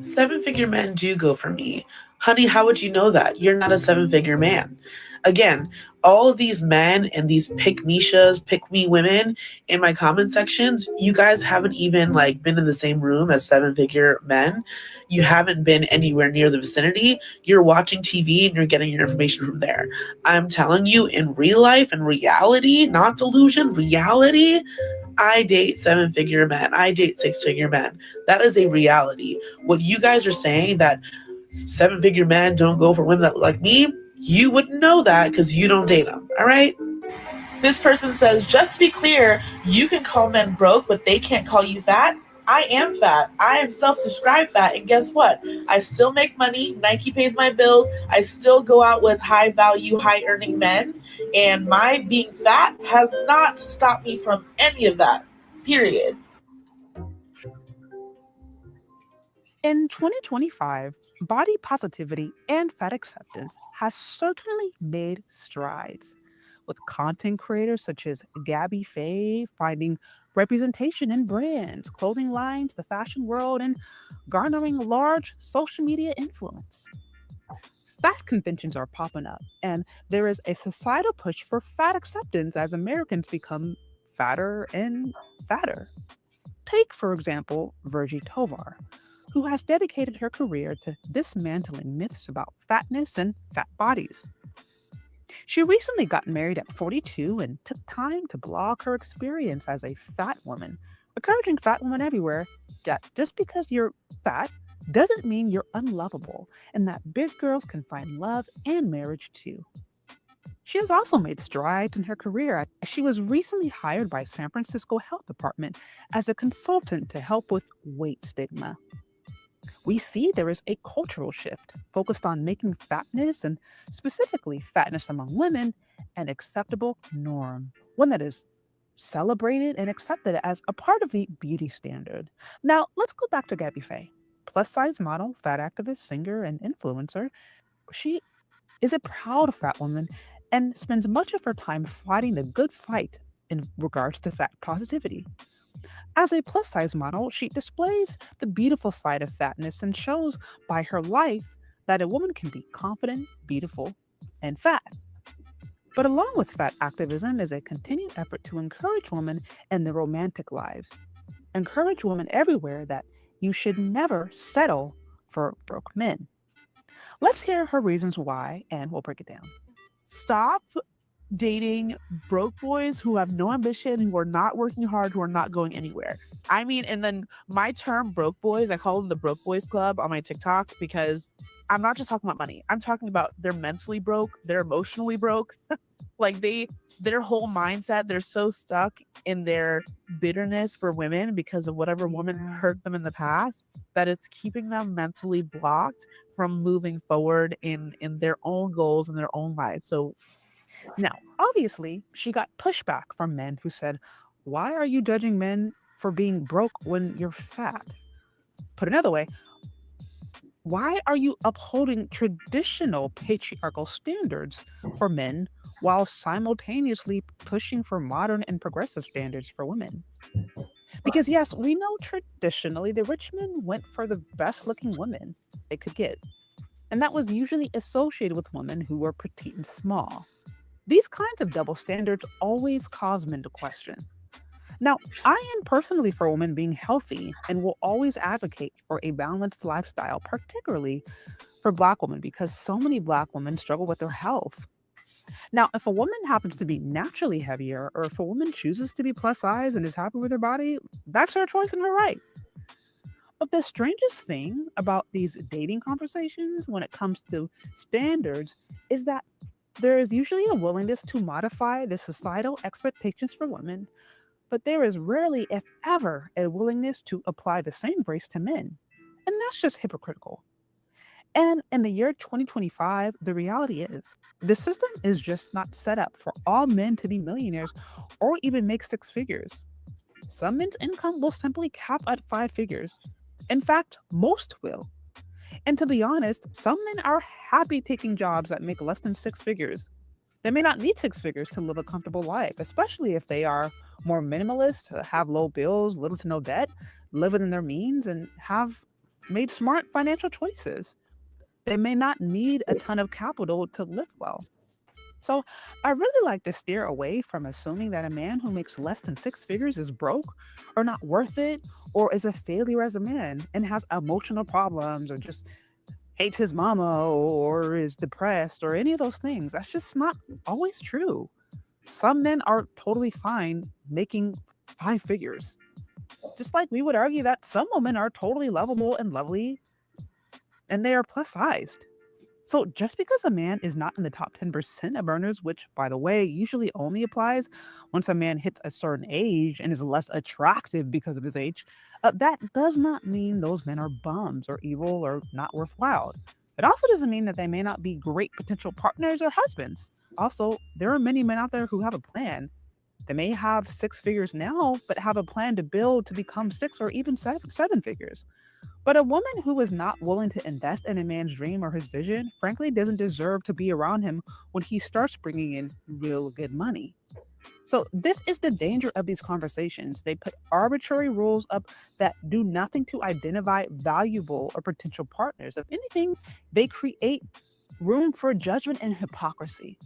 Seven-figure men do go for me. Honey, how would you know that? You're not a seven-figure man. Again, all of these men and these pick Mishas, pick me women in my comment sections, you guys haven't even like been in the same room as seven-figure men. You haven't been anywhere near the vicinity. You're watching TV and you're getting your information from there. I'm telling you, in real life and reality, not delusion, reality, I date seven-figure men. I date six-figure men. That is a reality. What you guys are saying that seven-figure men don't go for women that look like me, you wouldn't know that because you don't date them. All right. This person says, just to be clear, you can call men broke, but they can't call you fat. I am fat. I am self subscribed fat. And guess what? I still make money. Nike pays my bills. I still go out with high value, high earning men. And my being fat has not stopped me from any of that. Period. In 2025, body positivity and fat acceptance has certainly made strides, with content creators such as Gabby Faye finding representation in brands, clothing lines, the fashion world, and garnering large social media influence. Fat conventions are popping up, and there is a societal push for fat acceptance as Americans become fatter and fatter. Take, for example, Virgie Tovar, who has dedicated her career to dismantling myths about fatness and fat bodies. She recently got married at 42 and took time to blog her experience as a fat woman, encouraging fat women everywhere that just because you're fat doesn't mean you're unlovable and that big girls can find love and marriage too. She has also made strides in her career as she was recently hired by San Francisco Health Department as a consultant to help with weight stigma. We see there is a cultural shift focused on making fatness, and specifically fatness among women, an acceptable norm, one that is celebrated and accepted as a part of the beauty standard. Now, let's go back to Gabby Faye. Plus size model, fat activist, singer, and influencer. She is a proud fat woman and spends much of her time fighting the good fight in regards to fat positivity. As a plus size model, she displays the beautiful side of fatness and shows by her life that a woman can be confident, beautiful, and fat. But along with fat activism is a continued effort to encourage women in their romantic lives. Encourage women everywhere that you should never settle for broke men. Let's hear her reasons why, and we'll break it down. Stop dating broke boys who have no ambition, who are not working hard, who are not going anywhere. I mean, and then my term broke boys, I call them the broke boys club on my TikTok because I'm not just talking about money. I'm talking about they're mentally broke, they're emotionally broke. Like their whole mindset, they're so stuck in their bitterness for women because of whatever woman hurt them in the past that it's keeping them mentally blocked from moving forward in their own goals and their own lives. So now, obviously, she got pushback from men who said, why are you judging men for being broke when you're fat? Put another way, why are you upholding traditional patriarchal standards for men while simultaneously pushing for modern and progressive standards for women? Because, yes, we know traditionally the rich men went for the best looking women they could get. And that was usually associated with women who were petite and small. These kinds of double standards always cause men to question. Now, I am personally for women being healthy and will always advocate for a balanced lifestyle, particularly for Black women, because so many Black women struggle with their health. Now, if a woman happens to be naturally heavier, or if a woman chooses to be plus size and is happy with her body, that's her choice and her right. But the strangest thing about these dating conversations when it comes to standards is that there is usually a willingness to modify the societal expectations for women, but there is rarely, if ever, a willingness to apply the same grace to men. And that's just hypocritical. And in the year 2025, the reality is the system is just not set up for all men to be millionaires or even make six figures. Some men's income will simply cap at five figures. In fact, most will. And to be honest, some men are happy taking jobs that make less than six figures. They may not need six figures to live a comfortable life, especially if they are more minimalist, have low bills, little to no debt, live within their means, and have made smart financial choices. They may not need a ton of capital to live well. So I really like to steer away from assuming that a man who makes less than six figures is broke or not worth it or is a failure as a man and has emotional problems or just hates his mama or is depressed or any of those things. That's just not always true. Some men are totally fine making five figures. Just like we would argue that some women are totally lovable and lovely and they are plus sized. So just because a man is not in the top 10% of earners, which by the way usually only applies once a man hits a certain age and is less attractive because of his age, that does not mean those men are bums or evil or not worthwhile. It also doesn't mean that they may not be great potential partners or husbands. Also, there are many men out there who have a plan. They may have six figures now, but have a plan to build to become six or even seven figures. But a woman who is not willing to invest in a man's dream or his vision, frankly, doesn't deserve to be around him when he starts bringing in real good money. So, this is the danger of these conversations. They put arbitrary rules up that do nothing to identify valuable or potential partners. If anything, they create room for judgment and hypocrisy.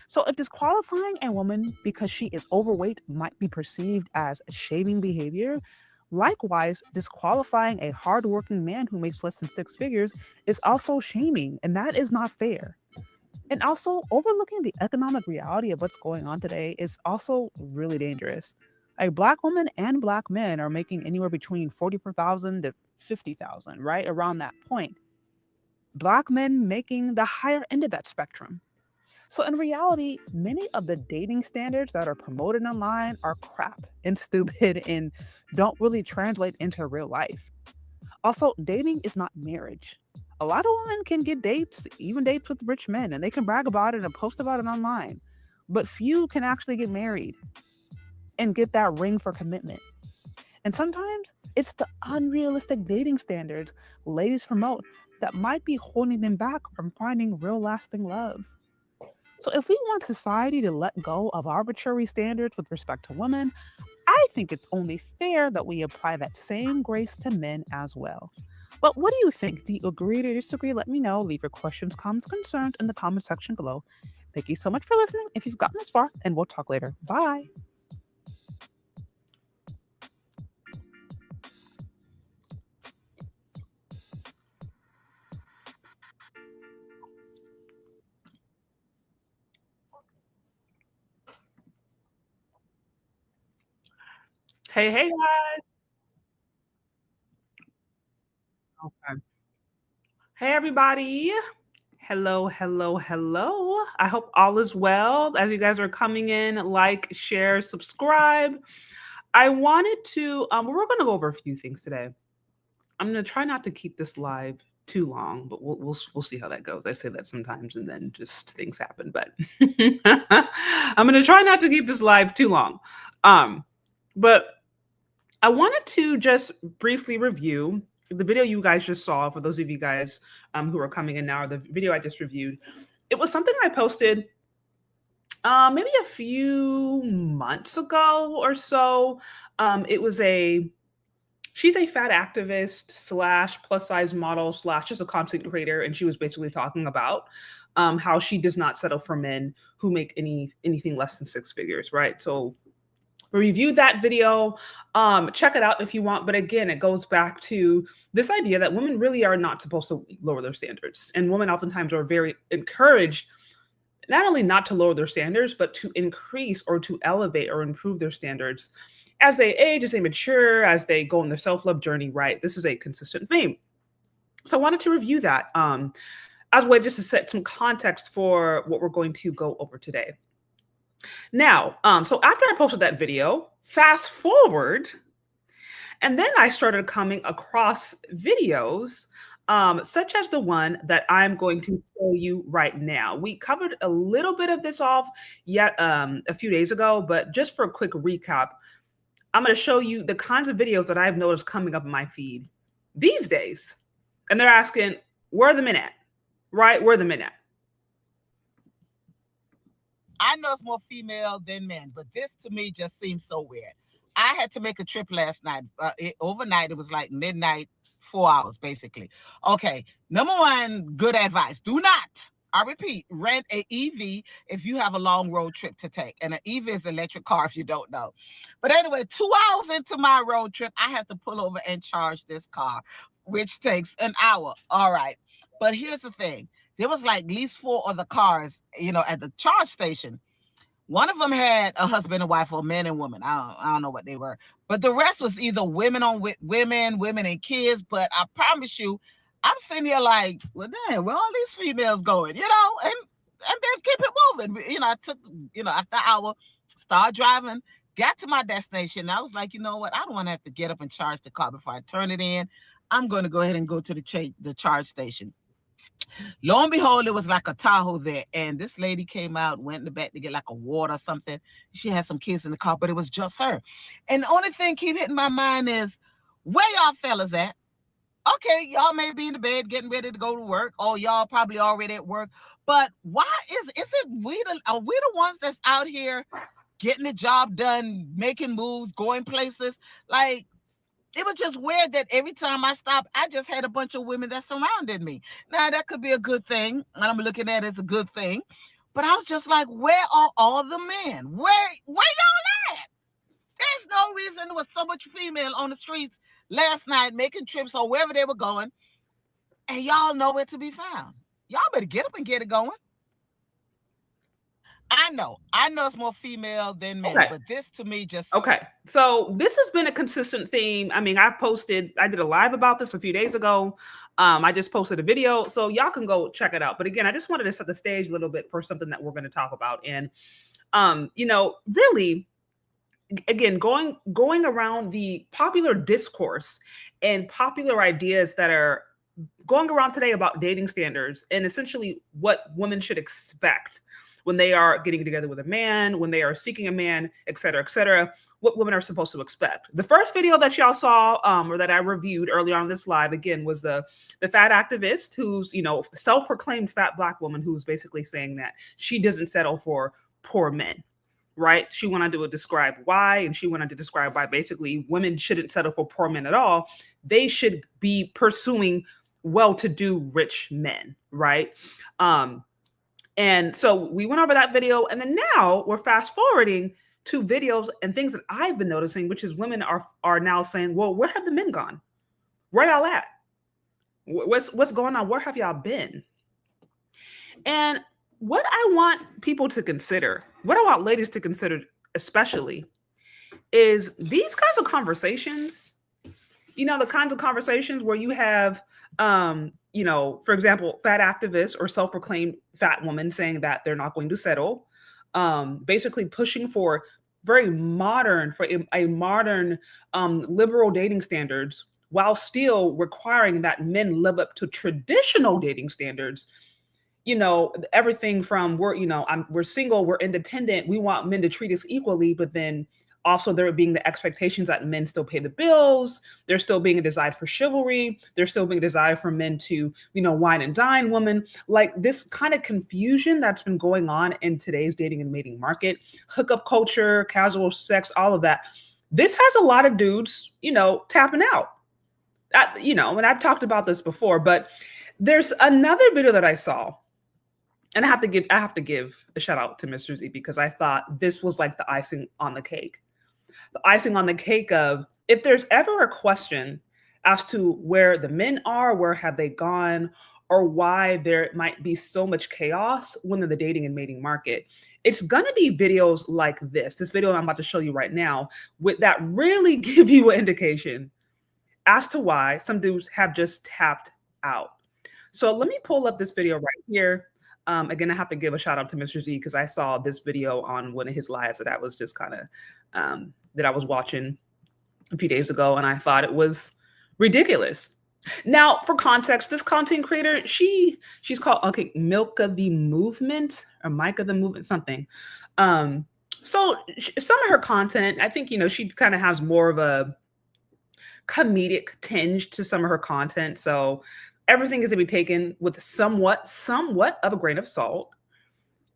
So, if disqualifying a woman because she is overweight might be perceived as shaming behavior, likewise, disqualifying a hardworking man who makes less than six figures is also shaming, and that is not fair. And also, overlooking the economic reality of what's going on today is also really dangerous. A black woman and black men are making anywhere between 44,000 to 50,000, right around that point. Black men making the higher end of that spectrum. So, in reality, many of the dating standards that are promoted online are crap and stupid and don't really translate into real life. Also, dating is not marriage. A lot of women can get dates, even dates with rich men, and they can brag about it and post about it online. But few can actually get married and get that ring for commitment. And sometimes it's the unrealistic dating standards ladies promote that might be holding them back from finding real lasting love. So, if we want society to let go of arbitrary standards with respect to women, I think it's only fair that we apply that same grace to men as well. But what do you think? Do you agree or disagree? Let me know. Leave your questions, comments, concerns in the comment section below. Thank you so much for listening if you've gotten this far, and we'll talk later. Bye. Hey, hey, guys. Hey, everybody. Hello, hello, hello. I hope all is well. As you guys are coming in, like, share, subscribe. I wanted to, we're going to go over a few things today. I'm going to try not to keep this live too long, but we'll see how that goes. I say that sometimes and then just things happen, but I'm going to try not to keep this live too long. But I wanted to just briefly review the video you guys just saw. For those of you guys who are coming in now, or the video I just reviewed, it was something I posted maybe a few months ago or so. It was she's a fat activist slash plus size model slash just a content creator, and she was basically talking about how she does not settle for men who make anything less than six figures, right? So reviewed that video. Check it out if you want. But again, it goes back to this idea that women really are not supposed to lower their standards. And women oftentimes are very encouraged not only not to lower their standards, but to increase or to elevate or improve their standards as they age, as they mature, as they go on their self-love journey, right? This is a consistent theme. So I wanted to review that as a way just to set some context for what we're going to go over today. Now, so after I posted that video, fast forward, and then I started coming across videos such as the one that I'm going to show you right now. We covered a little bit of this off yet a few days ago, but just for a quick recap, I'm going to show you the kinds of videos that I've noticed coming up in my feed these days. And they're asking, where are the men at? Right? Where are the men at? I know it's more female than men, but this to me just seems so weird. I had to make a trip last night. Overnight, it was like midnight, 4 hours, basically. Okay, number one, good advice. Do not, I repeat, rent a EV if you have a long road trip to take. And an EV is an electric car if you don't know. But anyway, 2 hours into my road trip, I have to pull over and charge this car, which takes an hour. All right. But here's the thing. There was like at least 4 other cars, at the charge station. One of them had a husband and wife, or men and women. I don't know what they were. But the rest was either women on with women and kids. But I promise you, I'm sitting here like, well, damn, where all these females going, and then keep it moving. I took, after an hour, started driving, got to my destination. And I was like, you know what? I don't want to have to get up and charge the car before I turn it in. I'm going to go ahead and go to the charge station. Lo and behold, it was like a Tahoe there. And this lady came out, went in the back to get like a water or something. She had some kids in the car, but it was just her. And the only thing keep hitting my mind is, where y'all fellas at? Okay, y'all may be in the bed getting ready to go to work, or y'all probably already at work. But why is it are we the ones that's out here getting the job done, making moves, going places? Like, it was just weird that every time I stopped, I just had a bunch of women that surrounded me. Now, that could be a good thing, and I'm looking at it as a good thing. But I was just like, where are all the men? Where y'all at? There's no reason there was so much female on the streets last night making trips or wherever they were going, and y'all nowhere to be found. Y'all better get up and get it going. I know it's more female than men, Okay. but this to me just... Okay. So this has been a consistent theme. I mean, I did a live about this a few days ago. I just posted a video, so y'all can go check it out. But again, I just wanted to set the stage a little bit for something that we're going to talk about. And, really, again, going around the popular discourse and popular ideas that are going around today about dating standards and essentially what women should expect when they are getting together with a man, when they are seeking a man, et cetera, what women are supposed to expect. The first video that y'all saw, or that I reviewed earlier on this live, again, was the fat activist who's, self-proclaimed fat Black woman who's basically saying that she doesn't settle for poor men, right? She wanted to describe why, and she wanted to describe why basically women shouldn't settle for poor men at all. They should be pursuing well-to-do rich men, right? And so we went over that video, and then now we're fast forwarding to videos and things that I've been noticing, which is women are now saying, well, where have the men gone? Where y'all at? What's going on? Where have y'all been? And what I want people to consider, what I want ladies to consider especially, is these kinds of conversations, the kinds of conversations where you have, for example, fat activists or self-proclaimed fat women saying that they're not going to settle, basically pushing for a modern liberal dating standards, while still requiring that men live up to traditional dating standards. Everything from we're single, we're independent, we want men to treat us equally, but then also there being the expectations that men still pay the bills. There's still being a desire for chivalry. There's still being a desire for men to, wine and dine women. Like this kind of confusion that's been going on in today's dating and mating market, hookup culture, casual sex, all of that. This has a lot of dudes, tapping out. And I've talked about this before, but there's another video that I saw. And I have to give a shout out to Mr. Z, because I thought this was like the icing on the cake. The icing on the cake of, if there's ever a question as to where the men are, where have they gone, or why there might be so much chaos within the dating and mating market, it's going to be videos like this video I'm about to show you right now, that really give you an indication as to why some dudes have just tapped out. So let me pull up this video right here. Again, I have to give a shout out to Mr. Z, because I saw this video on one of his lives that I was just kind of, that I was watching a few days ago, and I thought it was ridiculous. Now, for context, this content creator, she's called, Milka the Movement, or Micah the Movement, something. So some of her content, I think, she kind of has more of a comedic tinge to some of her content. So everything is to be taken with somewhat of a grain of salt.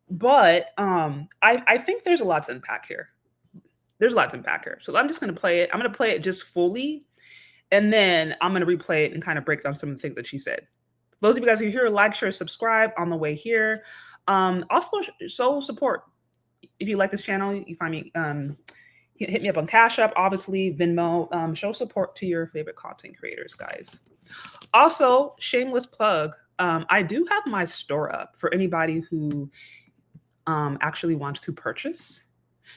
But I think there's a lot to unpack here. So I'm just going to play it. I'm going to play it just fully. And then I'm going to replay it and kind of break down some of the things that she said. Those of you guys who are here, like, share, subscribe on the way here. Also, show support. If you like this channel, you find me, hit me up on Cash App, obviously, Venmo. Show support to your favorite content creators, guys. Also, shameless plug. I do have my store up for anybody who actually wants to purchase.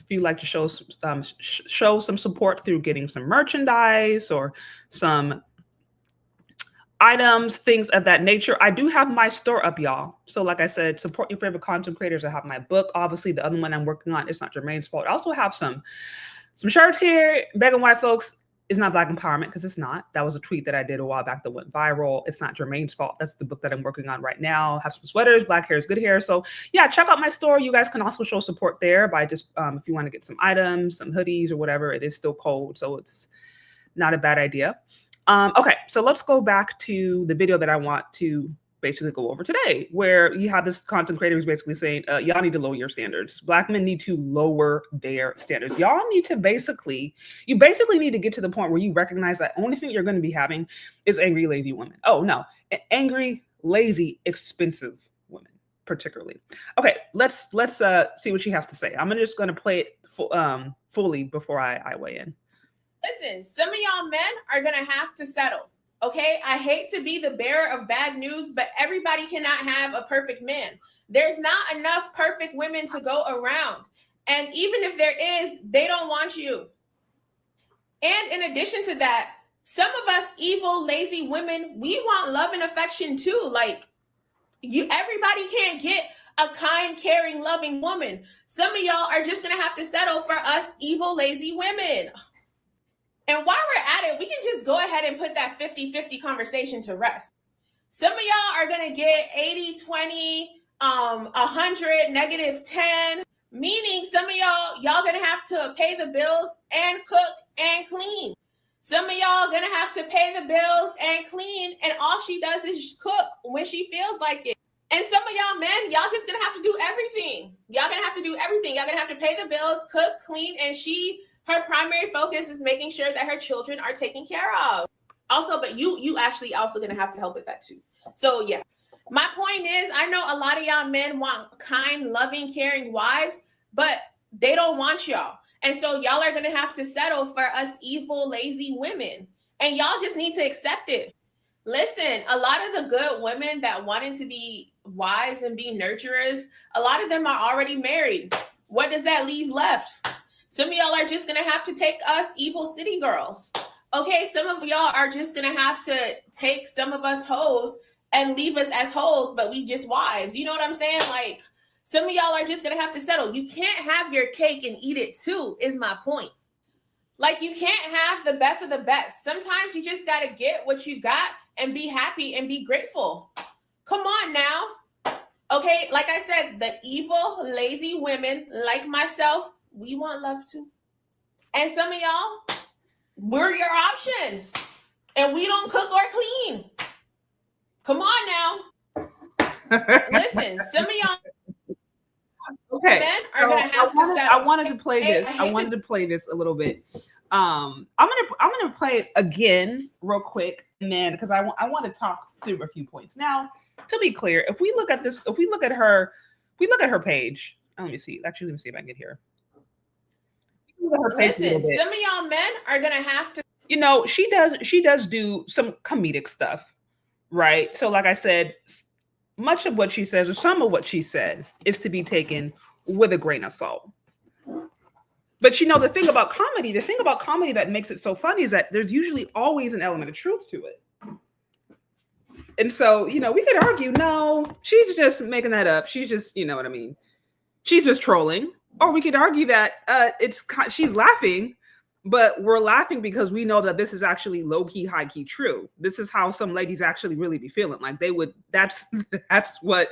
If you'd like to show some support through getting some merchandise or some items, things of that nature, I do have my store up, y'all. So like I said, support your favorite content creators. I have my book. Obviously, the other one I'm working on, It's Not Jermaine's Fault. I also have some shirts here. Begging white folks, it's not Black empowerment, because it's not. That was a tweet that I did a while back that went viral. It's Not Jermaine's Fault. That's the book that I'm working on right now. Have some sweaters. Black hair is good hair. So yeah, check out my store. You guys can also show support there by just, if you want to get some items, some hoodies or whatever. It is still cold, so it's not a bad idea. Okay, so let's go back to the video that I want to basically go over today, where you have this content creator who's basically saying, y'all need to lower your standards. Black men need to lower their standards. Y'all need to you basically need to get to the point where you recognize that only thing you're going to be having is angry, lazy women. Oh no, angry, lazy, expensive women, particularly. Okay, let's see what she has to say. I'm just going to play it fully before I weigh in. Listen, some of y'all men are going to have to settle. Okay, I hate to be the bearer of bad news, but everybody cannot have a perfect man. There's not enough perfect women to go around. And even if there is, they don't want you. And in addition to that, some of us evil, lazy women, we want love and affection too. Like, everybody can't get a kind, caring, loving woman. Some of y'all are just going to have to settle for us evil, lazy women. And while we're at it, we can just go ahead and put that 50-50 conversation to rest. Some of y'all are going to get 80-20, 100, -10, meaning some of y'all going to have to pay the bills and cook and clean. Some of y'all going to have to pay the bills and clean, and all she does is cook when she feels like it. And some of y'all men, y'all just going to have to do everything. Y'all going to have to do everything. Y'all going to have to pay the bills, cook, clean, and her primary focus is making sure that her children are taken care of. Also, but you actually also going to have to help with that too. So yeah, my point is, I know a lot of y'all men want kind, loving, caring wives, but they don't want y'all. And so y'all are going to have to settle for us evil, lazy women. And y'all just need to accept it. Listen, a lot of the good women that wanted to be wives and be nurturers, a lot of them are already married. What does that leave left? Some of y'all are just going to have to take us evil city girls. Okay, some of y'all are just going to have to take some of us hoes and leave us as hoes, but we just wives. You know what I'm saying? Like, some of y'all are just going to have to settle. You can't have your cake and eat it too, is my point. Like, you can't have the best of the best. Sometimes you just got to get what you got and be happy and be grateful. Come on now. Okay, like I said, the evil, lazy women like myself, we want love too. And some of y'all, we're your options. And we don't cook or clean. Come on now. Listen, some of y'all men are going to have to settle. I wanted to play this. I wanted to play this a little bit. I'm gonna play it again real quick, and then because I want to talk through a few points. Now, to be clear, if we look at her page. Let me see. Actually, let me see if I can get here. Listen, some of y'all men are gonna have to. You know, she does do some comedic stuff, right? So, like I said, much of what she says, or some of what she said, is to be taken with a grain of salt. But you know, the thing about comedy that makes it so funny is that there's usually always an element of truth to it. And so, you know, we could argue, no, she's just making that up. She's just, you know what I mean? She's just trolling. Or we could argue that she's laughing, but we're laughing because we know that this is actually low-key, high-key true. This is how some ladies actually really be feeling. Like that's what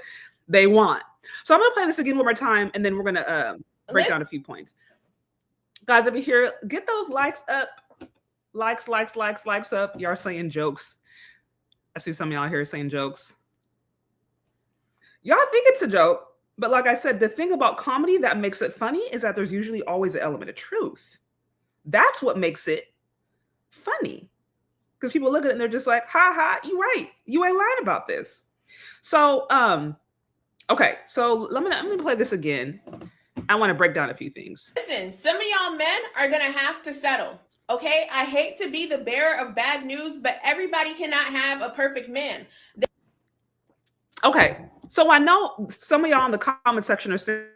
they want. So I'm going to play this again one more time, and then we're going to break down a few points. Guys, over here, get those likes up. Likes up. Y'all saying jokes. I see some of y'all here saying jokes. Y'all think it's a joke. But like I said, the thing about comedy that makes it funny is that there's usually always an element of truth. That's what makes it funny. because people look at it and they're just like, ha ha, you right. You ain't lying about this. So, okay, so let me play this again. I want to break down a few things. Listen, some of y'all men are gonna have to settle. Okay, I hate to be the bearer of bad news, but everybody cannot have a perfect man. Okay, so I know some of y'all in the comment section are saying,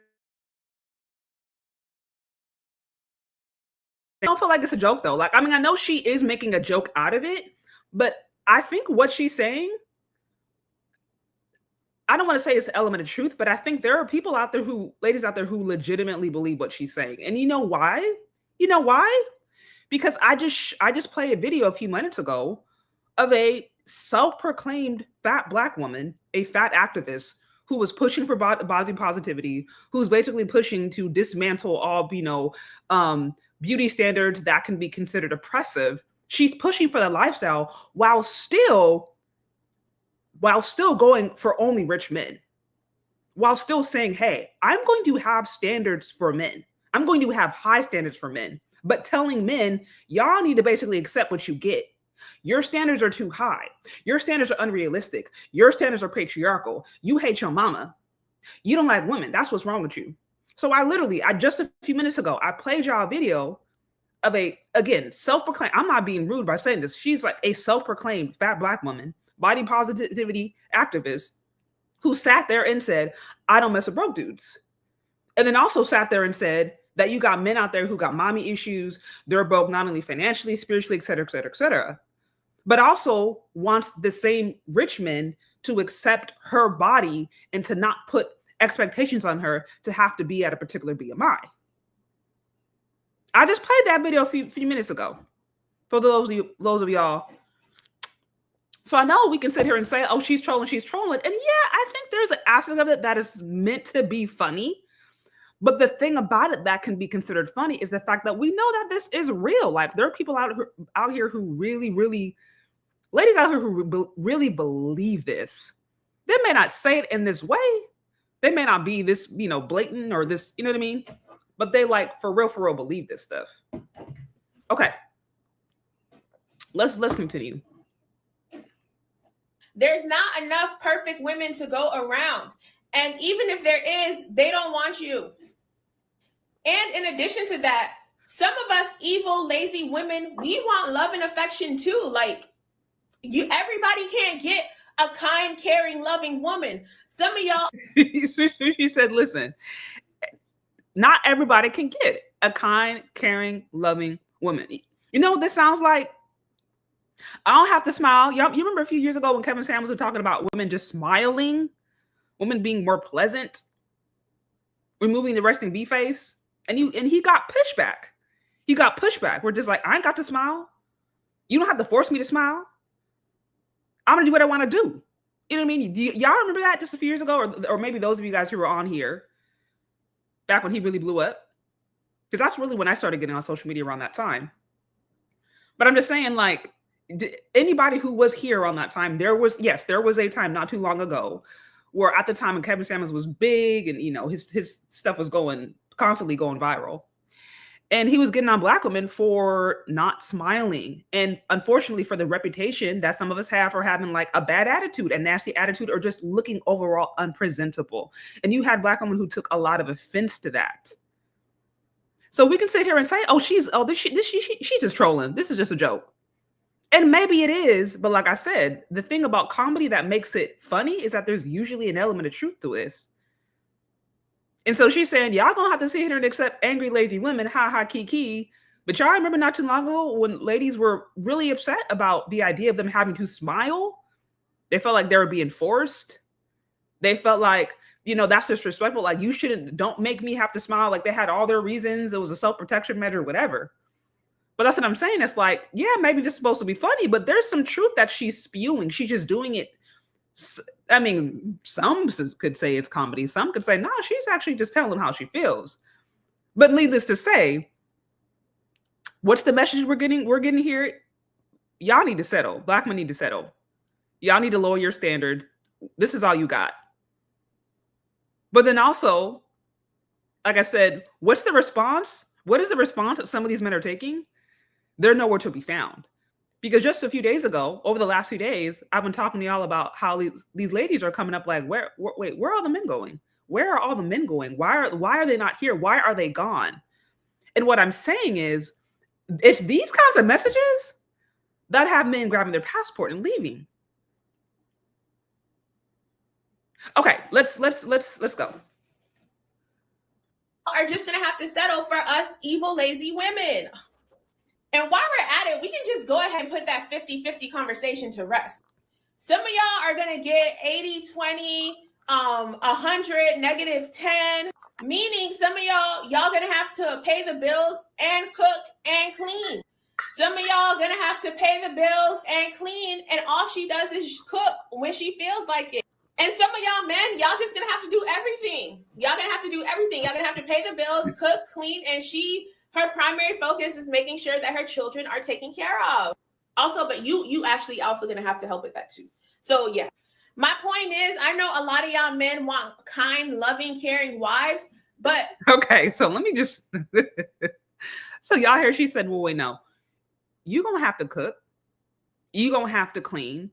I don't feel like it's a joke though. Like, I mean, I know she is making a joke out of it, but I think what she's saying, I don't want to say it's an element of truth, but I think there are people out there ladies out there who legitimately believe what she's saying. And you know why? You know why? Because I just played a video a few minutes ago of a self-proclaimed fat Black woman, a fat activist who was pushing for body positivity, who's basically pushing to dismantle all, beauty standards that can be considered oppressive. She's pushing for the lifestyle while still going for only rich men, while still saying, hey, I'm going to have standards for men. I'm going to have high standards for men, but telling men, y'all need to basically accept what you get. Your standards are too high. Your standards are unrealistic. Your standards are patriarchal. You hate your mama. You don't like women. That's what's wrong with you. So I just a few minutes ago, I played y'all a video of again, self-proclaimed, I'm not being rude by saying this. She's like a self-proclaimed fat Black woman, body positivity activist who sat there and said, I don't mess with broke dudes. And then also sat there and said that you got men out there who got mommy issues. They're broke not only financially, spiritually, et cetera, et cetera, et cetera. But also wants the same rich men to accept her body and to not put expectations on her to have to be at a particular BMI. I just played that video a few minutes ago for those of y'all. So I know we can sit here and say, oh, she's trolling. And yeah, I think there's an aspect of it that is meant to be funny. But the thing about it that can be considered funny is the fact that we know that this is real. Like, there are people out here who really, ladies out here who really believe this. They may not say it in this way. They may not be this, blatant or this, you know what I mean? But they for real believe this stuff. Okay. Let's continue. There's not enough perfect women to go around. And even if there is, they don't want you. And in addition to that, some of us evil, lazy women, we want love and affection too. Like, everybody can't get a kind, caring, loving woman. Some of y'all. She said, listen, not everybody can get a kind, caring, loving woman. You know what this sounds like? I don't have to smile. You remember a few years ago when Kevin Samuels was talking about women just smiling, women being more pleasant, removing the resting B face, and he got pushback. He got pushback. We're just like, I ain't got to smile. You don't have to force me to smile. I'm gonna do what I want to do. You know what I mean? Y'all remember that just a few years ago, or maybe those of you guys who were on here back when he really blew up, because that's really when I started getting on social media around that time. But I'm just saying, like, anybody who was here on that time, there was a time not too long ago where at the time when Kevin Samuels was big and his stuff was constantly going viral, and he was getting on Black women for not smiling, and unfortunately for the reputation that some of us have for having like a bad attitude, a nasty attitude, or just looking overall unpresentable. And you had Black women who took a lot of offense to that. So we can sit here and say, oh, she's just trolling. This is just a joke. And maybe it is, but like I said, the thing about comedy that makes it funny is that there's usually an element of truth to this. And so she's saying, y'all gonna have to sit here and accept angry, lazy women, ha ha, kiki. But y'all remember not too long ago when ladies were really upset about the idea of them having to smile? They felt like they were being forced. They felt like, that's disrespectful. Like, don't make me have to smile. Like, they had all their reasons. It was a self-protection measure, whatever. But that's what I'm saying. It's like, yeah, maybe this is supposed to be funny, but there's some truth that she's spewing. She's just doing it. I mean, some could say it's comedy. Some could say, no, she's actually just telling them how she feels. But needless to say, what's the message we're getting here? Y'all need to settle. Black men need to settle. Y'all need to lower your standards. This is all you got. But then also, like I said, what's the response? What is the response that some of these men are taking? They're nowhere to be found. Because just a few days ago, over the last few days, I've been talking to y'all about how these ladies are coming up like, where are the men going? Where are all the men going? Why are they not here? Why are they gone? And what I'm saying is, it's these kinds of messages that have men grabbing their passport and leaving. Okay, let's go. Are just gonna have to settle for us evil, lazy women. And while we're at it, we can just go ahead and put that 50-50 conversation to rest. Some of y'all are gonna get 80-20, 100, -10, meaning some of y'all gonna have to pay the bills and cook and clean. Some of y'all gonna have to pay the bills and clean, and all she does is cook when she feels like it. And some of y'all men, y'all just gonna have to do everything. Y'all gonna have to do everything. Y'all gonna have to pay the bills, cook, clean, and her primary focus is making sure that her children are taken care of. Also, but you actually also gonna have to help with that too. So yeah, my point is, I know a lot of y'all men want kind, loving, caring wives, but okay. So let me just. So y'all hear she said, "Well, wait, no, you gonna have to cook, you gonna have to clean,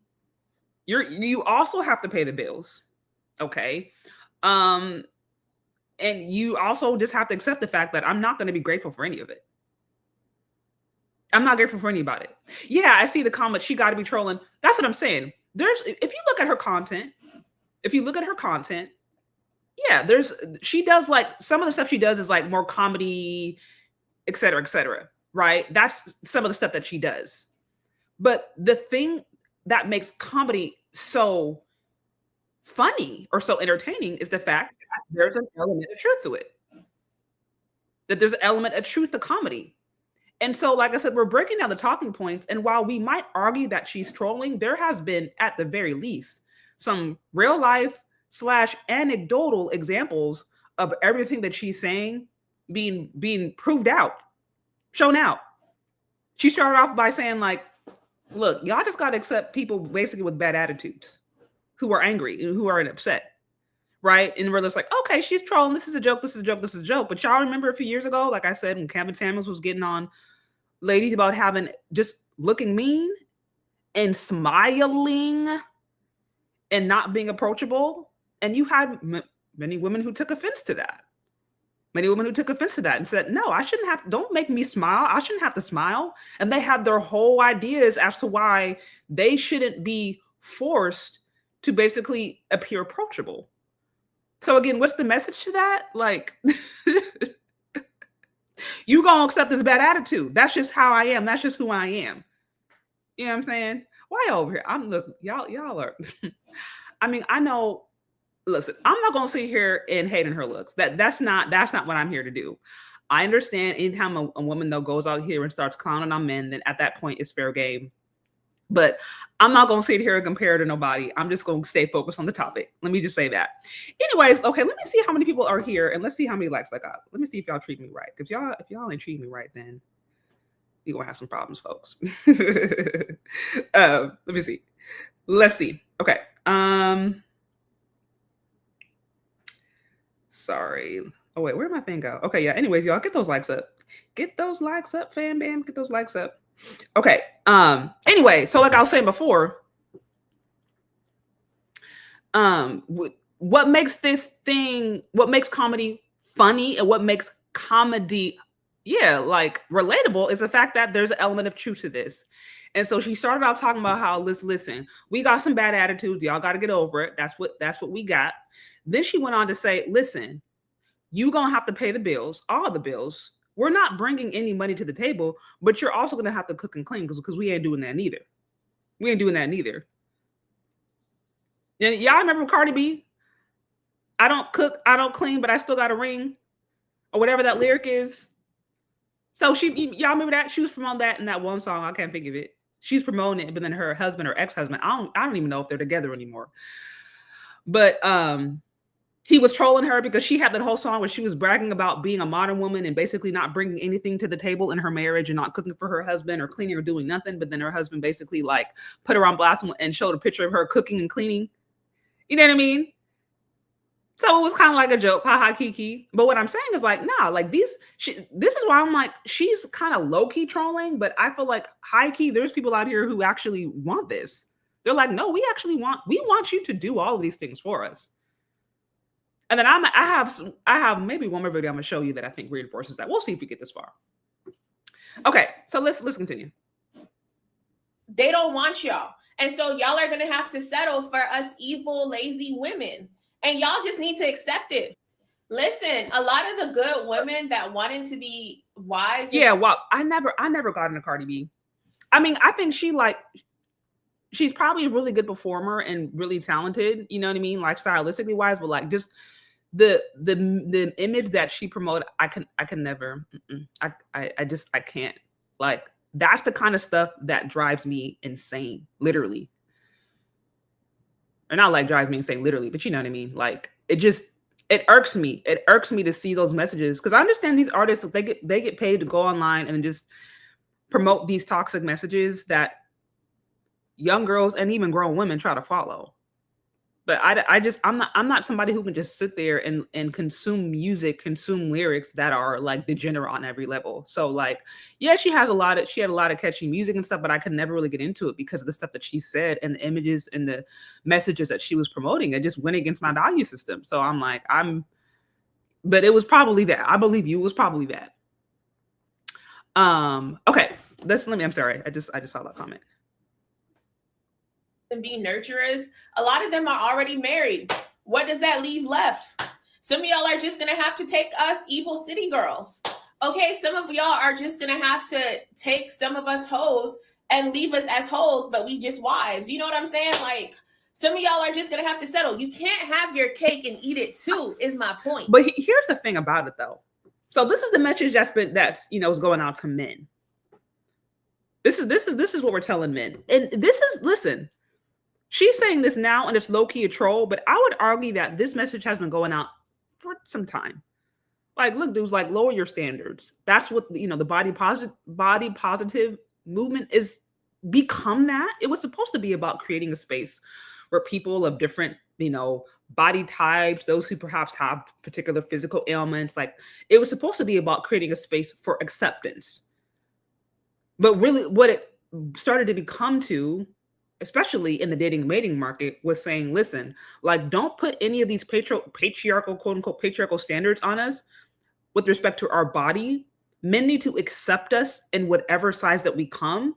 you also have to pay the bills, okay." And you also just have to accept the fact that I'm not going to be grateful for any of it. I'm not grateful for any about it. Yeah, I see the comment. She got to be trolling. That's what I'm saying. If you look at her content, yeah, she does like some of the stuff she does is like more comedy, et cetera, right? That's some of the stuff that she does. But the thing that makes comedy so funny or so entertaining is the fact that there's an element of truth to it. That there's an element of truth to comedy. And so, like I said, we're breaking down the talking points. And while we might argue that she's trolling, there has been, at the very least, some real life / anecdotal examples of everything that she's saying being proved out, shown out. She started off by saying, like, look, y'all just got to accept people basically with bad attitudes who are angry and who are upset, right? And we're just like, okay, she's trolling. This is a joke. But y'all remember a few years ago, like I said, when Kevin Samuels was getting on ladies about having just looking mean and smiling and not being approachable. And you had many women who took offense to that. And said, no, don't make me smile. I shouldn't have to smile. And they had their whole ideas as to why they shouldn't be forced to basically appear approachable. So again, what's the message to that? Like, you gonna accept this bad attitude. That's just how I am. That's just who I am. You know what I'm saying? Why over here? Listen, y'all are, I mean, I know, listen, I'm not gonna sit here and hate on her looks. That's not what I'm here to do. I understand anytime a woman though goes out here and starts clowning on men, then at that point it's fair game. But I'm not going to sit here and compare to nobody. I'm just going to stay focused on the topic. Let me just say that. Anyways, okay, let me see how many people are here and let's see how many likes I got. Let me see if y'all treat me right. Because if y'all ain't treating me right, then you're going to have some problems, folks. Let me see. Let's see. Okay. Sorry. Oh, wait, where did my thing go? Okay, yeah. Anyways, y'all, get those likes up. Get those likes up, fam bam. Get those likes up. Okay. Anyway, so like I was saying before, what makes comedy funny and what makes comedy, like relatable is the fact that there's an element of truth to this. And so she started out talking about how, listen, we got some bad attitudes. Y'all got to get over it. That's what we got. Then she went on to say, listen, you're going to have to pay the bills, all the bills. We're not bringing any money to the table, but you're also going to have to cook and clean because we ain't doing that neither. And y'all remember Cardi B? I don't cook, I don't clean, but I still got a ring, or whatever that lyric is. So y'all remember that? She was promoting that in that one song. I can't think of it. She's promoting it, but then her husband or ex-husband, I don't even know if they're together anymore. But he was trolling her because she had that whole song where she was bragging about being a modern woman and basically not bringing anything to the table in her marriage and not cooking for her husband or cleaning or doing nothing. But then her husband basically like put her on blast and showed a picture of her cooking and cleaning. You know what I mean? So it was kind of like a joke, haha, Kiki. But what I'm saying is like, nah, like this is why I'm like, she's kind of low key trolling, but I feel like high key, there's people out here who actually want this. They're like, no, we want you to do all of these things for us. And then I have maybe one more video I'm gonna show you that I think reinforces that. We'll see if we get this far. Okay, so let's continue. They don't want y'all. And so y'all are gonna have to settle for us evil, lazy women. And y'all just need to accept it. Listen, a lot of the good women that wanted to be wives. Yeah, well, I never got into Cardi B. I mean, I think she's probably a really good performer and really talented, you know what I mean? Like stylistically wise, but like just the image that she promoted, I can never, I can't. Like that's the kind of stuff that drives me insane, literally. Or not like drives me insane literally, but you know what I mean? Like it irks me. It irks me to see those messages because I understand these artists, they get paid to go online and just promote these toxic messages that young girls and even grown women try to follow. But I'm not somebody who can just sit there and consume music, consume lyrics that are like degenerate on every level. So like, yeah, she had a lot of catchy music and stuff, but I could never really get into it because of the stuff that she said and the images and the messages that she was promoting. It just went against my value system. So I'm like, but it was probably that. I believe you, it was probably that. Okay, I'm sorry. I just saw that comment. And be nurturers, a lot of them are already married. What does that leave left? Some of y'all are just gonna have to take us evil city girls. Okay, some of y'all are just gonna have to take some of us hoes and leave us as hoes, but we just wives. You know what I'm saying? Like some of y'all are just gonna have to settle. You can't have your cake and eat it too, is my point. But here's the thing about it though. So this is the message that's is going out to men. This is what we're telling men. And listen. She's saying this now and it's low-key a troll, but I would argue that this message has been going out for some time. Like, look, dudes, like lower your standards. That's what, the body positive movement is become that. It was supposed to be about creating a space where people of different, body types, those who perhaps have particular physical ailments, like it was supposed to be about creating a space for acceptance. But really what it started to become to, especially in the dating and mating market, was saying, listen, like, don't put any of these patriarchal, quote unquote, patriarchal standards on us with respect to our body. Men need to accept us in whatever size that we come.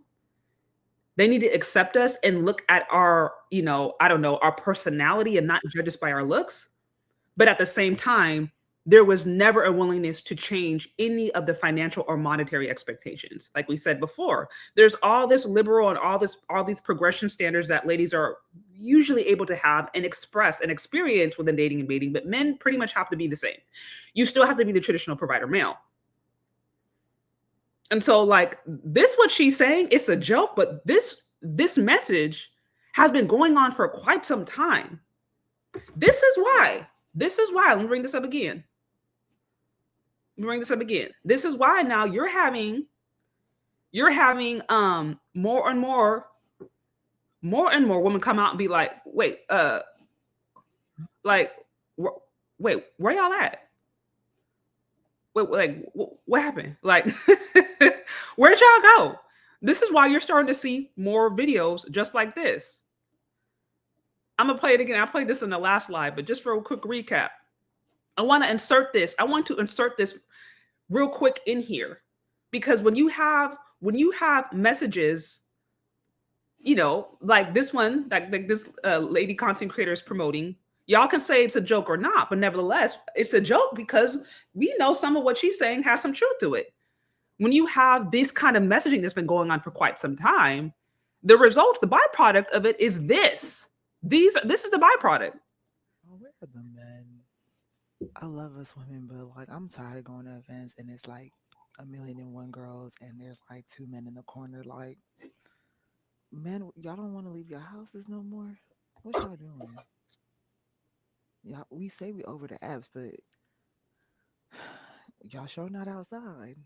They need to accept us and look at our, our personality and not judge us by our looks. But at the same time, there was never a willingness to change any of the financial or monetary expectations. Like we said before, there's all this liberal and all these progression standards that ladies are usually able to have and express and experience within dating and mating, but men pretty much have to be the same. You still have to be the traditional provider male. And so like this, what she's saying, it's a joke, but this message has been going on for quite some time. This is why, let me bring this up again. This is why now you're having more and more women come out and be like, wait, where y'all at? Wait, like, what happened? Like, where'd y'all go? This is why you're starting to see more videos just like this. I'm gonna play it again. I played this in the last slide, but just for a quick recap, I want to insert this real quick in here, because when you have messages, like this one, like this lady content creator is promoting, y'all can say it's a joke or not, but nevertheless, it's a joke because we know some of what she's saying has some truth to it. When you have this kind of messaging that's been going on for quite some time, the results, the byproduct of it is this. This is the byproduct. Oh, where are the men? I love us women, but like I'm tired of going to events and it's like 1,000,001 girls and there's like 2 men in the corner. Like, man, y'all don't want to leave your houses no more? What y'all doing? Y'all, we say we over the apps, but y'all sure not outside.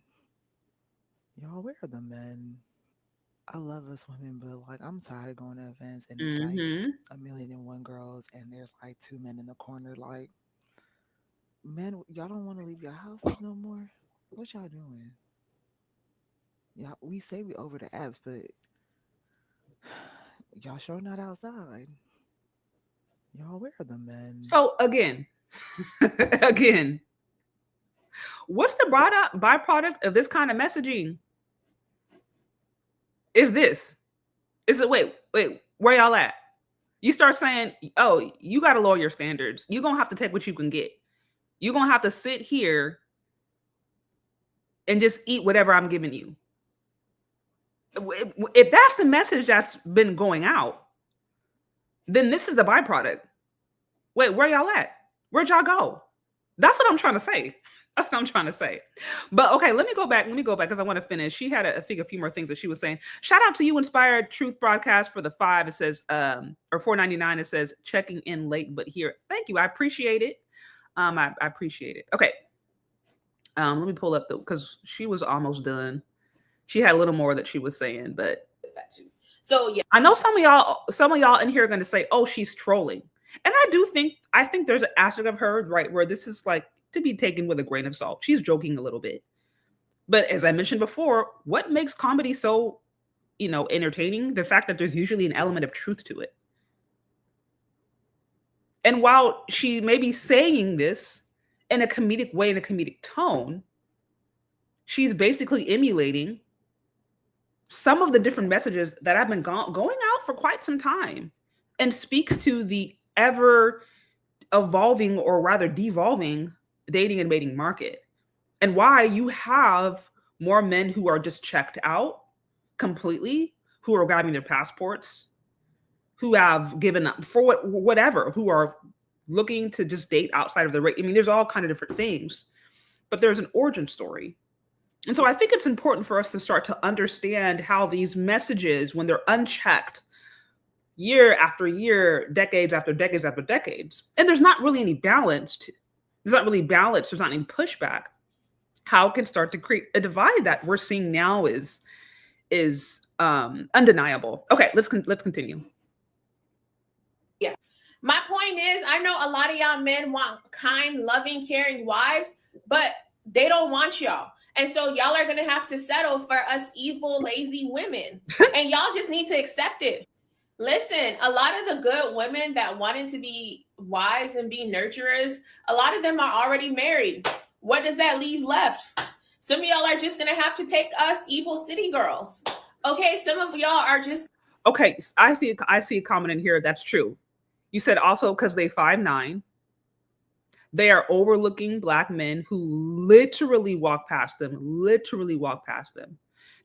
Y'all, where are the men? I love us women, but like I'm tired of going to events and it's like 1,000,001 girls and there's like 2 men in the corner. Like, Men, y'all don't want to leave your houses no more. What y'all doing? Y'all, we say we over the apps, but y'all sure not outside. Y'all where are the men? So again, again, what's the byproduct of this kind of messaging? Is this? Is it wait, where y'all at? You start saying, oh, you got to lower your standards. You're going to have to take what you can get. You're going to have to sit here and just eat whatever I'm giving you. If that's the message that's been going out, then this is the byproduct. Wait, where y'all at? Where'd y'all go? That's what I'm trying to say. That's what I'm trying to say. But okay, let me go back because I want to finish. She had, I think, a few more things that she was saying. Shout out to you, Inspired Truth Broadcast, for the $5. It says, or $4.99. It says, checking in late, but here. Thank you. I appreciate it. I appreciate it. Okay. Let me pull up because she was almost done. She had a little more that she was saying, but that too. So yeah, I know some of y'all in here are going to say, "Oh, she's trolling," and I think there's an aspect of her, right, where this is like to be taken with a grain of salt. She's joking a little bit, but as I mentioned before, what makes comedy so, entertaining? The fact that there's usually an element of truth to it. And while she may be saying this in a comedic way, in a comedic tone, she's basically emulating some of the different messages that have been going out for quite some time, and speaks to the ever evolving, or rather devolving, dating and mating market, and why you have more men who are just checked out completely, who are grabbing their passports, who have given up for whatever, who are looking to just date outside of the rate. I mean, there's all kind of different things, but there's an origin story. And so I think it's important for us to start to understand how these messages, when they're unchecked, year after year, decades after decades after decades, and there's not really any balance, there's not any pushback, how it can start to create a divide that we're seeing now is undeniable. Okay, let's continue. Yeah. My point is, I know a lot of y'all men want kind, loving, caring wives, but they don't want y'all. And so y'all are going to have to settle for us evil, lazy women. And y'all just need to accept it. Listen, a lot of the good women that wanted to be wives and be nurturers, a lot of them are already married. What does that leave left? Some of y'all are just going to have to take us evil city girls. Okay, some of y'all are just... Okay, I see a comment in here. That's true. You said also because they 5'9", they are overlooking Black men who literally walk past them.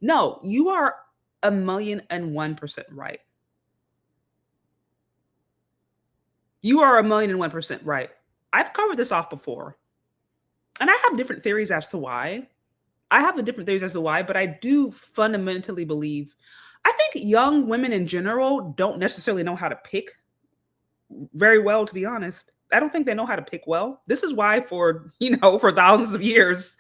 No, you are 1,001% right. You are 1,001% right. I've covered this off before, and I have different theories as to why. But I do fundamentally believe, I think young women in general don't necessarily know how to pick very well, to be honest. I don't think they know how to pick well. This is why for thousands of years,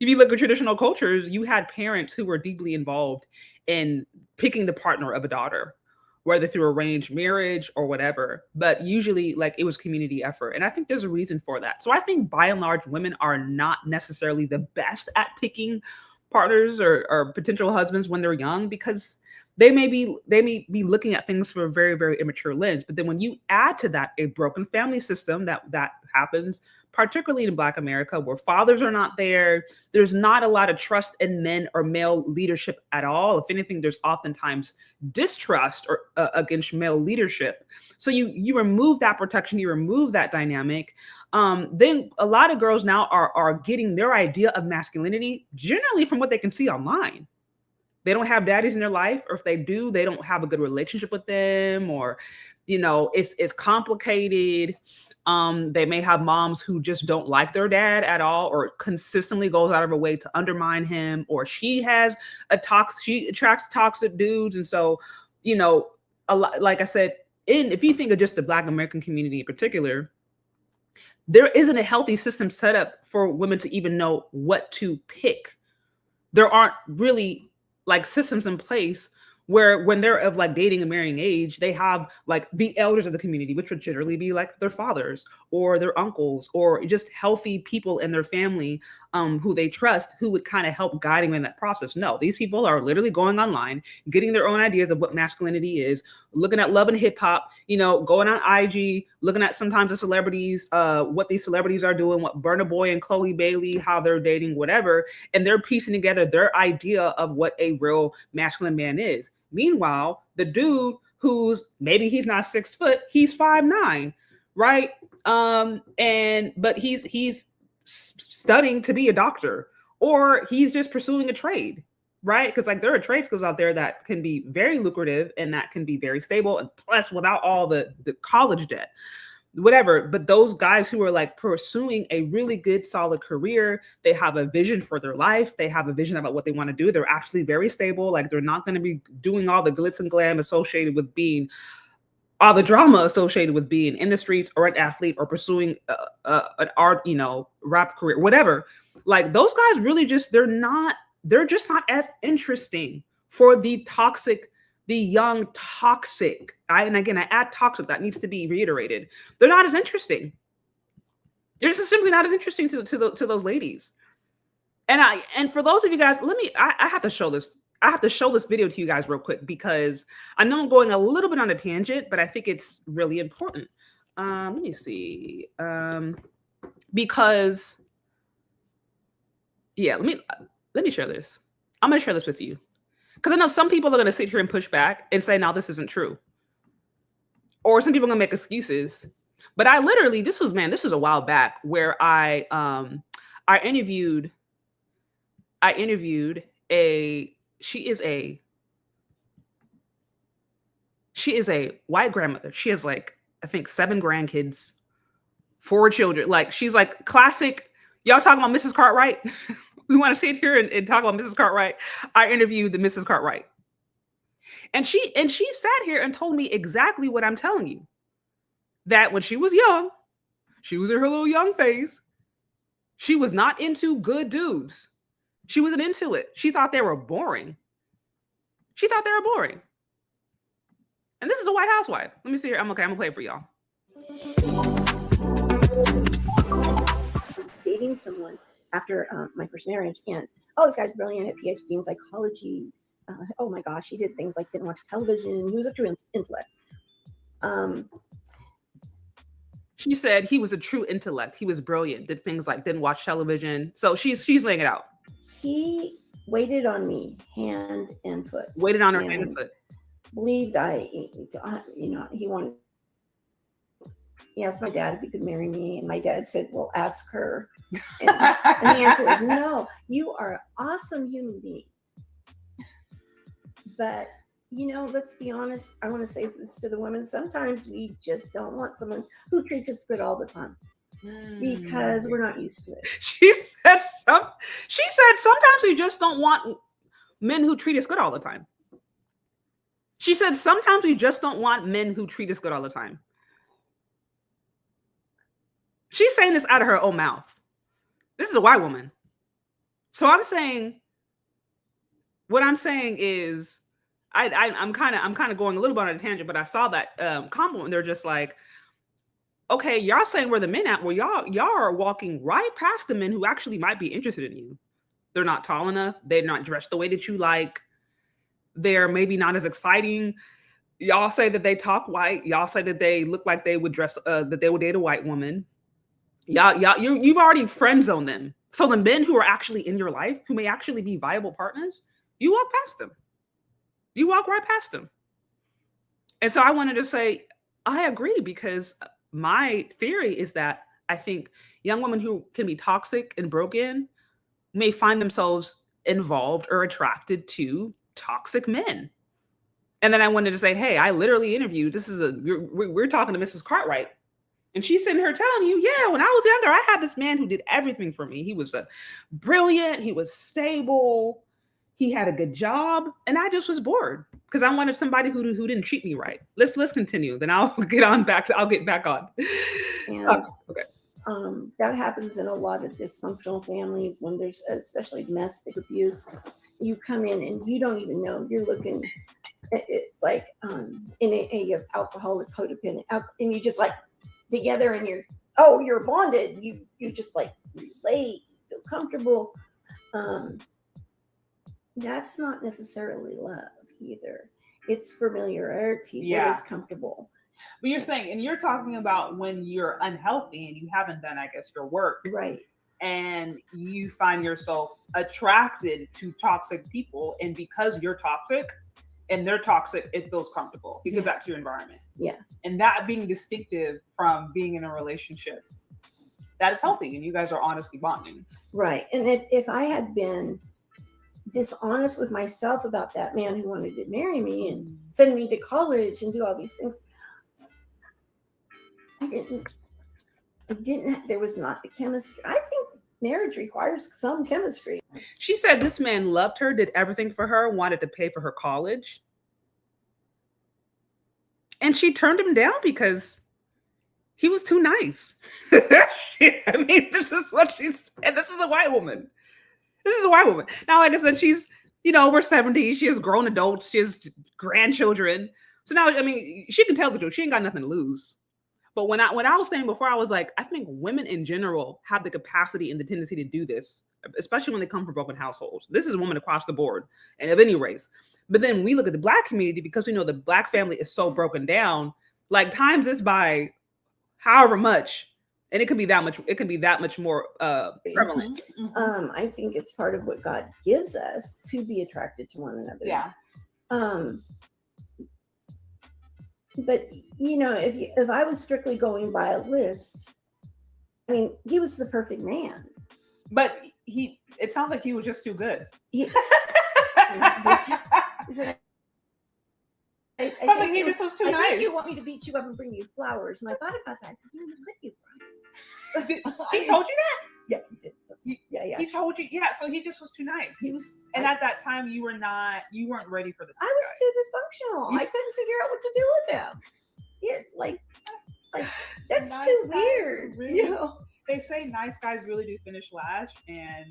if you look at traditional cultures, you had parents who were deeply involved in picking the partner of a daughter, whether through arranged marriage or whatever, but usually like it was community effort. And I think there's a reason for that. So I think by and large, women are not necessarily the best at picking partners or potential husbands when they're young, because they may be looking at things from a very, very immature lens. But then when you add to that a broken family system that happens, particularly in Black America, where fathers are not there, there's not a lot of trust in men or male leadership at all. If anything, there's oftentimes distrust or against male leadership. So you remove that protection, you remove that dynamic. Then a lot of girls now are getting their idea of masculinity generally from what they can see online. They don't have daddies in their life, or if they do, they don't have a good relationship with them, or, it's complicated. They may have moms who just don't like their dad at all, or consistently goes out of her way to undermine him, or she attracts toxic dudes. And so, a lot, like I said, if you think of just the Black American community in particular, there isn't a healthy system set up for women to even know what to pick. There aren't really like systems in place where when they're of like dating and marrying age, they have like the elders of the community, which would generally be like their fathers or their uncles or just healthy people in their family who they trust, who would kind of help guiding them in that process. No, these people are literally going online, getting their own ideas of what masculinity is, looking at love and hip hop, you know, going on IG, looking at sometimes the celebrities, what these celebrities are doing, what Burna Boy and Chloe Bailey, how they're dating, whatever, and they're piecing together their idea of what a real masculine man is. Meanwhile, the dude who's maybe he's not 6 foot, he's 5'9", right? But he's studying to be a doctor, or he's just pursuing a trade, right? Because like there are trade skills out there that can be very lucrative and that can be very stable, and plus without all the college debt, whatever. But those guys who are like pursuing a really good solid career, they have a vision for their life, they have a vision about what they want to do, they're actually very stable, like they're not going to be doing all the glitz and glam associated with being all the drama associated with being in the streets or an athlete or pursuing an art, you know, rap career, whatever. Like those guys really just, they're just not as interesting for the young toxic. And again, I add toxic, that needs to be reiterated. They're not as interesting. They're just simply not as interesting to those ladies. And for those of you guys, I have to show this. I have to show this video to you guys real quick because I know I'm going a little bit on a tangent, but I think it's really important. Let me see. Because yeah, let me share this. I'm going to share this with you. Because I know some people are going to sit here and push back and say, no, this isn't true. Or some people are going to make excuses. But I literally, this was a while back where I interviewed she is a white grandmother. She has like, I think 7 grandkids, 4 children. Like she's like classic. Y'all talking about Mrs. Cartwright? We want to sit here and talk about Mrs. Cartwright. I interviewed the Mrs. Cartwright. And she sat here and told me exactly what I'm telling you. That when she was young, she was in her little young phase. She was not into good dudes. She wasn't into it. She thought they were boring. And this is a white housewife. Let me see here. I'm gonna play it for y'all. I was dating someone after my first marriage, and this guy's brilliant, had PhD in psychology. Oh my gosh, he did things like didn't watch television. He was a true intellect. She said he was a true intellect. He was brilliant. Did things like didn't watch television. So she's laying it out. He waited on me hand and foot. Waited on her hand and foot. Believed he wanted. He asked my dad if he could marry me, and my dad said, "Well, ask her." And the answer was no. You are an awesome human being, but let's be honest. I want to say this to the women. Sometimes we just don't want someone who treats us good all the time because we're not used to it. She said sometimes we just don't want men who treat us good all the time. She said sometimes we just don't want men who treat us good all the time. She's saying this out of her own mouth. This is a white woman. So what I'm saying is, I'm kind of going a little bit on a tangent, but I saw that comment. They're just like, okay, y'all saying where the men at? Well, y'all are walking right past the men who actually might be interested in you. They're not tall enough. They're not dressed the way that you like. They're maybe not as exciting. Y'all say that they talk white. Y'all say that they look like they would dress, that they would date a white woman. You've already friend zoned them. So the men who are actually in your life, who may actually be viable partners, you walk past them. You walk right past them. And so I wanted to say, I agree, because my theory is that I think young women who can be toxic and broken may find themselves involved or attracted to toxic men. And then I wanted to say, hey, I literally interviewed, we're talking to Mrs. Cartwright. And she's sitting here telling you, yeah, when I was younger, I had this man who did everything for me. He was brilliant. He was stable. He had a good job. And I just was bored because I wanted somebody who didn't treat me right. Let's continue. Then I'll get back on. And, okay. That happens in a lot of dysfunctional families when there's especially domestic abuse. You come in and you don't even know. You're looking it's like in a alcoholic codependent, and you just like together, and you're bonded. You just like relate, feel comfortable. That's not necessarily love either. It's familiarity. Yeah. What is comfortable. But you're saying, and you're talking about when you're unhealthy and you haven't done, I guess, your work. Right. And you find yourself attracted to toxic people. And because you're toxic and they're toxic, it feels comfortable because that's your environment. Yeah. And that being distinctive from being in a relationship, that is healthy. And you guys are honestly bonding. Right. And if I had been dishonest with myself about that man who wanted to marry me and send me to college and do all these things, there was not the chemistry. I think marriage requires some chemistry. She said this man loved her, did everything for her, wanted to pay for her college. And she turned him down because he was too nice. I mean, this is what she said. This is a white woman. This is a white woman. Now, like I said, she's, over 70. She has grown adults. She has grandchildren. So now, I mean, she can tell the truth. She ain't got nothing to lose. But when I was saying before, I was like, I think women in general have the capacity and the tendency to do this, especially when they come from broken households. This is a woman across the board and of any race. But then we look at the Black community, because we know the Black family is so broken down, like times this by however much, and it could be that much more prevalent. Mm-hmm. I think it's part of what God gives us to be attracted to one another. Yeah. But if I was strictly going by a list, I mean, he was the perfect man. But it sounds like he was just too good. I think he just was too nice. I think you want me to beat you up and bring you flowers. And I thought about that. I said, what you He told you that? Yeah, he did. Yeah. He told you, yeah. So he just was too nice. At that time, you weren't ready for the. I was too dysfunctional. I couldn't figure out what to do with him. Yeah, like that's nice too weird. Really, they say nice guys really do finish last, and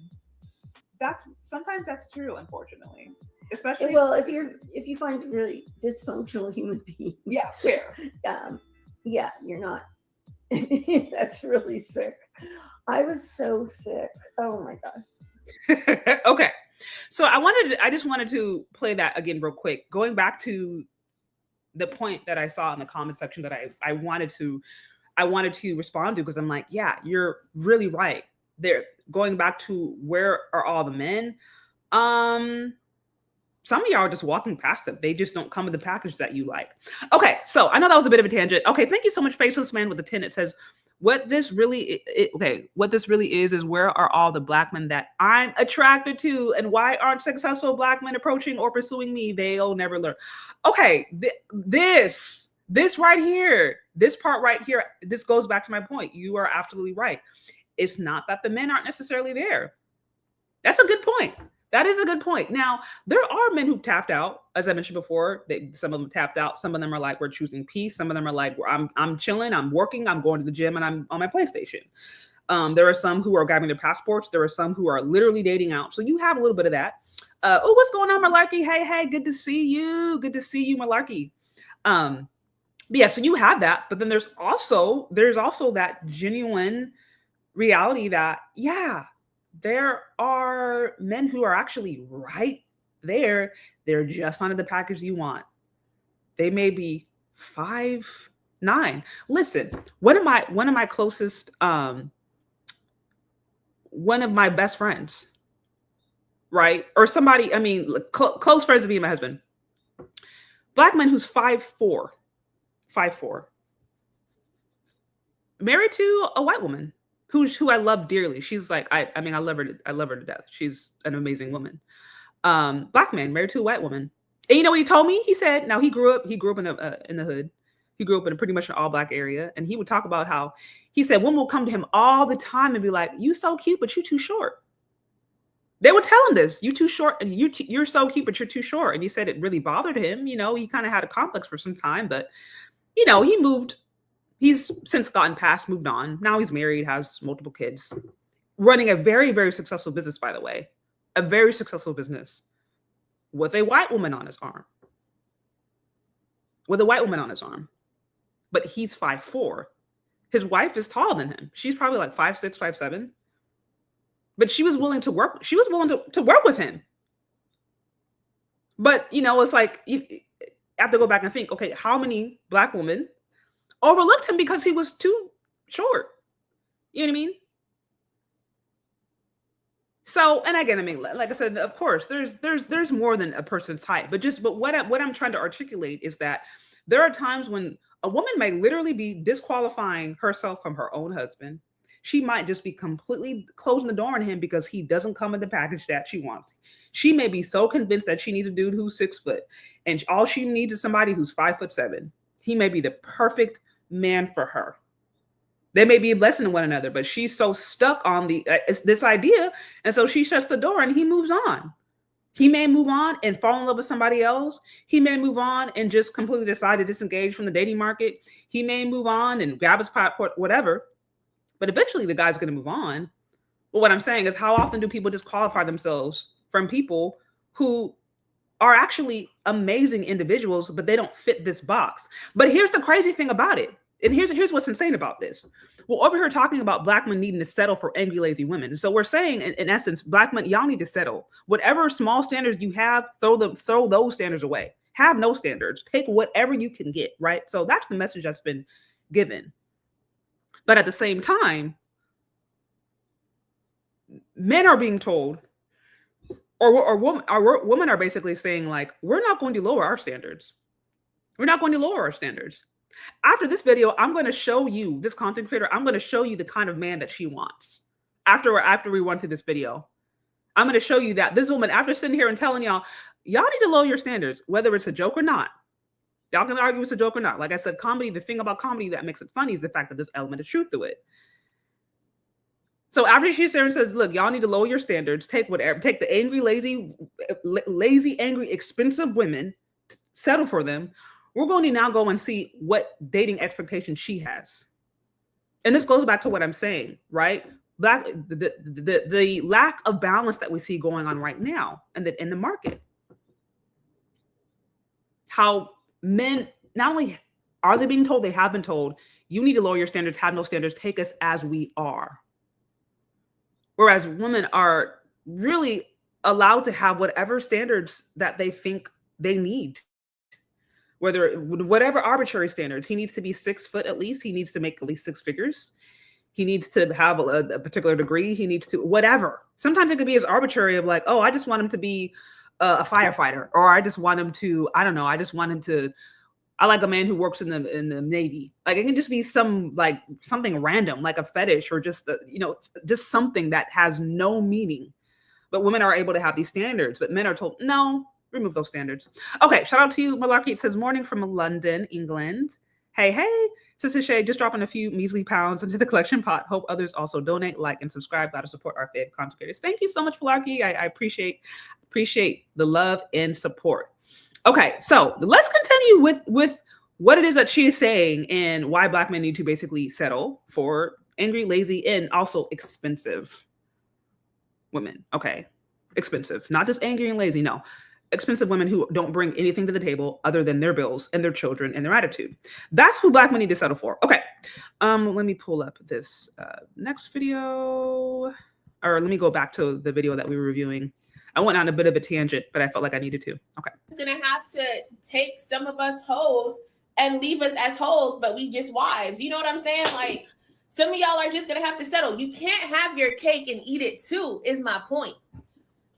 sometimes that's true, unfortunately. Especially if you find a really dysfunctional human being. Yeah, fair. Yeah, you're not. That's really sick. I was so sick. Oh my God. Okay. So I just wanted to play that again real quick. Going back to the point that I saw in the comment section that I wanted to respond to, because I'm like, yeah, you're really right. They're going back to where are all the men? Some of y'all are just walking past them. They just don't come in the package that you like. Okay, so I know that was a bit of a tangent. Okay, thank you so much, Faceless Man with the 10. It says, what this really is where are all the Black men that I'm attracted to, and why aren't successful Black men approaching or pursuing me? They'll never learn. Okay, this right here, this part right here, this goes back to my point. You are absolutely right. It's not that the men aren't necessarily there. That's a good point. That is a good point. Now, there are men who've tapped out, as I mentioned before. Some of them tapped out. Some of them are like, we're choosing peace. Some of them are like, I'm chilling, I'm working, I'm going to the gym, and I'm on my PlayStation. There are some who are grabbing their passports. There are some who are literally dating out. So you have a little bit of that. What's going on, Malarkey? Hey, good to see you. Good to see you, Malarkey. But yeah, so you have that. But then there's also that genuine reality that, yeah, there are men who are actually right there. They're just not in the package you want. They may be 5'9". Listen, one of my closest, one of my best friends, right? Or somebody, I mean, close friends of me and my husband. Black man who's 5'4", married to a white woman. Who I love dearly. She's like, I love her to death. She's an amazing woman. Black man married to a white woman. And you know what he told me? He said, now he grew up in the hood. He grew up in a pretty much an all Black area. And he would talk about how, he said, women will come to him all the time and be like, you so cute, but you too short. They would tell him this, you too short, and you're so cute, but you're too short. And he said it really bothered him. He kind of had a complex for some time, but he moved. He's since gotten past, moved on. Now he's married, has multiple kids, running a very, very successful business, by the way, a very successful business with a white woman on his arm. with a white woman on his arm, but he's 5'4". His wife is taller than him. She's probably like 5'6", 5'7". But she was willing to work. She was willing to work with him. But, it's like, you have to go back and think, okay, how many Black women overlooked him because he was too short? You know what I mean? So, and again, I mean, like I said, of course, there's more than a person's height, but what I'm trying to articulate is that there are times when a woman may literally be disqualifying herself from her own husband. She might just be completely closing the door on him because he doesn't come in the package that she wants. She may be so convinced that she needs a dude who's 6 foot, and all she needs is somebody who's 5'7". He may be the perfect man for her. They may be less than one another, but she's so stuck on this idea, and so she shuts the door and he moves on. He may move on and fall in love with somebody else. He may move on and just completely decide to disengage from the dating market. He may move on and grab his passport, whatever. But eventually the guy's going to move on. But what I'm saying is, how often do people disqualify themselves from people who are actually amazing individuals, but they don't fit this box? But here's the crazy thing about it. And here's what's insane about this. We're over here talking about Black men needing to settle for angry, lazy women. So we're saying, in essence, Black men, y'all need to settle. Whatever small standards you have, throw those standards away. Have no standards. Take whatever you can get, right? So that's the message that's been given. But at the same time, men are being told, or women are basically saying, like, we're not going to lower our standards. We're not going to lower our standards. After this video, I'm going to show you, this content creator, I'm going to show you the kind of man that she wants. After we run through this video, I'm going to show you that this woman, after sitting here and telling y'all need to lower your standards, whether it's a joke or not. Y'all can argue it's a joke or not. Like I said, comedy, the thing about comedy that makes it funny is the fact that there's element of truth to it. So after she says, look, y'all need to lower your standards, take the angry, lazy, angry, expensive women, settle for them. We're going to now go and see what dating expectations she has. And this goes back to what I'm saying, right? The lack of balance that we see going on right now in the market. How men, not only are they being told, they have been told, you need to lower your standards, have no standards, take us as we are. Whereas women are really allowed to have whatever standards that they think they need. Whatever arbitrary standards, he needs to be 6 foot at least. He needs to make at least 6 figures. He needs to have a particular degree. He needs to, whatever. Sometimes it could be as arbitrary of like, oh, I just want him to be a firefighter, or I just want him to, I don't know, I just want him to, I like a man who works in the Navy. Like it can just be something random, like a fetish, or just just something that has no meaning. But women are able to have these standards, but men are told, no, remove those standards. Okay, shout out to you, Malarkey. It says, morning from London, England. Hey, Sister Shay, just dropping a few measly pounds into the collection pot. Hope others also donate, like, and subscribe. Got to support our favorite content creators. Thank you so much, Malarkey. I appreciate the love and support. Okay, so let's continue with what it is that she is saying and why Black men need to basically settle for angry, lazy, and also expensive women. Okay, expensive, not just angry and lazy. No. Expensive women who don't bring anything to the table other than their bills and their children and their attitude. That's who Black men need to settle for. Okay. Let me pull up this next video, or let me go back to the video that we were reviewing. I went on a bit of a tangent, but I felt like I needed to. Okay. It's gonna have to take some of us hoes and leave us as hoes, but we just wives. You know what I'm saying? Like, some of y'all are just gonna have to settle. You can't have your cake and eat it too, is my point.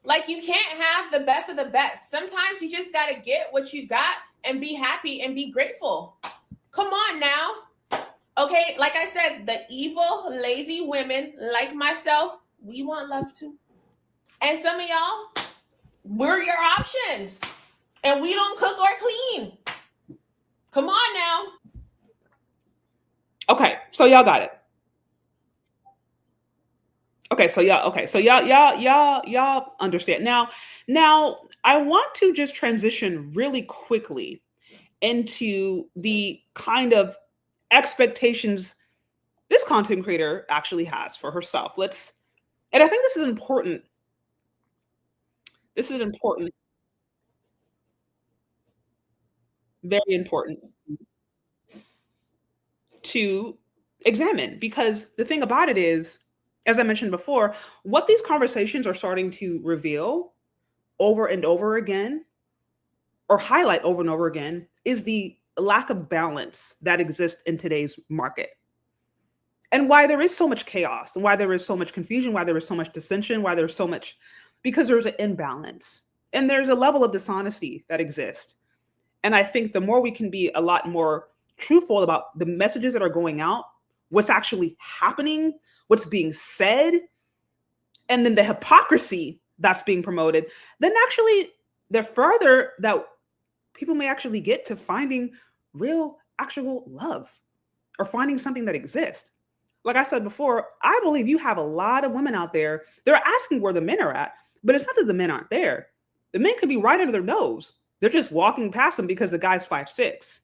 Like, you can't have the best of the best. Sometimes you just got to get what you got and be happy and be grateful. Come on now. Okay, like I said, the evil, lazy women like myself, we want love too. And some of y'all, we're your options. And we don't cook or clean. Come on now. Okay, so y'all got it. Okay, so y'all understand. Now I want to just transition really quickly into the kind of expectations this content creator actually has for herself. And I think this is important. This is important. very important to examine, because the thing about it is, as I mentioned before, what these conversations are starting to reveal over and over again, or highlight over and over again, is the lack of balance that exists in today's market. And why there is so much chaos, and why there is so much confusion, why there is so much dissension, why there's so much, because there's an imbalance and there's a level of dishonesty that exists. And I think the more we can be a lot more truthful about the messages that are going out, what's actually happening, what's being said, and then the hypocrisy that's being promoted, then actually the further that people may actually get to finding real, actual love, or finding something that exists. Like I said before, I believe you have a lot of women out there, they're asking where the men are at, but it's not that the men aren't there. The men could be right under their nose. They're just walking past them because the guy's 5'6".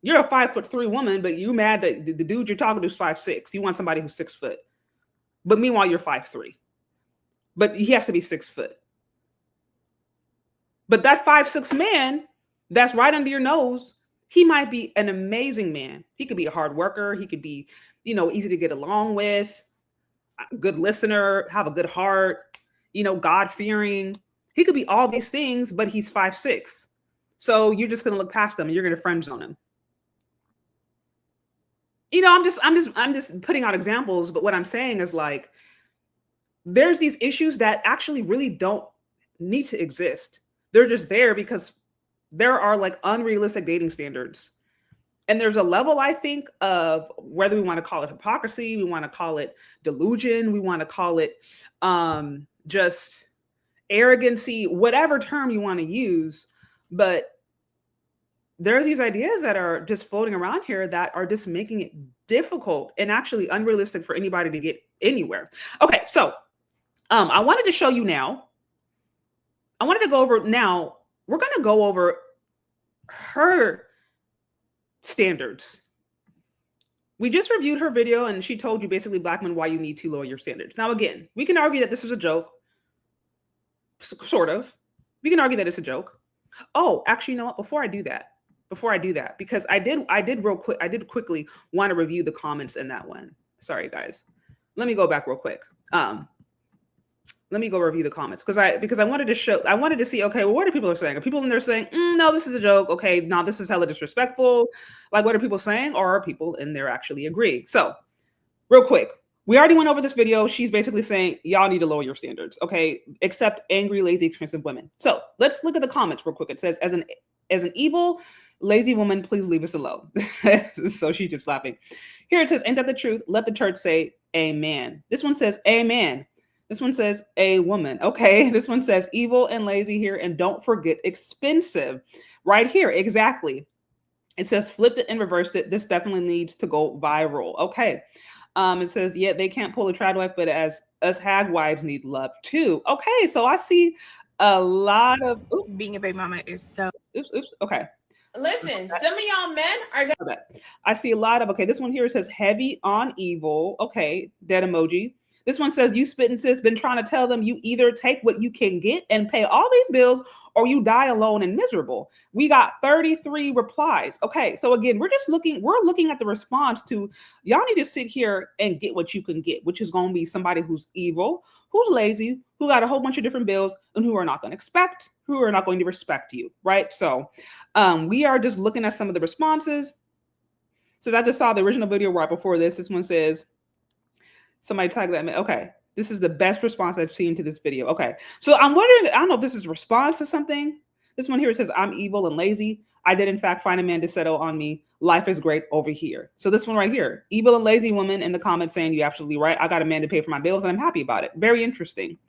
You're a 5'3" woman, but you mad that the dude you're talking to is 5'6". You want somebody who's 6 foot. But meanwhile, you're 5'3". But he has to be 6 foot. But that 5'6" man that's right under your nose, he might be an amazing man. He could be a hard worker. He could be, easy to get along with, a good listener, have a good heart, God-fearing. He could be all these things, but he's 5'6". So you're just going to look past him and you're going to friend zone him. I'm just putting out examples, but what I'm saying is, like, there's these issues that actually really don't need to exist. They're just there because there are like unrealistic dating standards. And there's a level, I think, of whether we want to call it hypocrisy, we want to call it delusion, we want to call it just arrogancy, whatever term you want to use. But there's these ideas that are just floating around here that are just making it difficult and actually unrealistic for anybody to get anywhere. Okay, so I wanted to show you now. I wanted to go over now. We're going to go over her standards. We just reviewed her video and she told you basically, Black men, why you need to lower your standards. Now, again, we can argue that this is a joke. Sort of. We can argue that it's a joke. Oh, actually, you know what? Before I do that, because I did quickly want to review the comments in that one. Sorry, guys. Let me go back real quick. Let me go review the comments because I wanted to see, okay, well, what are people saying? Are people in there saying, no, this is a joke? Okay, no, this is hella disrespectful. Like, what are people saying? Or are people in there actually agreeing? So real quick, we already went over this video. She's basically saying, y'all need to lower your standards. Okay, accept angry, lazy, expensive women. So let's look at the comments real quick. It says, as an evil, lazy woman, please leave us alone. So she's just laughing. Here it says, ain't that the truth? Let the church say amen. This one says amen. This one says a woman. Okay. This one says evil and lazy here. And don't forget expensive right here. Exactly. It says flipped it and reversed it. This definitely needs to go viral. Okay. It says, yeah, they can't pull a trad wife, but as us hag wives need love too. Okay. So I see a lot of being a baby mama is so. Oops. Okay. Listen, some of y'all men are gonna. I see a lot of, okay, this one here says heavy on evil. Okay, dead emoji. This one says, you spitting sis, been trying to tell them you either take what you can get and pay all these bills or you die alone and miserable. We got 33 replies. Okay, so again, we're looking at the response to, y'all need to sit here and get what you can get, which is going to be somebody who's evil, who's lazy, who got a whole bunch of different bills, and who are not going to respect you, right? So we are just looking at some of the responses. Since I just saw the original video right before this, this one says, somebody tagged that. Okay, this is the best response I've seen to this video. Okay, so I'm wondering, I don't know if this is a response to something. This one here says, I'm evil and lazy. I did in fact find a man to settle on me. Life is great over here. So this one right here, evil and lazy woman in the comments saying, you're absolutely right. I got a man to pay for my bills and I'm happy about it. Very interesting.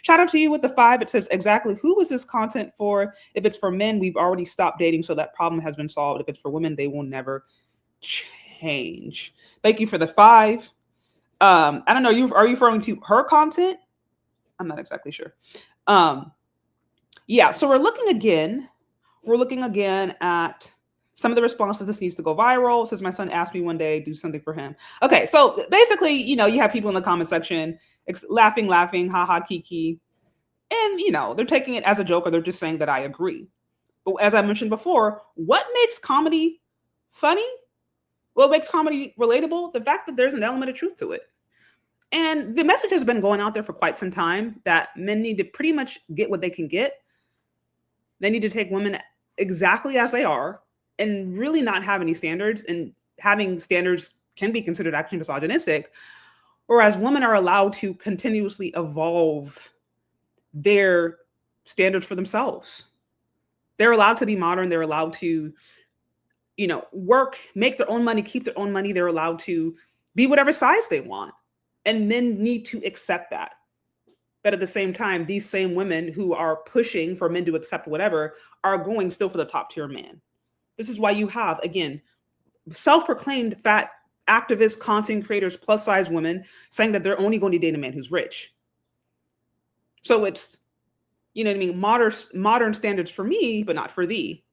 Shout out to you with the 5. It says exactly who is this content for? If it's for men, we've already stopped dating. So that problem has been solved. If it's for women, they will never change. Thank you for the 5. I don't know. Are you referring to her content? I'm not exactly sure. Yeah. So we're looking again at some of the responses. This needs to go viral. It says my son asked me one day, do something for him. Okay. So basically, you have people in the comment section laughing, haha, kiki. And, they're taking it as a joke or they're just saying that I agree. as I mentioned before, what makes comedy funny? What makes comedy relatable? The fact that there's an element of truth to it. And the message has been going out there for quite some time that men need to pretty much get what they can get. They need to take women exactly as they are and really not have any standards. And having standards can be considered actually misogynistic, whereas women are allowed to continuously evolve their standards for themselves. They're allowed to be modern. They're allowed to, work, make their own money, keep their own money. They're allowed to be whatever size they want. And men need to accept that. But at the same time, these same women who are pushing for men to accept whatever are going still for the top tier man. This is why you have, again, self-proclaimed fat activists, content creators, plus size women saying that they're only going to date a man who's rich. So it's, modern standards for me, but not for thee.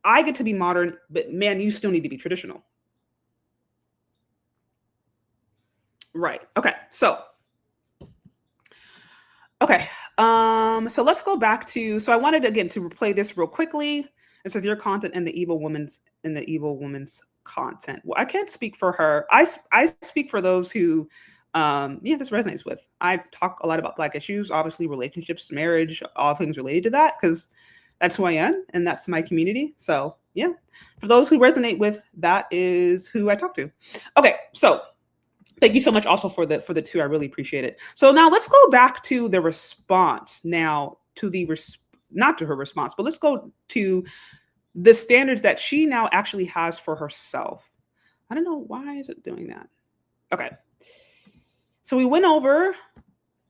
I get to be modern, but man, you still need to be traditional. Right. Okay. So let's go back to, so I wanted again to replay this real quickly. It says your content and the evil woman's content. Well, I can't speak for her. I speak for those who this resonates with. I talk a lot about Black issues, obviously relationships, marriage, all things related to that, because that's who I am and that's my community. So yeah, for those who resonate with, that is who I talk to. Okay, so thank you so much also for the two. I really appreciate it. So now let's go back to the response now to the not to her response, but let's go to the standards that she now actually has for herself. I don't know, why is it doing that? Okay. So we went over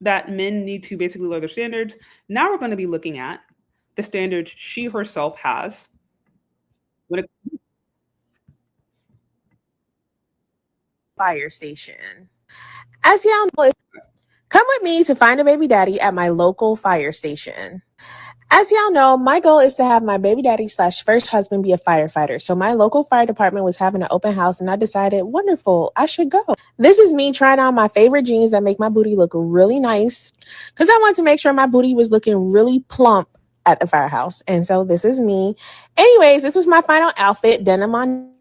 that men need to basically lower their standards. Now we're going to be looking at the standards she herself has when it fire station. As y'all know, come with me to find a baby daddy at my local fire station. As y'all know, my goal is to have my baby daddy / first husband be a firefighter. So my local fire department was having an open house and I decided, wonderful, I should go. This is me trying on my favorite jeans that make my booty look really nice because I want to make sure my booty was looking really plump at the firehouse. And so this is me. Anyways, this was my final outfit, denim on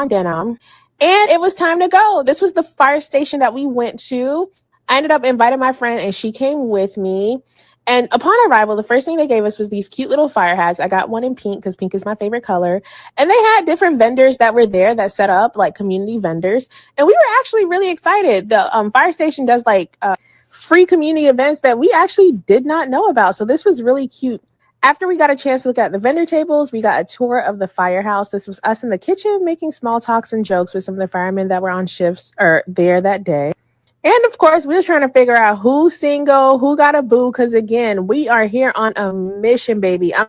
denim. And it was time to go. This was the fire station that we went to. I ended up inviting my friend and she came with me. And upon arrival, the first thing they gave us was these cute little fire hats. I got one in pink because pink is my favorite color. And they had different vendors that were there that set up like community vendors. And we were actually really excited. The fire station does like free community events that we actually did not know about. So this was really cute. After we got a chance to look at the vendor tables, we got a tour of the firehouse. This was us in the kitchen making small talks and jokes with some of the firemen that were on shifts or there that day. And of course, we were trying to figure out who's single, who got a boo, because again, we are here on a mission, baby. I'm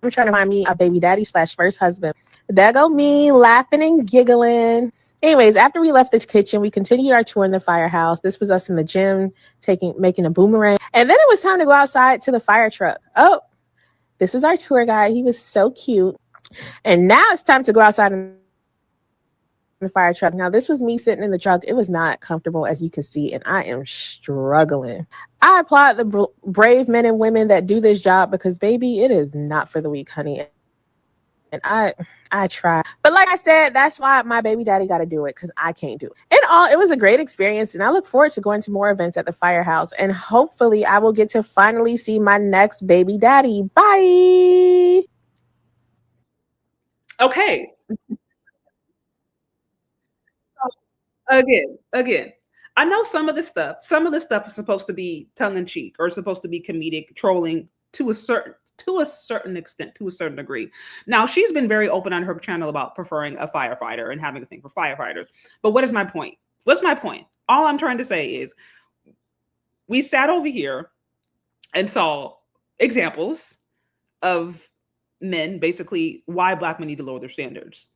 trying to find me a baby daddy / first husband. There go me laughing and giggling. Anyways, after we left the kitchen, we continued our tour in the firehouse. This was us in the gym making a boomerang. And then it was time to go outside to the fire truck. Oh, this is our tour guide. He was so cute. And now it's time to go outside in the fire truck. Now, this was me sitting in the truck. It was not comfortable, as you can see, and I am struggling. I applaud the brave men and women that do this job because, baby, it is not for the weak, honey. And I try. But like I said, that's why my baby daddy got to do it because I can't do it. In all, it was a great experience, and I look forward to going to more events at the firehouse. And hopefully, I will get to finally see my next baby daddy. Bye. okay. Again, I know some of the stuff is supposed to be tongue in cheek or supposed to be comedic, trolling to a certain extent, to a certain degree. Now, she's been very open on her channel about preferring a firefighter and having a thing for firefighters. But what is my point? What's my point? All I'm trying to say is we sat over here and saw examples of men, basically why Black men need to lower their standards.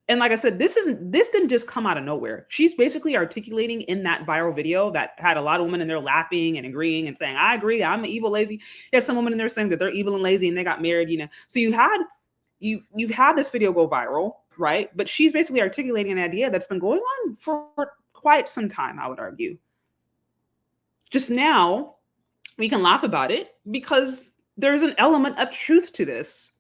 And like I said, this didn't just come out of nowhere. She's basically articulating in that viral video that had a lot of women in there laughing and agreeing and saying, I agree, I'm evil, lazy. There's some women in there saying that they're evil and lazy and they got married, So you've had this video go viral, right? But she's basically articulating an idea that's been going on for quite some time, I would argue. Just now, we can laugh about it because there's an element of truth to this.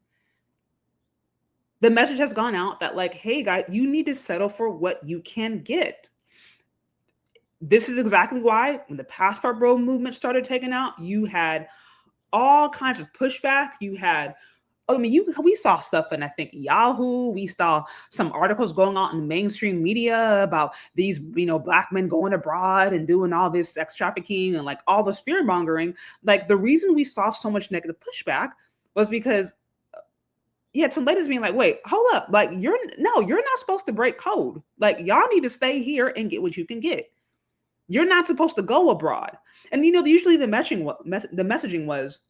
The message has gone out that like, hey guys, you need to settle for what you can get. This is exactly why when the passport bro movement started taking out, you had all kinds of pushback. You had, I mean, we saw stuff in, I think, Yahoo. We saw some articles going on in mainstream media about these, Black men going abroad and doing all this sex trafficking and like all this fear mongering. Like the reason we saw so much negative pushback was because you had some ladies being like, wait, hold up. Like, you're not supposed to break code. Like, y'all need to stay here and get what you can get. You're not supposed to go abroad. And usually the messaging was,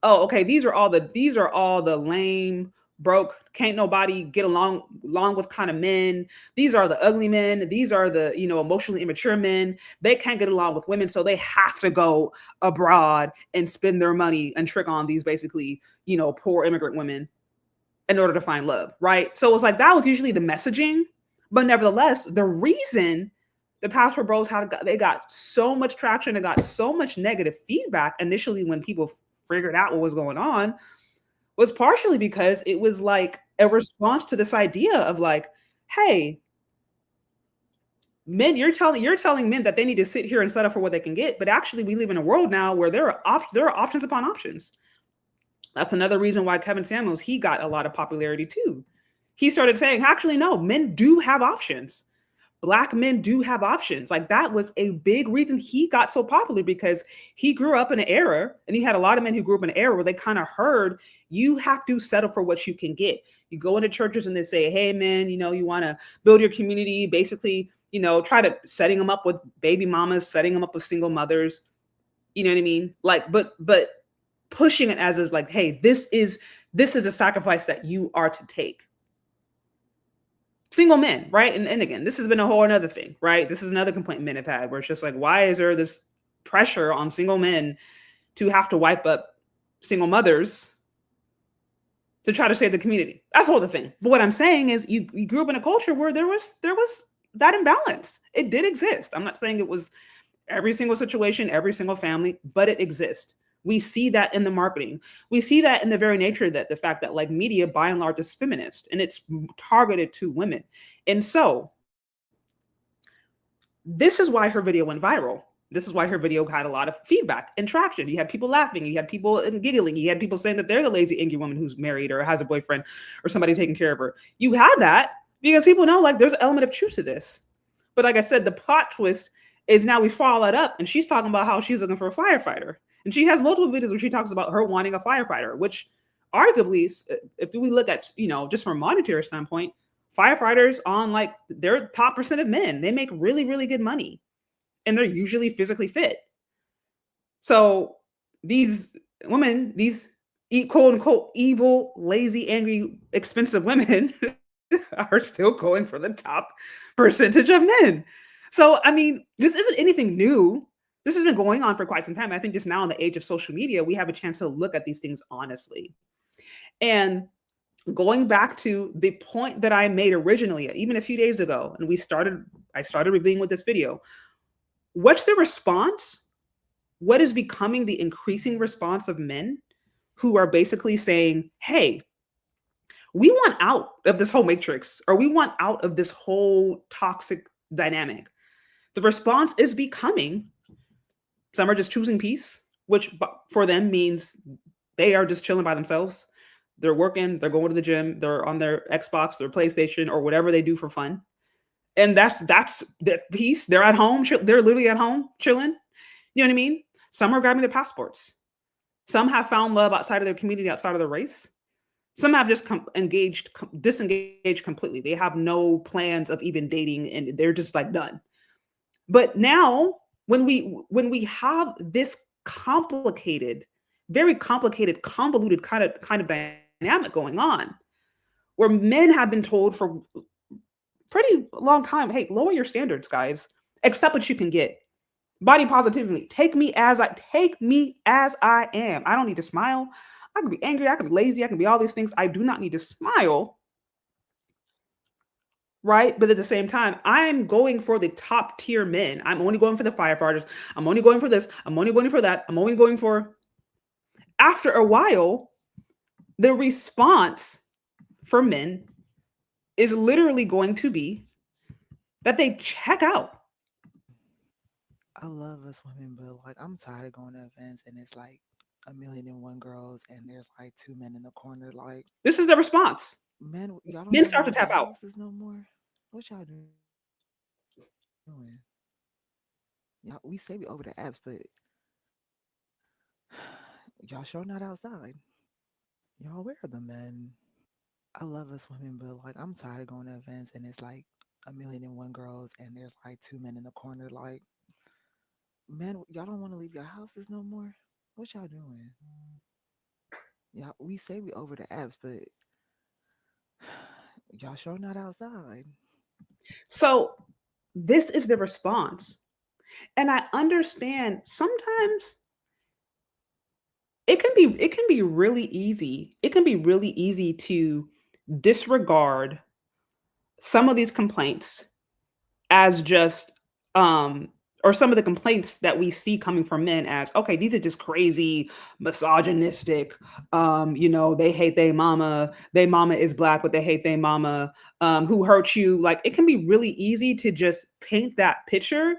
oh, okay, these are all the lame, broke, can't nobody get along with kind of men. These are the ugly men. These are the, emotionally immature men. They can't get along with women, so they have to go abroad and spend their money and trick on these basically, poor immigrant women in order to find love, right? So it was like, that was usually the messaging. But nevertheless, the reason the passport bros they got so much traction and got so much negative feedback initially when people figured out what was going on was partially because it was like a response to this idea of like, hey, men, you're telling men that they need to sit here and settle for what they can get, but actually we live in a world now where there are options upon options. That's another reason why Kevin Samuels, he got a lot of popularity too. He started saying, actually, no, men do have options. Black men do have options. Like that was a big reason he got so popular, because he grew up in an era, and he had a lot of men who grew up in an era where they kind of heard you have to settle for what you can get. You go into churches and they say, hey man, you want to build your community, basically, try to setting them up with baby mamas, setting them up with single mothers. You know what I mean? Like, but pushing it as is like, hey, this is a sacrifice that you are to take. Single men, right? And again, this has been a whole another thing, right? This is another complaint men have had, where it's just like, why is there this pressure on single men to have to wipe up single mothers to try to save the community? That's the whole thing. But what I'm saying is you grew up in a culture where there was that imbalance. It did exist. I'm not saying it was every single situation, every single family, but it exists. We see that in the marketing. We see that in the very nature that the fact that like media by and large is feminist and it's targeted to women. And so this is why her video went viral. This is why her video had a lot of feedback and traction. You had people laughing, you had people giggling, you had people saying that they're the lazy, angry woman who's married or has a boyfriend or somebody taking care of her. You had that because people know like there's an element of truth to this. But like I said, the plot twist is now we follow that up and she's talking about how she's looking for a firefighter. And she has multiple videos where she talks about her wanting a firefighter, which arguably, if we look at, just from a monetary standpoint, firefighters on like their top % of men, they make really, really good money and they're usually physically fit. So these women, these quote unquote evil, lazy, angry, expensive women are still going for the top percentage of men. So, I mean, this isn't anything new. This has been going on for quite some time. I think just now in the age of social media, we have a chance to look at these things honestly. And going back to the point that I made originally, even a few days ago, and I started revealing with this video, what's the response? What is becoming the increasing response of men who are basically saying, hey, we want out of this whole matrix, or we want out of this whole toxic dynamic. The response is becoming, some are just choosing peace, which for them means they are just chilling by themselves. They're working, they're going to the gym, they're on their Xbox, their PlayStation, or whatever they do for fun. And that's their peace. They're at home. They're literally at home chilling. You know what I mean? Some are grabbing their passports. Some have found love outside of their community, outside of their race. Some have just disengaged completely. They have no plans of even dating and they're just like done. But now, when we have this complicated, very complicated, convoluted kind of dynamic going on, where men have been told for pretty long time, hey, lower your standards, guys. Accept what you can get. Body positively. Take me as I am. I don't need to smile. I can be angry. I can be lazy. I can be all these things. I do not need to smile. Right? But at the same time, I'm going for the top tier men. I'm only going for the firefighters. I'm only going for this. I'm only going for that. I'm only going for... after a while, the response for men is literally going to be that they check out. I love us women, but like I'm tired of going to events and it's like 1,000,001 girls and there's like two men in the corner. Like, This is the response. men, y'all don't Men want to start to leave your tap out. houses no more. What y'all doing? Y'all, we say we over the apps, but y'all sure not outside. Y'all wear them, men. I love us women, but like I'm tired of going to events and it's like 1,000,001 girls and there's like two men in the corner. Like, men, y'all don't want to leave your houses no more. What y'all doing? Y'all, we say we over the apps, but y'all sure not outside. So this is the response. And I understand sometimes it can be really easy. It can be really easy to disregard some of these complaints as just or some of the complaints that we see coming from men as, okay, these are just crazy, misogynistic, they hate their mama is black, but they hate their mama, who hurt you. Like, it can be really easy to just paint that picture.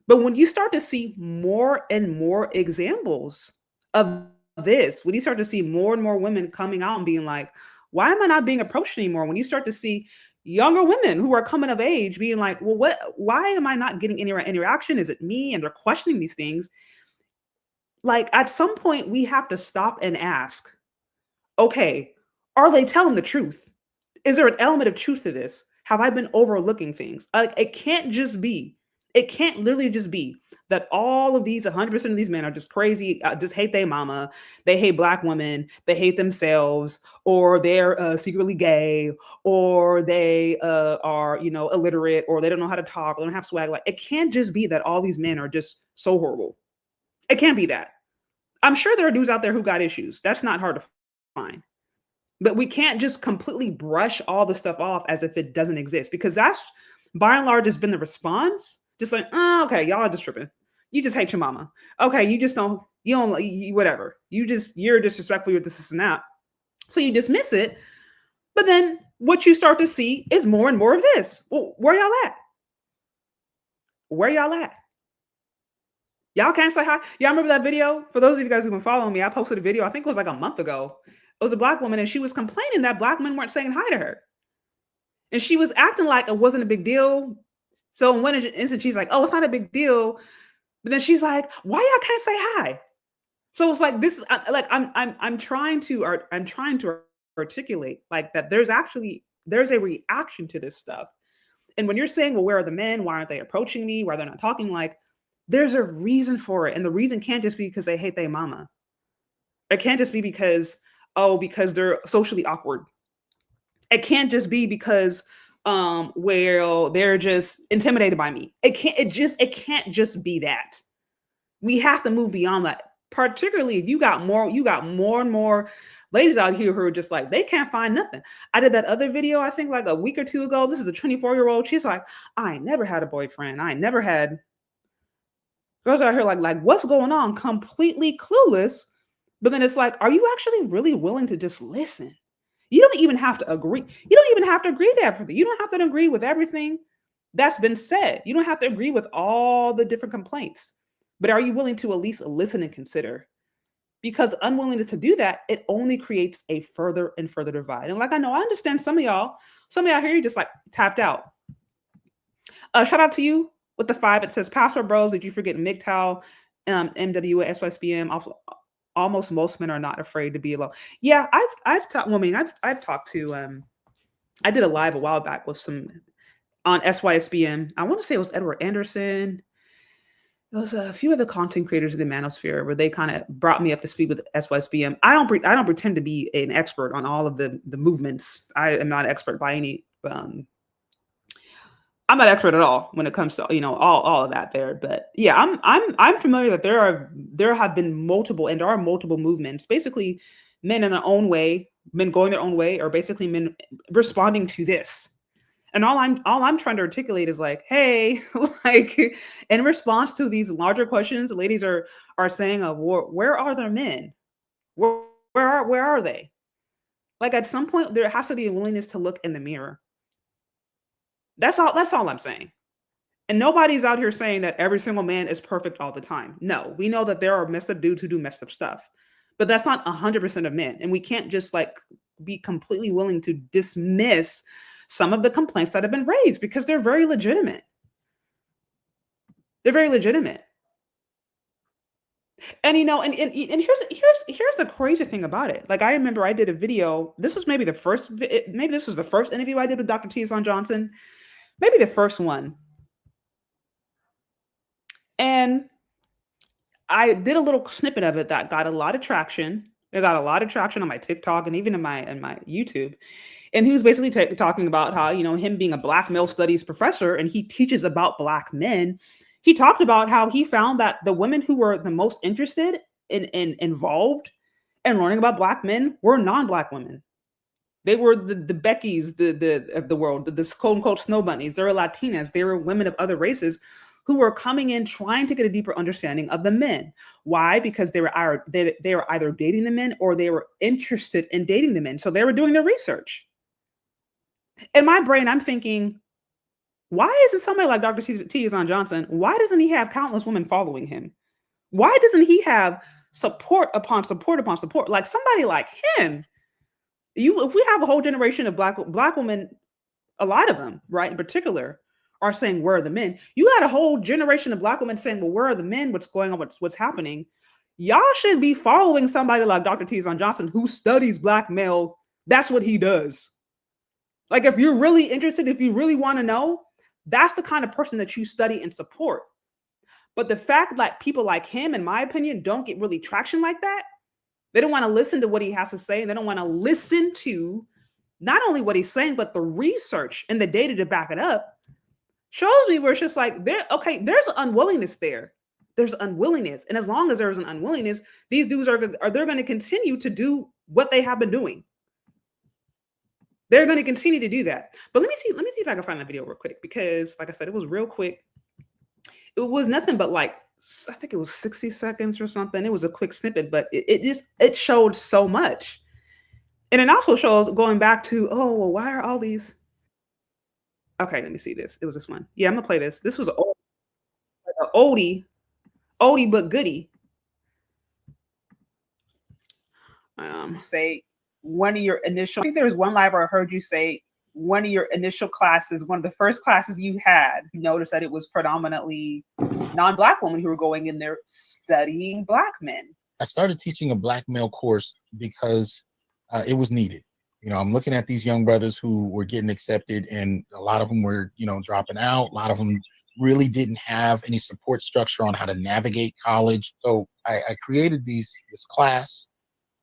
But when you start to see more and more examples of this, when you start to see more and more women coming out and being like, why am I not being approached anymore? When you start to see younger women who are coming of age being like, well, why am I not getting any interaction? Is it me? And they're questioning these things. Like, at some point we have to stop and ask, okay, are they telling the truth? Is there an element of truth to this? Have I been overlooking things? Like, it can't literally just be that all of these 100% of these men are just crazy, just hate their mama, they hate black women, they hate themselves, or they're secretly gay, or they are, illiterate, or they don't know how to talk, or they don't have swag. Like, it can't just be that all these men are just so horrible. It can't be that. I'm sure there are dudes out there who got issues. That's not hard to find. But we can't just completely brush all the stuff off as if it doesn't exist, because that's by and large has been the response. Just like, oh, okay, y'all are just tripping. You just hate your mama. Okay, whatever. You're disrespectful with this and that. So you dismiss it. But then what you start to see is more and more of this. Well, where y'all at? Where y'all at? Y'all can't say hi. Y'all remember that video? For those of you guys who've been following me, I posted a video, I think it was like a month ago. It was a black woman and she was complaining that black men weren't saying hi to her. And she was acting like it wasn't a big deal. So in one instant, she's like, oh, it's not a big deal. But then she's like, why y'all can't say hi? So it's like, this is like, I'm trying to articulate like that there's a reaction to this stuff. And when you're saying, well, where are the men? Why aren't they approaching me? Why they're not talking? Like, there's a reason for it. And the reason can't just be because they hate their mama. It can't just be because they're socially awkward. It can't just be because they're just intimidated by me. It can't just be that. We have to move beyond that. Particularly if you got more and more ladies out here who are just like, they can't find nothing. I did that other video, I think like a week or two ago. This is a 24-year-old. She's like, I ain't never had a boyfriend. I ain't never had. Girls out here like, what's going on? Completely clueless. But then it's like, are you actually really willing to just listen? You don't even have to agree. You don't even have to agree to everything. You don't have to agree with everything that's been said. You don't have to agree with all the different complaints. But are you willing to at least listen and consider? Because unwillingness to do that, it only creates a further and further divide. And like, I understand some of y'all here, you're just like tapped out. Shout out to you with the 5. It says, Pastor Bros, did you forget MGTOW, MWA, SYSBM? Also, almost most men are not afraid to be alone. Yeah, I've talked to I did a live a while back with some on SYSBM. I want to say it was Edward Anderson. There was a few of the content creators in the manosphere where they kind of brought me up to speed with SYSBM. I don't pretend to be an expert on all of the movements. I am not an expert by any. I'm not expert at all when it comes to all of that there. But yeah, I'm familiar that there have been multiple and there are multiple movements. Basically, men in their own way, men going their own way, or basically men responding to this. And all I'm trying to articulate is like, hey, like in response to these larger questions, ladies are saying, where are their men? Where are they? Like at some point, there has to be a willingness to look in the mirror. That's all I'm saying. And nobody's out here saying that every single man is perfect all the time. No, we know that there are messed up dudes who do messed up stuff, but that's not 100% of men. And we can't just like be completely willing to dismiss some of the complaints that have been raised because they're very legitimate. They're very legitimate. And you know, and here's the crazy thing about it. Like I remember I did a video. This was maybe this was the first interview I did with Dr. Tizon Johnson, maybe the first one. And I did a little snippet of it that got a lot of traction. It got a lot of traction on my TikTok and even in my YouTube. And he was basically talking about how, you know, him being a Black male studies professor and he teaches about Black men. He talked about how he found that the women who were the most interested in involved in learning about Black men were non-Black women. They were the Beckys of the world, the quote unquote snow bunnies. They were Latinas. They were women of other races who were coming in trying to get a deeper understanding of the men. Why? Because they were either dating the men or they were interested in dating the men. So they were doing their research. In my brain, I'm thinking, why isn't somebody like Dr. Tizon Johnson, why doesn't he have countless women following him? Why doesn't he have support upon support upon support? Like somebody like him, if we have a whole generation of black women, a lot of them, right, in particular, are saying, where are the men? You got a whole generation of Black women saying, well, where are the men? What's going on? What's happening? Y'all should be following somebody like Dr. Tizon Johnson who studies Black male. That's what he does. Like, if you're really interested, if you really want to know, that's the kind of person that you study and support. But the fact that people like him, in my opinion, don't get really traction like that, they don't want to listen to what he has to say. And they don't want to listen to not only what he's saying, but the research and the data to back it up. Shows me where it's just like, there's an unwillingness there. There's unwillingness. And as long as there's an unwillingness, these dudes they're going to continue to do what they have been doing. They're going to continue to do that. But let me see if I can find that video real quick, because like I said, it was real quick. It was nothing but like, I think it was 60 seconds or something. It was a quick snippet, but it showed so much. And it also shows going back to, oh, well, why are all these? Okay, let me see this. It was this one. Yeah, I'm gonna play this. This was an oldie but goodie. Say one of your initial. I think there was one live where I heard you say one of your initial classes, one of the first classes you had. You noticed that it was predominantly non-Black women who were going in there studying Black men. I started teaching a Black male course because it was needed. You know, I'm looking at these young brothers who were getting accepted, and a lot of them were, you know, dropping out. A lot of them really didn't have any support structure on how to navigate college. So I created this class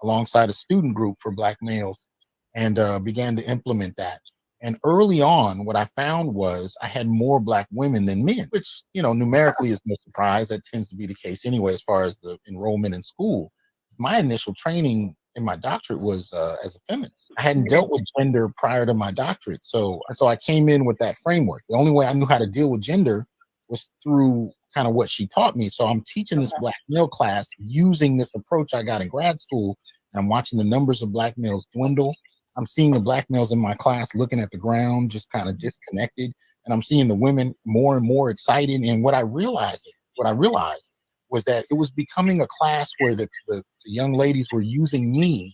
alongside a student group for Black males and began to implement that. And early on, what I found was I had more Black women than men, which, you know, numerically is no surprise. That tends to be the case anyway, as far as the enrollment in school. My initial training in my doctorate was as a feminist. I hadn't dealt with gender prior to my doctorate. So I came in with that framework. The only way I knew how to deal with gender was through kind of what she taught me. So I'm teaching this Black male class using this approach I got in grad school. And I'm watching the numbers of Black males dwindle. I'm seeing the Black males in my class looking at the ground, just kind of disconnected. And I'm seeing the women more and more excited. And what I realized was that it was becoming a class where the young ladies were using me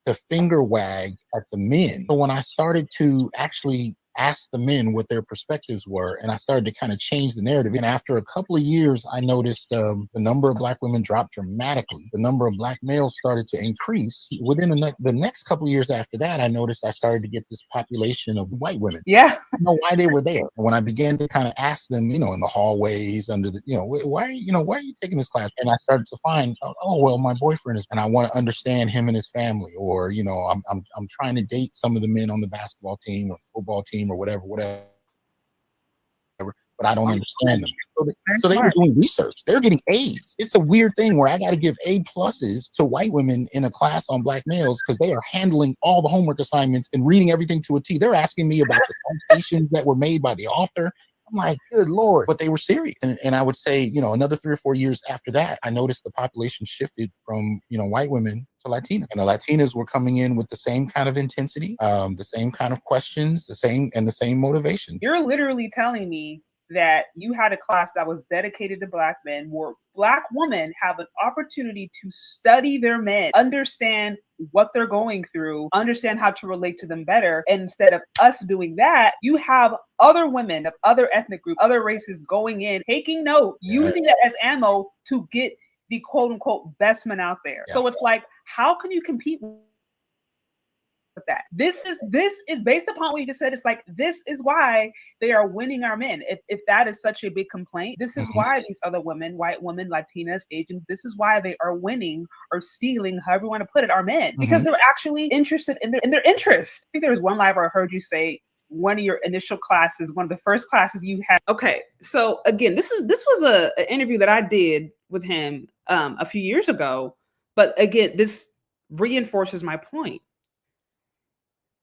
to finger wag at the men. So when I started to actually ask the men what their perspectives were, and I started to kind of change the narrative, and after a couple of years, I noticed the number of Black women dropped dramatically. The number of Black males started to increase. Within the next couple of years after that, I noticed I started to get this population of white women. Yeah. I don't know why they were there. And when I began to kind of ask them, you know, in the hallways, under the, you know, why are you taking this class? And I started to find, oh, well, my boyfriend is, and I want to understand him and his family, or, you know, I'm trying to date some of the men on the basketball team or football team or whatever, but I don't understand them. So they were doing research. They're getting A's. It's a weird thing where I got to give A+ to white women in a class on Black males because they are handling all the homework assignments and reading everything to a T. They're asking me about the citations that were made by the author. I'm like, good Lord. But they were serious. And I would say, you know, another 3 or 4 years after that, I noticed the population shifted from, you know, white women to Latinas. And the Latinas were coming in with the same kind of intensity, the same kind of questions, the same motivation. You're literally telling me that you had a class that was dedicated to Black men, where Black women have an opportunity to study their men, understand what they're going through, understand how to relate to them better. And instead of us doing that, you have other women of other ethnic groups, other races going in, taking note, using that as ammo to get the quote unquote best men out there. So it's like, how can you compete with that? This is based upon what you just said. It's like, this is why they are winning our men. If that is such a big complaint, this is why these other women, white women, Latinas, Asians, this is why they are winning or stealing, however you want to put it, our men, because they're actually interested in their interests. I think there was one live where I heard you say one of your initial classes, one of the first classes you had. Okay, so again, this was an interview that I did with him a few years ago, but again, this reinforces my point.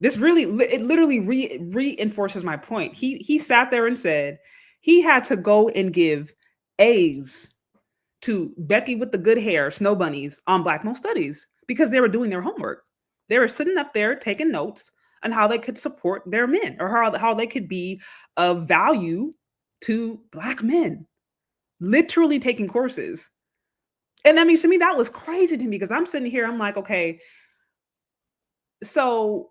It literally reinforces my point. He sat there and said he had to go and give A's to Becky with the good hair, Snow Bunnies, on Black male studies because they were doing their homework. They were sitting up there taking notes on how they could support their men, or how they could be of value to Black men, literally taking courses. And I mean, to me, that was crazy to me, because I'm sitting here, I'm like, okay, so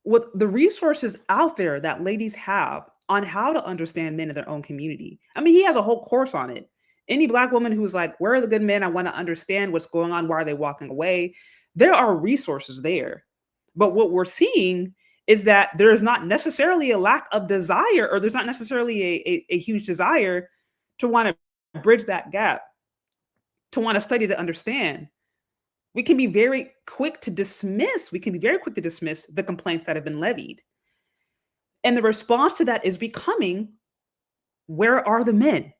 with the resources out there that ladies have on how to understand men in their own community, I mean, he has a whole course on it. Any Black woman who's like, where are the good men? I want to understand what's going on. Why are they walking away? There are resources there. But what we're seeing is that there is not necessarily a lack of desire, or there's not necessarily a huge desire to want to bridge that gap, to want to study, to understand. We can be very quick to dismiss the complaints that have been levied. And the response to that is becoming, where are the men?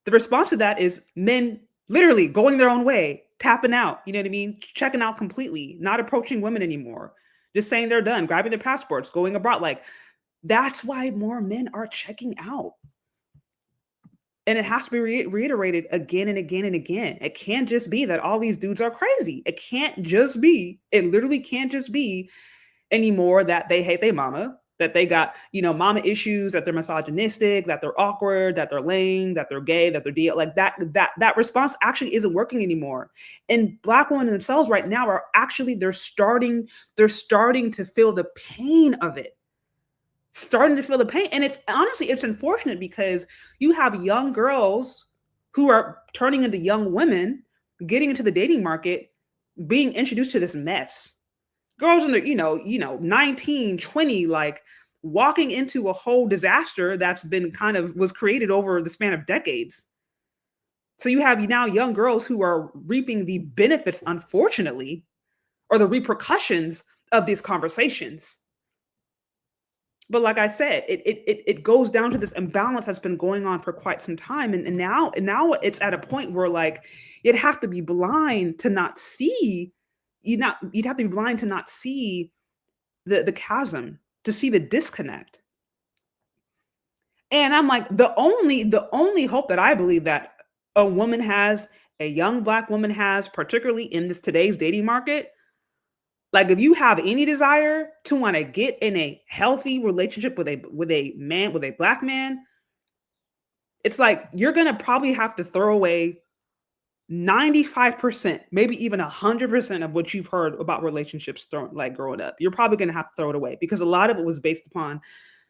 The response to that is men literally going their own way, tapping out, you know what I mean? Checking out completely, not approaching women anymore, just saying they're done, grabbing their passports, going abroad. Like, that's why more men are checking out. And it has to be reiterated again and again and again. It can't just be that all these dudes are crazy. It literally can't just be anymore that they hate their mama, that they got, mama issues, that they're misogynistic, that they're awkward, that they're lame, that they're gay, that they're like that response actually isn't working anymore. And Black women themselves right now are actually, they're starting to feel the pain of it. And it's honestly, it's unfortunate, because you have young girls who are turning into young women, getting into the dating market, being introduced to this mess. Girls in their, 19, 20, like walking into a whole disaster that's been was created over the span of decades. So you have now young girls who are reaping the benefits, unfortunately, or the repercussions of these conversations. But like I said, it goes down to this imbalance that's been going on for quite some time. And now it's at a point where, like, you'd have to be blind to not see, you'd have to be blind to not see the chasm, to see the disconnect. And I'm like, the only hope that I believe that a woman has, a young Black woman has, particularly in today's dating market, like, if you have any desire to want to get in a healthy relationship with a man, with a Black man, it's like, you're going to probably have to throw away 95%, maybe even 100% of what you've heard about relationships growing up. You're probably going to have to throw it away, because a lot of it was based upon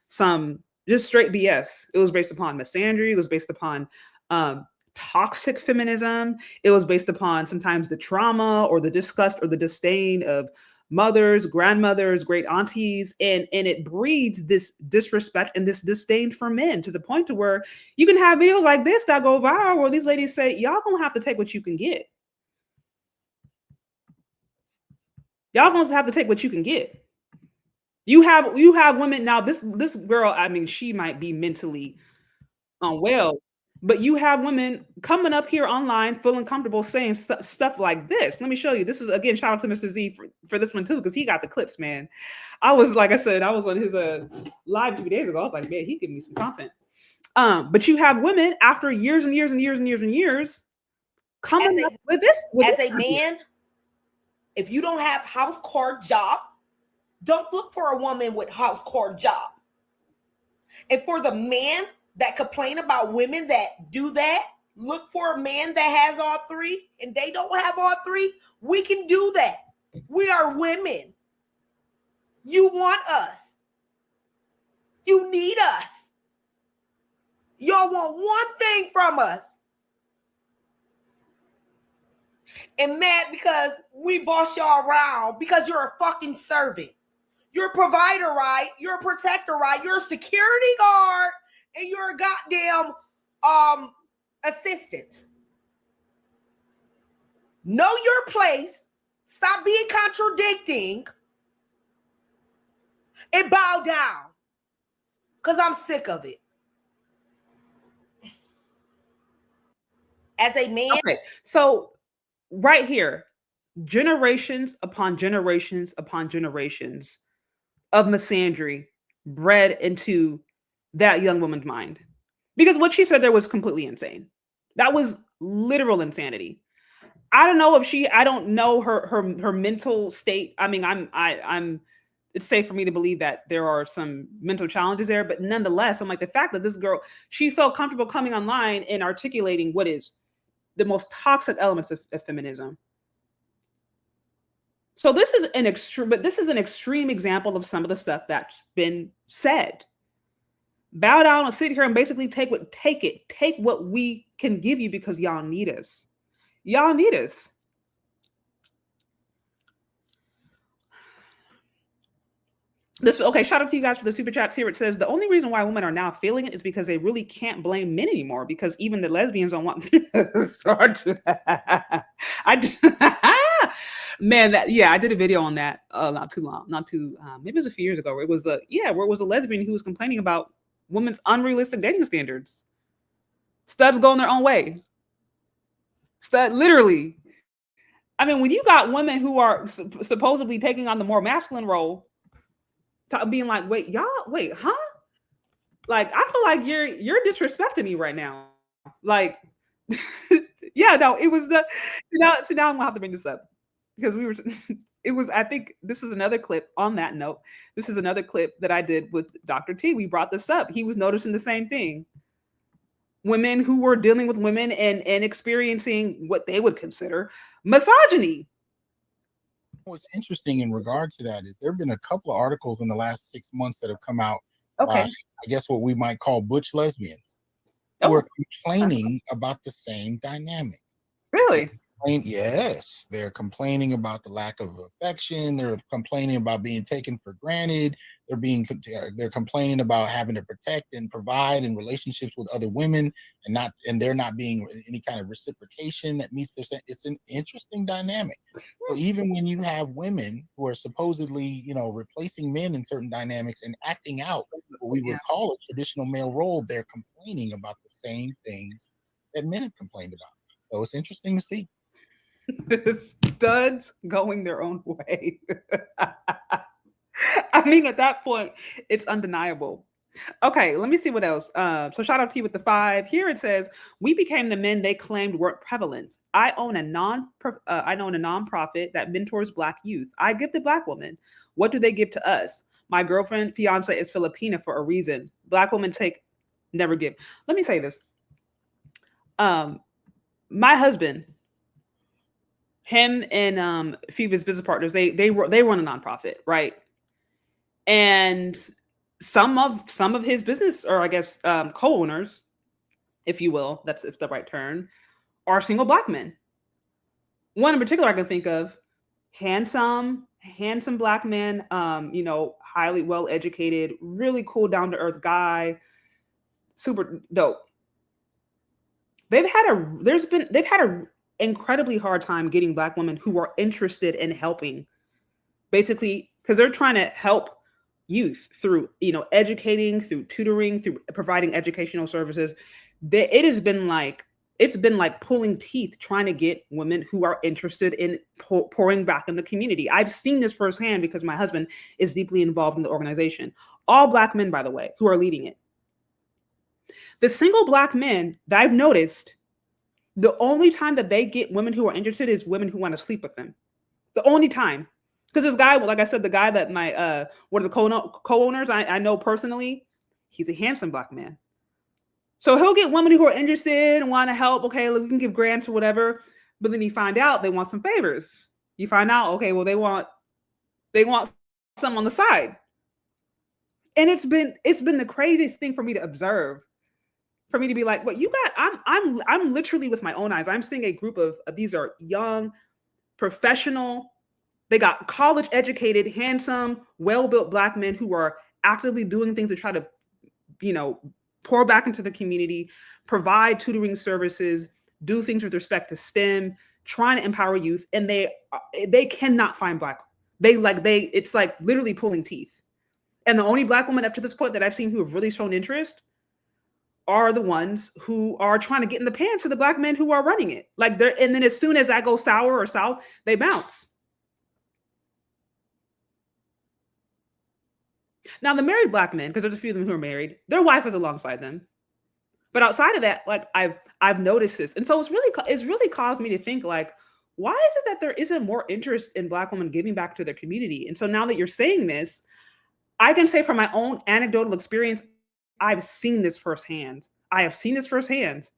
some just straight BS. It was based upon misandry. It was based upon toxic feminism. It was based upon sometimes the trauma or the disgust or the disdain of mothers, grandmothers, great aunties, and it breeds this disrespect and this disdain for men, to the point to where you can have videos like this that go viral where these ladies say, y'all gonna have to take what you can get. Y'all gonna have to take what you can get. You have women now. This girl, I mean, she might be mentally unwell, but you have women coming up here online feeling comfortable saying stuff like this. Let me show you. This is, again, shout out to Mr. Z for this one too, because he got the clips, man. I was, like I said, I was on his live 2 days ago. I was like, man, he gave me some content. But you have women after years and years and years and years and years coming up with this. As a man, If you don't have house core job, don't look for a woman with house core job. And for the man that complain about women that do that, look for a man that has all three, and they don't have all three. We can do that. We are women. You want us. You need us. Y'all want one thing from us. And mad because we boss y'all around because you're a fucking servant. You're a provider, right? You're a protector, right? You're a security guard and you're a goddamn assistant. Know your place. Stop being contradicting and bow down. Because I'm sick of it. As a man. Okay, so right here, generations upon generations upon generations of misandry bred into that young woman's mind. Because what she said there was completely insane. That was literal insanity. I don't know if I don't know her mental state. I mean, I'm it's safe for me to believe that there are some mental challenges there, but nonetheless, I'm like, the fact that this girl, she felt comfortable coming online and articulating what is the most toxic elements of feminism. So this is an extreme example of some of the stuff that's been said. Bow down and sit here and basically take what we can give you because y'all need us. Y'all need us. Shout out to you guys for the super chats here. It says the only reason why women are now feeling it is because they really can't blame men anymore because even the lesbians don't want Man, I did a video on that maybe it was a few years ago where it was a lesbian who was complaining about women's unrealistic dating standards. Studs going their own way. Literally. I mean, when you got women who are supposedly taking on the more masculine role, being like, wait, huh? Like, I feel like you're disrespecting me right now. Like, it was so now I'm gonna have to bring this up because I think this was another clip on that note. This is another clip that I did with Dr. T. We brought this up. He was noticing the same thing. Women who were dealing with women and experiencing what they would consider misogyny. What's interesting in regard to that is there have been a couple of articles in the last 6 months that have come out by, I guess what we might call butch lesbians who are complaining about the same dynamic. Really? Yes, they're complaining about the lack of affection. They're complaining about being taken for granted. They're complaining about having to protect and provide in relationships with other women and they're not being any kind of reciprocation that meets their. It's an interesting dynamic. So even when you have women who are supposedly, replacing men in certain dynamics and acting out what we would call a traditional male role, they're complaining about the same things that men have complained about. So it's interesting to see. Studs going their own way. I mean, at that point, it's undeniable. Okay, let me see what else. So shout out to you with the 5. Here it says, we became the men they claimed weren't prevalent. I own a nonprofit that mentors Black youth. I give to Black women. What do they give to us? My girlfriend, fiance is Filipina for a reason. Black women never give. Let me say this. My husband, him and a few of his business partners, they run a nonprofit, right? And some of his business, or I guess co-owners, if you will, that's the right term, are single Black men. One in particular I can think of, handsome Black man, highly well educated, really cool, down to earth guy, super dope. They've had a incredibly hard time getting Black women who are interested in helping, basically, because they're trying to help youth through, educating, through tutoring, through providing educational services. It's been like pulling teeth trying to get women who are interested in pouring back in the community. I've seen this firsthand because my husband is deeply involved in the organization. All Black men, by the way, who are leading it. The single Black men that I've noticed, the only time that they get women who are interested is women who want to sleep with them. The only time. Because this guy, like I said, the guy that my one of the co-owners I know personally, he's a handsome black man. So he'll get women who are interested and want to help. Okay, look, we can give grants or whatever. But then you find out they want some favors. You find out, okay, well, they want some on the side. And it's been the craziest thing for me to observe. For me to be like, what you got? I'm literally with my own eyes. I'm seeing a group of these are young, professional. They got college educated, handsome, well-built black men who are actively doing things to try to, pour back into the community, provide tutoring services, do things with respect to STEM, trying to empower youth. And they cannot find black. It's like literally pulling teeth. And the only black women up to this point that I've seen who have really shown interest are the ones who are trying to get in the pants of the black men who are running it. And then as soon as that goes sour or south, they bounce. Now, the married black men, because there's a few of them who are married, their wife is alongside them. But outside of that, like I've noticed this. And so it's really caused me to think, like, why is it that there isn't more interest in black women giving back to their community? And so now that you're saying this, I can say from my own anecdotal experience, I've seen this firsthand. I have seen this firsthand.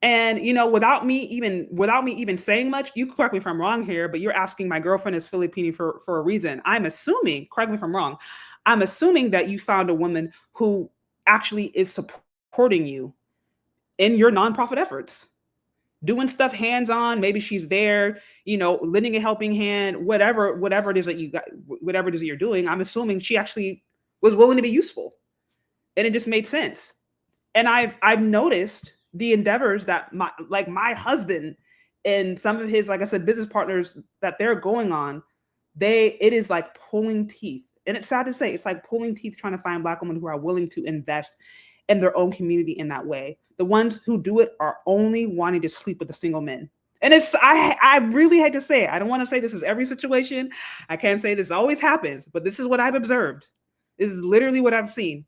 And, without me even saying much, you correct me if I'm wrong here, but you're asking my girlfriend is Filipino for a reason. I'm assuming, correct me if I'm wrong, I'm assuming that you found a woman who actually is supporting you in your nonprofit efforts, doing stuff hands-on. Maybe she's there, lending a helping hand, whatever it is that you got, whatever it is that you're doing. I'm assuming she actually was willing to be useful, and it just made sense. And I've noticed the endeavors that my husband and some of his, like I said, business partners that they're going on, it is like pulling teeth. And it's sad to say, it's like pulling teeth trying to find black women who are willing to invest in their own community in that way. The ones who do it are only wanting to sleep with the single men. And I really hate to say it. I don't want to say this is every situation. I can't say this always happens, but this is what I've observed. This is literally what I've seen.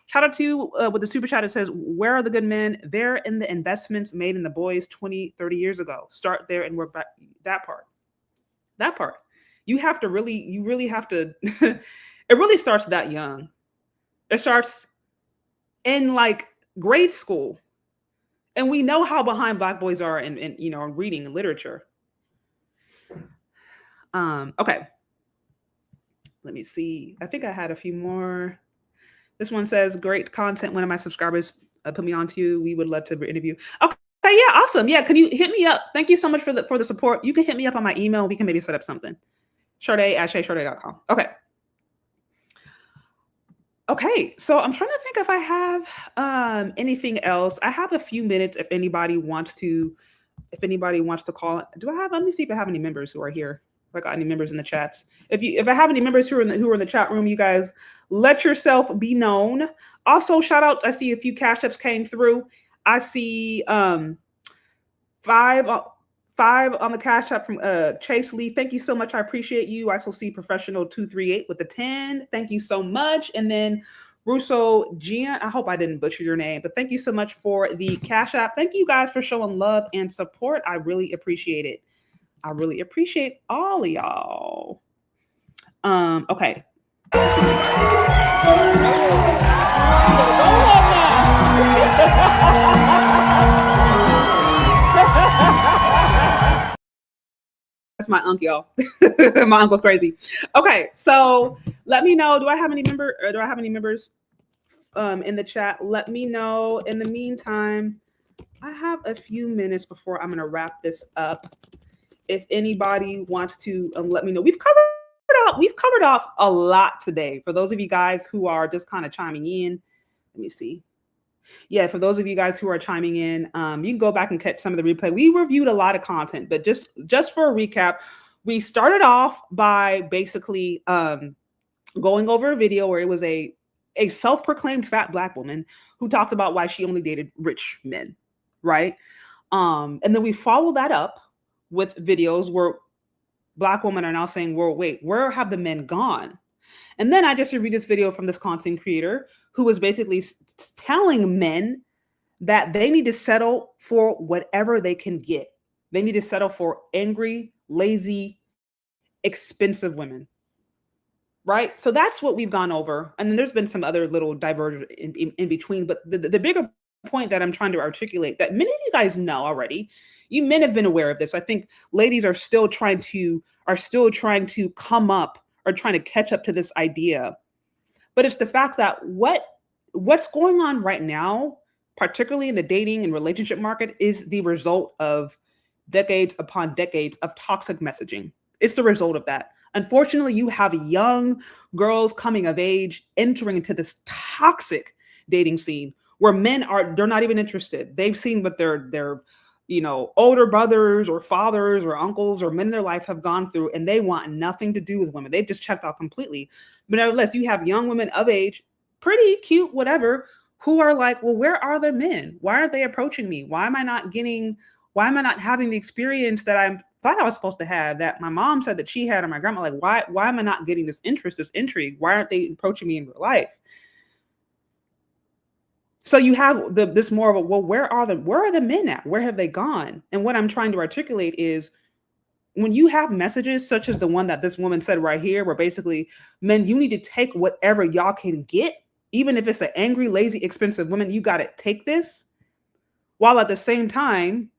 Shout out to with the super chat. It says, where are the good men? They're in the investments made in the boys 20, 30 years ago. Start there and work back that part. You really have to, it really starts that young. It starts in like grade school. And we know how behind black boys are in reading and literature. Okay. Let me see. I think I had a few more. This one says, great content. One of my subscribers put me on to. We would love to interview. Okay, yeah, awesome. Yeah, can you hit me up? Thank you so much for the support. You can hit me up on my email. We can maybe set up something. Sharday@shayshorday.com. Okay, so I'm trying to think if I have anything else. I have a few minutes if anybody wants to call. Let me see if I have any members who are here. If I got any members in the chats. If I have any members who are in the chat room, you guys let yourself be known. Also, shout out, I see a few cash apps came through. I see 5 on the cash app from Chase Lee. Thank you so much. I appreciate you. I also see Professional 238 with the 10. Thank you so much. And then Russo Gian, I hope I didn't butcher your name, but thank you so much for the cash app. Thank you guys for showing love and support. I really appreciate it. I really appreciate all of y'all. Okay. That's my uncle, y'all. My uncle's crazy. Okay, so let me know. Do I have any members in the chat? Let me know. In the meantime, I have a few minutes before I'm gonna wrap this up. If anybody wants to let me know. We've covered off a lot today. For those of you guys who are just kind of chiming in, let me see. Yeah, for those of you guys who are chiming in, you can go back and catch some of the replay. We reviewed a lot of content, but just for a recap, we started off by basically going over a video where it was a self-proclaimed fat black woman who talked about why she only dated rich men, right? And then we followed that up with videos where black women are now saying, well, wait, where have the men gone? And then I just reviewed this video from this content creator who was basically telling men that they need to settle for whatever they can get. They need to settle for angry, lazy, expensive women. Right? So that's what we've gone over. And then there's been some other little divergence in between. But the bigger point that I'm trying to articulate that many of you guys know already, you men have been aware of this. I think ladies are still trying to come up or trying to catch up to this idea. But it's the fact that what's going on right now, particularly in the dating and relationship market, is the result of decades upon decades of toxic messaging. It's the result of that. Unfortunately, you have young girls coming of age entering into this toxic dating scene where they're not even interested. They've seen what their older brothers or fathers or uncles or men in their life have gone through, and they want nothing to do with women. They've just checked out completely. But nevertheless, you have young women of age, pretty cute, whatever, who are like, well, where are the men? Why aren't they approaching me? Why am I not having the experience that I thought I was supposed to have, that my mom said that she had, or my grandma? Like, why am I not getting this interest, this intrigue? Why aren't they approaching me in real life? So you have this more of a, well, where are the men at? Where have they gone? And what I'm trying to articulate is, when you have messages such as the one that this woman said right here, where basically, men, you need to take whatever y'all can get, even if it's an angry, lazy, expensive woman, you got to take this. While at the same time,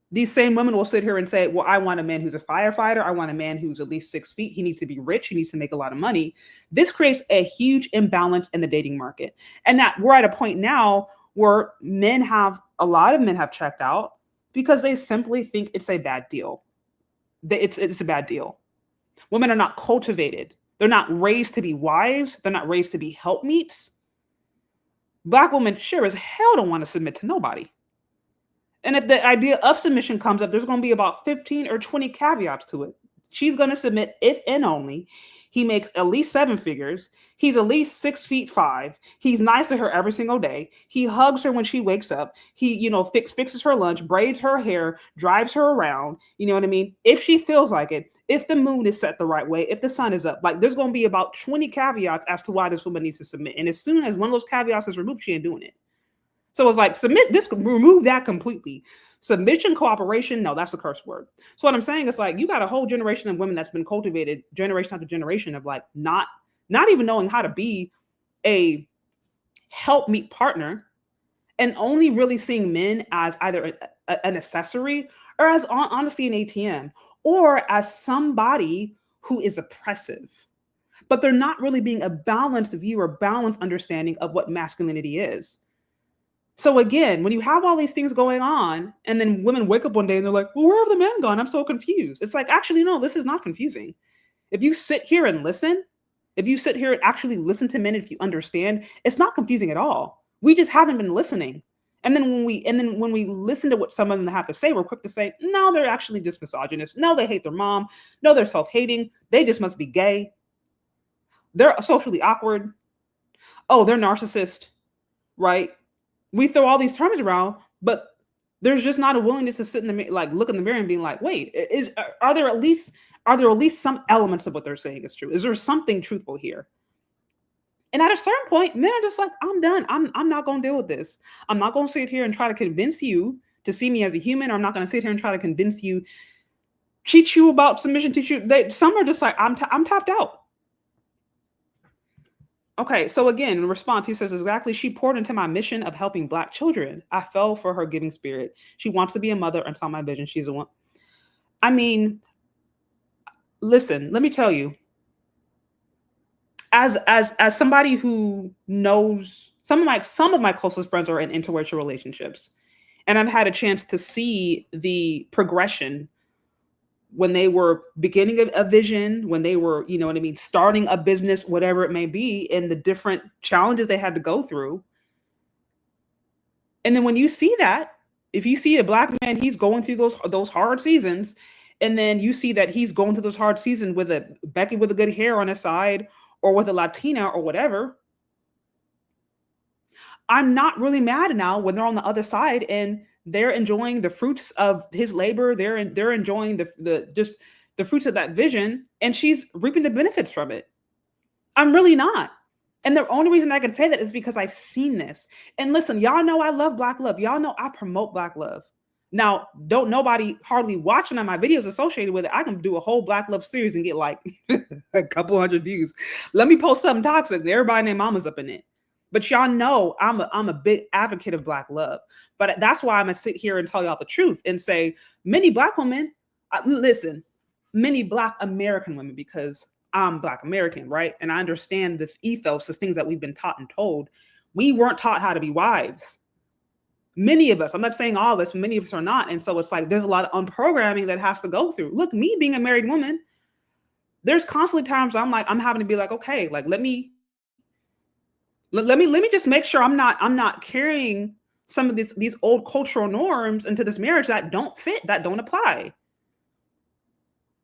these same women will sit here and say, well, I want a man who's a firefighter. I want a man who's at least 6 feet. He needs to be rich. He needs to make a lot of money. This creates a huge imbalance in the dating market. And that we're at a point now where a lot of men have checked out because they simply think it's a bad deal. It's a bad deal. Women are not cultivated. They're not raised to be wives. They're not raised to be helpmeets. Black women sure as hell don't want to submit to nobody. And if the idea of submission comes up, there's going to be about 15 or 20 caveats to it. She's going to submit if and only he makes at least 7 figures. He's at least 6'5". He's nice to her every single day. He hugs her when she wakes up. He, fixes her lunch, braids her hair, drives her around. You know what I mean? If she feels like it, if the moon is set the right way, if the sun is up, like, there's going to be about 20 caveats as to why this woman needs to submit. And as soon as one of those caveats is removed, she ain't doing it. So it's like, remove that completely. Submission, cooperation, no, that's a curse word. So what I'm saying is, like, you got a whole generation of women that's been cultivated generation after generation of, like, not even knowing how to be a helpmeet partner, and only really seeing men as either an accessory or as honestly an ATM, or as somebody who is oppressive. But they're not really being a balanced view or balanced understanding of what masculinity is. So again, when you have all these things going on, and then women wake up one day and they're like, well, where have the men gone? I'm so confused. It's like, actually, no, this is not confusing. If you sit here and listen, if you sit here and actually listen to men, if you understand, it's not confusing at all. We just haven't been listening. And then when we listen to what some of them have to say, we're quick to say, no, they're actually just misogynist. No, they hate their mom. No, they're self-hating. They just must be gay. They're socially awkward. Oh, they're narcissist, right? We throw all these terms around, but there's just not a willingness to sit in the, like, look in the mirror and be like, wait, are there at least some elements of what they're saying is true? Is there something truthful here? And at a certain point, men are just like, I'm done. I'm not going to deal with this. I'm not going to sit here and try to convince you to see me as a human, or I'm not going to sit here and try to convince you, teach you about submission, teach you. Some are just like, I'm tapped out. Okay, so again, in response, he says, exactly, she poured into my mission of helping Black children. I fell for her giving spirit. She wants to be a mother and saw my vision. She's the one. I mean, listen, let me tell you, as somebody who knows, some of my closest friends are in interracial relationships, and I've had a chance to see the progression when they were beginning a vision, when they were, starting a business, whatever it may be, and the different challenges they had to go through. And then when you see that, if you see a Black man, he's going through those hard seasons, and then you see that he's going through those hard seasons with a Becky with a good hair on his side, or with a Latina or whatever, I'm not really mad now when they're on the other side and they're enjoying the fruits of his labor. They're enjoying the fruits of that vision, and she's reaping the benefits from it. I'm really not. And the only reason I can say that is because I've seen this. And listen, y'all know I love Black love. Y'all know I promote Black love. Now, don't nobody hardly watching on my videos associated with it. I can do a whole Black love series and get like a couple hundred views. Let me post something toxic and everybody named mama's up in it. But y'all know I'm a big advocate of Black love. But that's why I'm gonna sit here and tell y'all the truth and say many Black women, listen, many Black American women, because I'm Black American, right? And I understand this ethos, the things that we've been taught and told. We weren't taught how to be wives. Many of us, I'm not saying all of us, many of us are not. And so it's like, there's a lot of unprogramming that has to go through. Look, me being a married woman, there's constantly times where I'm having to be like, okay, like, let me just make sure I'm not carrying some of these old cultural norms into this marriage that don't fit, that don't apply.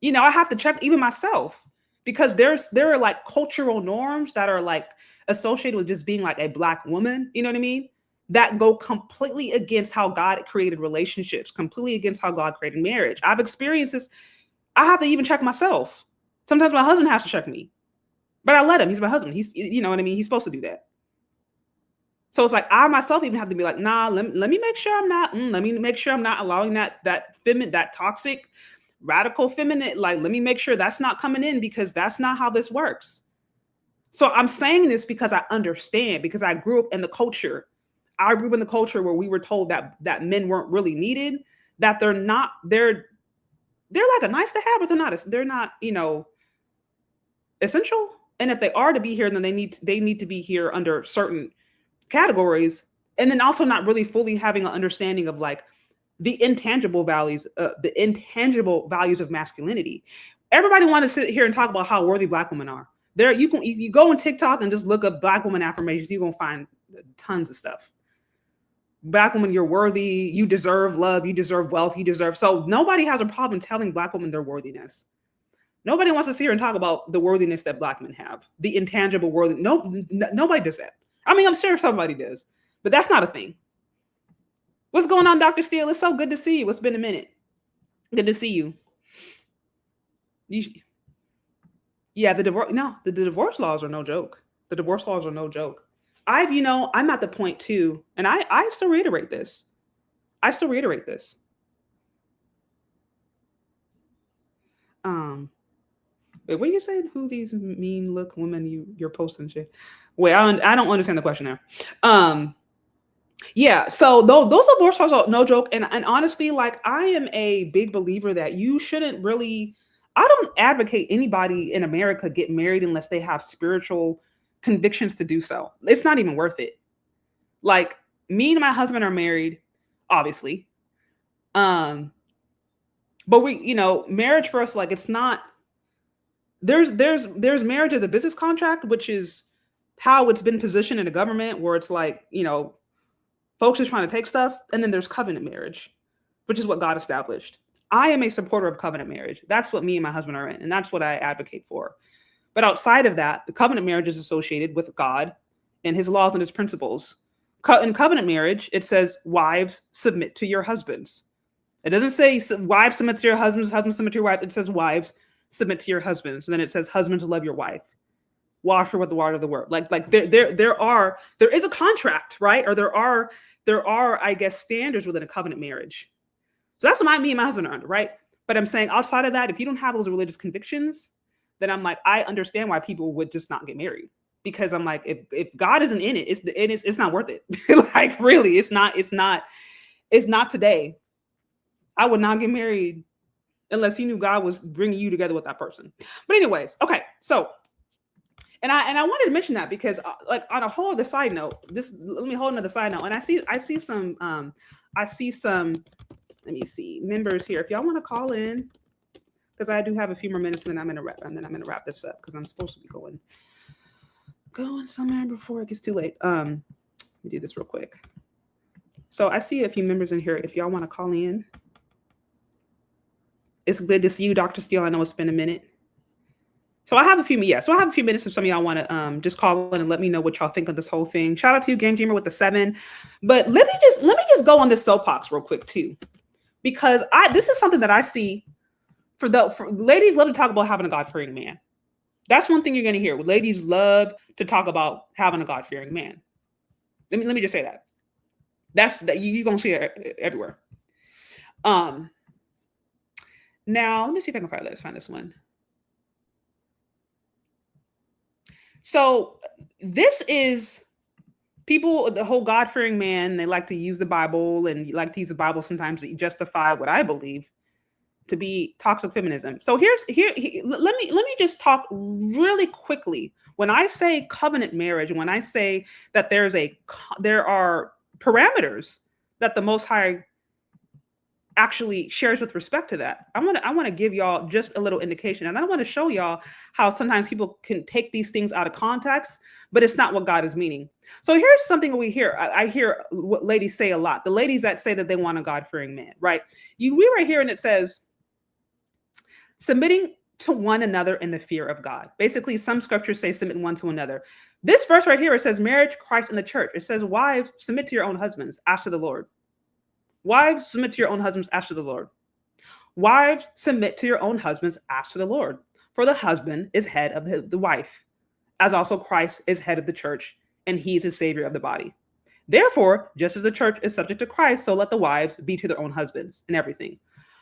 You know, I have to check even myself, because there are like cultural norms that are like associated with just being like a Black woman, you know what I mean? That go completely against how God created relationships, completely against how God created marriage. I've experienced this. I have to even check myself. Sometimes my husband has to check me, but I let him. He's my husband. He's, you know what I mean? He's supposed to do that. So it's like, I myself even have to be like, nah, let me make sure I'm not allowing that toxic, radical feminine, like, let me make sure that's not coming in, because that's not how this works. So I'm saying this because I understand, because I grew up in the culture. I grew up in the culture where we were told that men weren't really needed, that they're like a nice to have, but they're not, you know, essential. And if they are to be here, then they need to be here under certain categories. And then also not really fully having an understanding of like the intangible values of masculinity. Everybody wants to sit here and talk about how worthy Black women are. You go on TikTok and just look up Black woman affirmations, you're gonna find tons of stuff. Black woman, you're worthy, you deserve love, you deserve wealth, so nobody has a problem telling Black women their worthiness. Nobody wants to sit here and talk about the worthiness that Black men have, the intangible worthiness. Nobody does that. I mean, I'm sure somebody does, but that's not a thing. What's going on, Dr. Steele? It's so good to see you. It's been a minute. Good to see you. Yeah, the divorce laws are no joke. The divorce laws are no joke. I'm at the point too, and I still reiterate this. Wait, what are you saying? Who these mean look women you're posting shit? Wait, I don't understand the question there. Yeah, so those divorce laws are no joke, and honestly, like, I am a big believer that you shouldn't really. I don't advocate anybody in America get married unless they have spiritual convictions to do so. It's not even worth it. Like, me and my husband are married, obviously. But we, you know, marriage for us, like, it's not, there's marriage as a business contract, which is how it's been positioned in the government, where it's like, you know, folks are trying to take stuff. And then there's covenant marriage, which is what God established. I am a supporter of covenant marriage. That's what me and my husband are in, and that's what I advocate for. But outside of that, the covenant marriage is associated with God and his laws and his principles. In covenant marriage, it says, wives, submit to your husbands. It doesn't say wives submit to your husbands, husbands submit to your wives. It says wives submit to your husbands. And then it says husbands love your wife. Wash her with the water of the word. Like there is a contract, right? Or there are, I guess, standards within a covenant marriage. So that's what me and my husband are under, right? But I'm saying outside of that, if you don't have those religious convictions, then I'm like, I understand why people would just not get married, because I'm like, if God isn't in it, it's not worth it. Like, really, it's not today. I would not get married unless you knew God was bringing you together with that person. But anyways, okay. So, and I wanted to mention that because like on a whole other side note, let me hold another side note. And I see some, let me see, members here. If y'all want to call in, because I do have a few more minutes, and then I'm gonna wrap this up because I'm supposed to be going somewhere before it gets too late. Let me do this real quick. So I see a few members in here. If y'all want to call in, it's good to see you, Dr. Steele. I know it's been a minute. So I have a few minutes if some of y'all want to just call in and let me know what y'all think of this whole thing. Shout out to you, Game Dreamer, with the 7. But let me just go on this soapbox real quick too, because this is something that I see for ladies love to talk about having a God-fearing man. That's one thing you're going to hear. Ladies love to talk about having a God-fearing man. Let me just say that. You're going to see it everywhere. Now let me see if I can find this one. So this is people, the whole God-fearing man, they like to use the Bible and like to use the Bible sometimes to justify what I believe to be toxic feminism. So let me just talk really quickly. When I say covenant marriage, when I say that there are parameters that the Most High actually shares with respect to that, I want to give y'all just a little indication, and I want to show y'all how sometimes people can take these things out of context, but it's not what God is meaning. So here's something we hear. I hear what ladies say a lot. The ladies that say that they want a God-fearing man, right? We right here, and it says submitting to one another in the fear of God. Basically, some scriptures say submit one to another. This verse right here, it says marriage, Christ, and the church. It says wives, submit to your own husbands, as to the Lord. Wives, submit to your own husbands, as to the Lord. Wives, submit to your own husbands, as to the Lord. For the husband is head of the wife, as also Christ is head of the church, and he is the savior of the body. Therefore, just as the church is subject to Christ, so let the wives be to their own husbands in everything.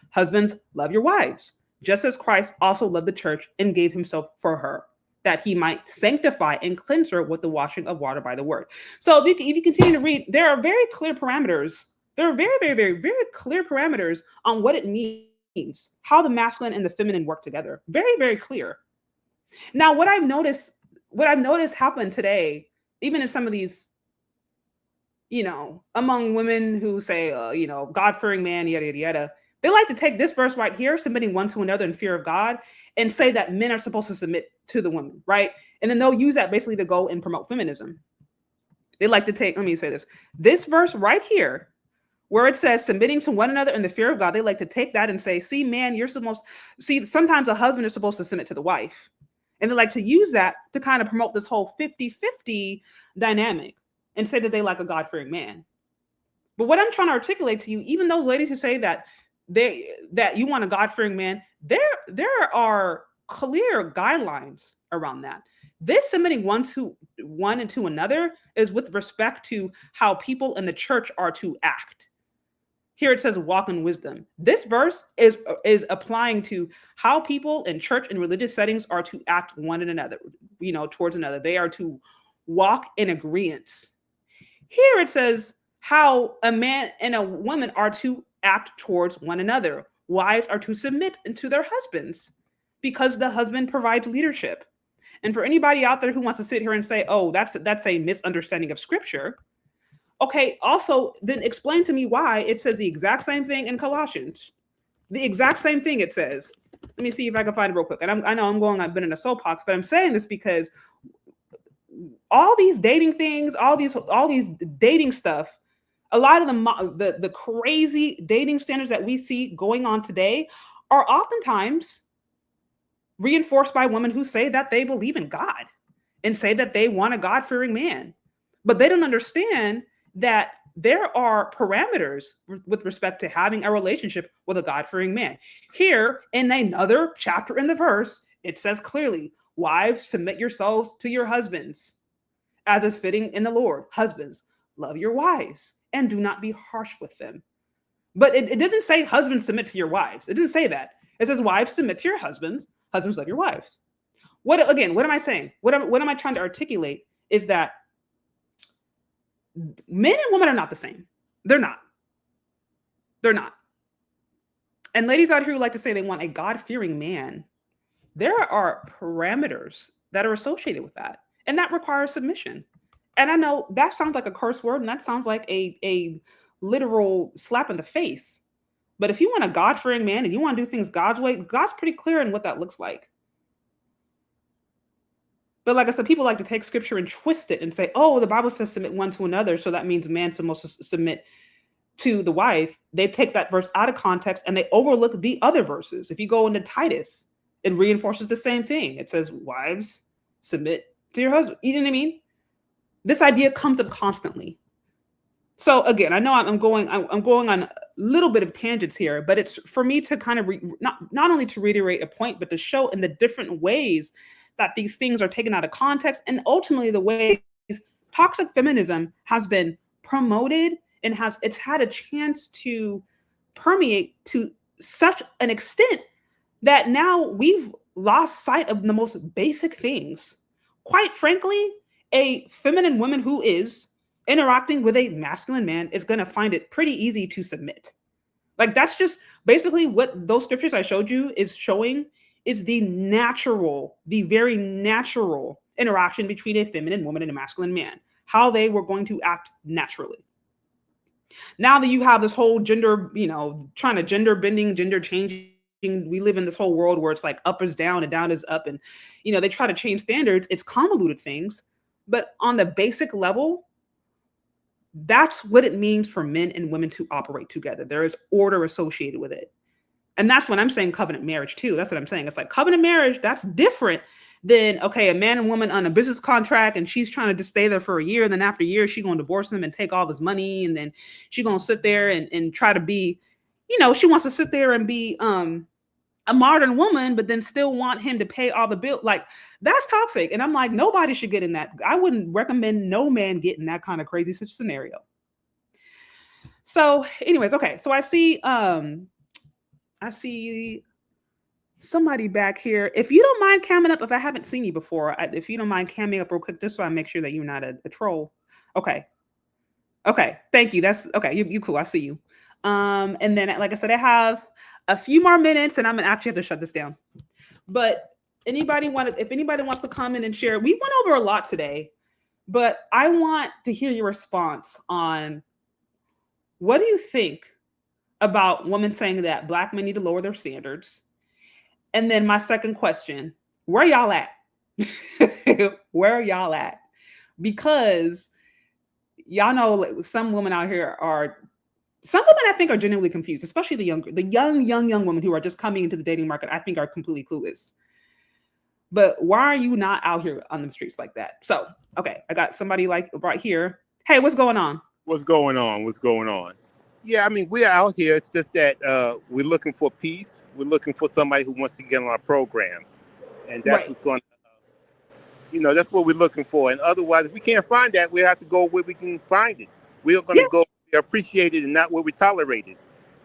Husbands, love your wives, just as Christ also loved the church and gave himself for her, that he might sanctify and cleanse her with the washing of water by the word. So if you continue to read, there are very clear parameters. There are very, very, very, very clear parameters on what it means, how the masculine and the feminine work together. Very, very clear. Now, what I've noticed happen today, even in some of these, among women who say, God-fearing man, yada, yada, yada, they like to take this verse right here, submitting one to another in fear of God, and say that men are supposed to submit to the women, right? And then they'll use that basically to go and promote feminism. They like to take, let me say this verse right here, where it says submitting to one another in the fear of God, they like to take that and say, see, man, sometimes a husband is supposed to submit to the wife. And they like to use that to kind of promote this whole 50-50 dynamic and say that they like a God-fearing man. But what I'm trying to articulate to you, even those ladies who say that you want a God-fearing man, there are clear guidelines around that. This submitting one and to another is with respect to how people in the church are to act. Here it says walk in wisdom. This verse is applying to how people in church and religious settings are to act one and another, towards another. They are to walk in agreement. Here it says how a man and a woman are to act towards one another. Wives are to submit to their husbands because the husband provides leadership. And for anybody out there who wants to sit here and say, oh, that's a misunderstanding of scripture. Okay, also then explain to me why it says the exact same thing in Colossians. The exact same thing it says. Let me see if I can find it real quick. And I know I've been in a soapbox, but I'm saying this because all these dating things, all these dating stuff, a lot of the crazy dating standards that we see going on today are oftentimes reinforced by women who say that they believe in God and say that they want a God-fearing man. But they don't understand that there are parameters with respect to having a relationship with a God-fearing man. Here, in another chapter in the verse, it says clearly, wives, submit yourselves to your husbands, as is fitting in the Lord. Husbands, love your wives and do not be harsh with them. But it doesn't say husbands submit to your wives. It doesn't say that. It says wives submit to your husbands. Husbands love your wives. What am I saying? What am I trying to articulate is that men and women are not the same. They're not. And ladies out here who like to say they want a God-fearing man, there are parameters that are associated with that. And that requires submission. And I know that sounds like a curse word, and that sounds like a literal slap in the face. But if you want a God-fearing man and you want to do things God's way, God's pretty clear in what that looks like. But like I said, people like to take scripture and twist it and say, oh, the Bible says submit one to another, so that means man's supposed to submit to the wife. They take that verse out of context and they overlook the other verses. If you go into Titus, it reinforces the same thing. It says, wives, submit to your husband. You know what I mean? This idea comes up constantly. So again, I know I'm going on a little bit of tangents here, but it's for me to kind of not only to reiterate a point, but to show in the different ways that these things are taken out of context, and ultimately the ways toxic feminism has been promoted and it's had a chance to permeate to such an extent that now we've lost sight of the most basic things. Quite frankly, a feminine woman who is interacting with a masculine man is going to find it pretty easy to submit. Like, that's just basically what those scriptures I showed you is showing, is the very natural interaction between a feminine woman and a masculine man, how they were going to act naturally. Now that you have this whole gender, trying to gender bending, gender changing, we live in this whole world where it's like up is down and down is up, and they try to change standards. It's convoluted things, but on the basic level, that's what it means for men and women to operate together. There is order associated with it. And that's when I'm saying covenant marriage too. That's what I'm saying. It's like covenant marriage, that's different than, okay, a man and woman on a business contract and she's trying to just stay there for a year. And then after a year, she's going to divorce him and take all this money. And then she's going to sit there and try to be, she wants to sit there and be a modern woman, but then still want him to pay all the bill. Like, that's toxic. And I'm like, nobody should get in that. I wouldn't recommend no man get in that kind of crazy scenario. So anyways, okay. So I see somebody back here. If you don't mind camming up, if I haven't seen you before, if you don't mind camming up real quick, just so I make sure that you're not a troll. Okay. Thank you. That's okay. You cool. I see you. And then, like I said, I have a few more minutes and I'm going to actually have to shut this down. But if anybody wants to come in and share, we went over a lot today, but I want to hear your response on what do you think about women saying that Black men need to lower their standards? And then my second question, where y'all at? Where are y'all at? Because y'all know some women out here some women I think are genuinely confused, especially the young women who are just coming into the dating market, I think are completely clueless. But why are you not out here on the streets like that? So, okay, I got somebody like right here. Hey, what's going on? What's going on? Yeah, I mean, we're out here. It's just that we're looking for peace. We're looking for somebody who wants to get on our program. And that's what's going to, that's what we're looking for. And otherwise, if we can't find that, we have to go where we can find it. We're going to go appreciate it and not where we tolerate it.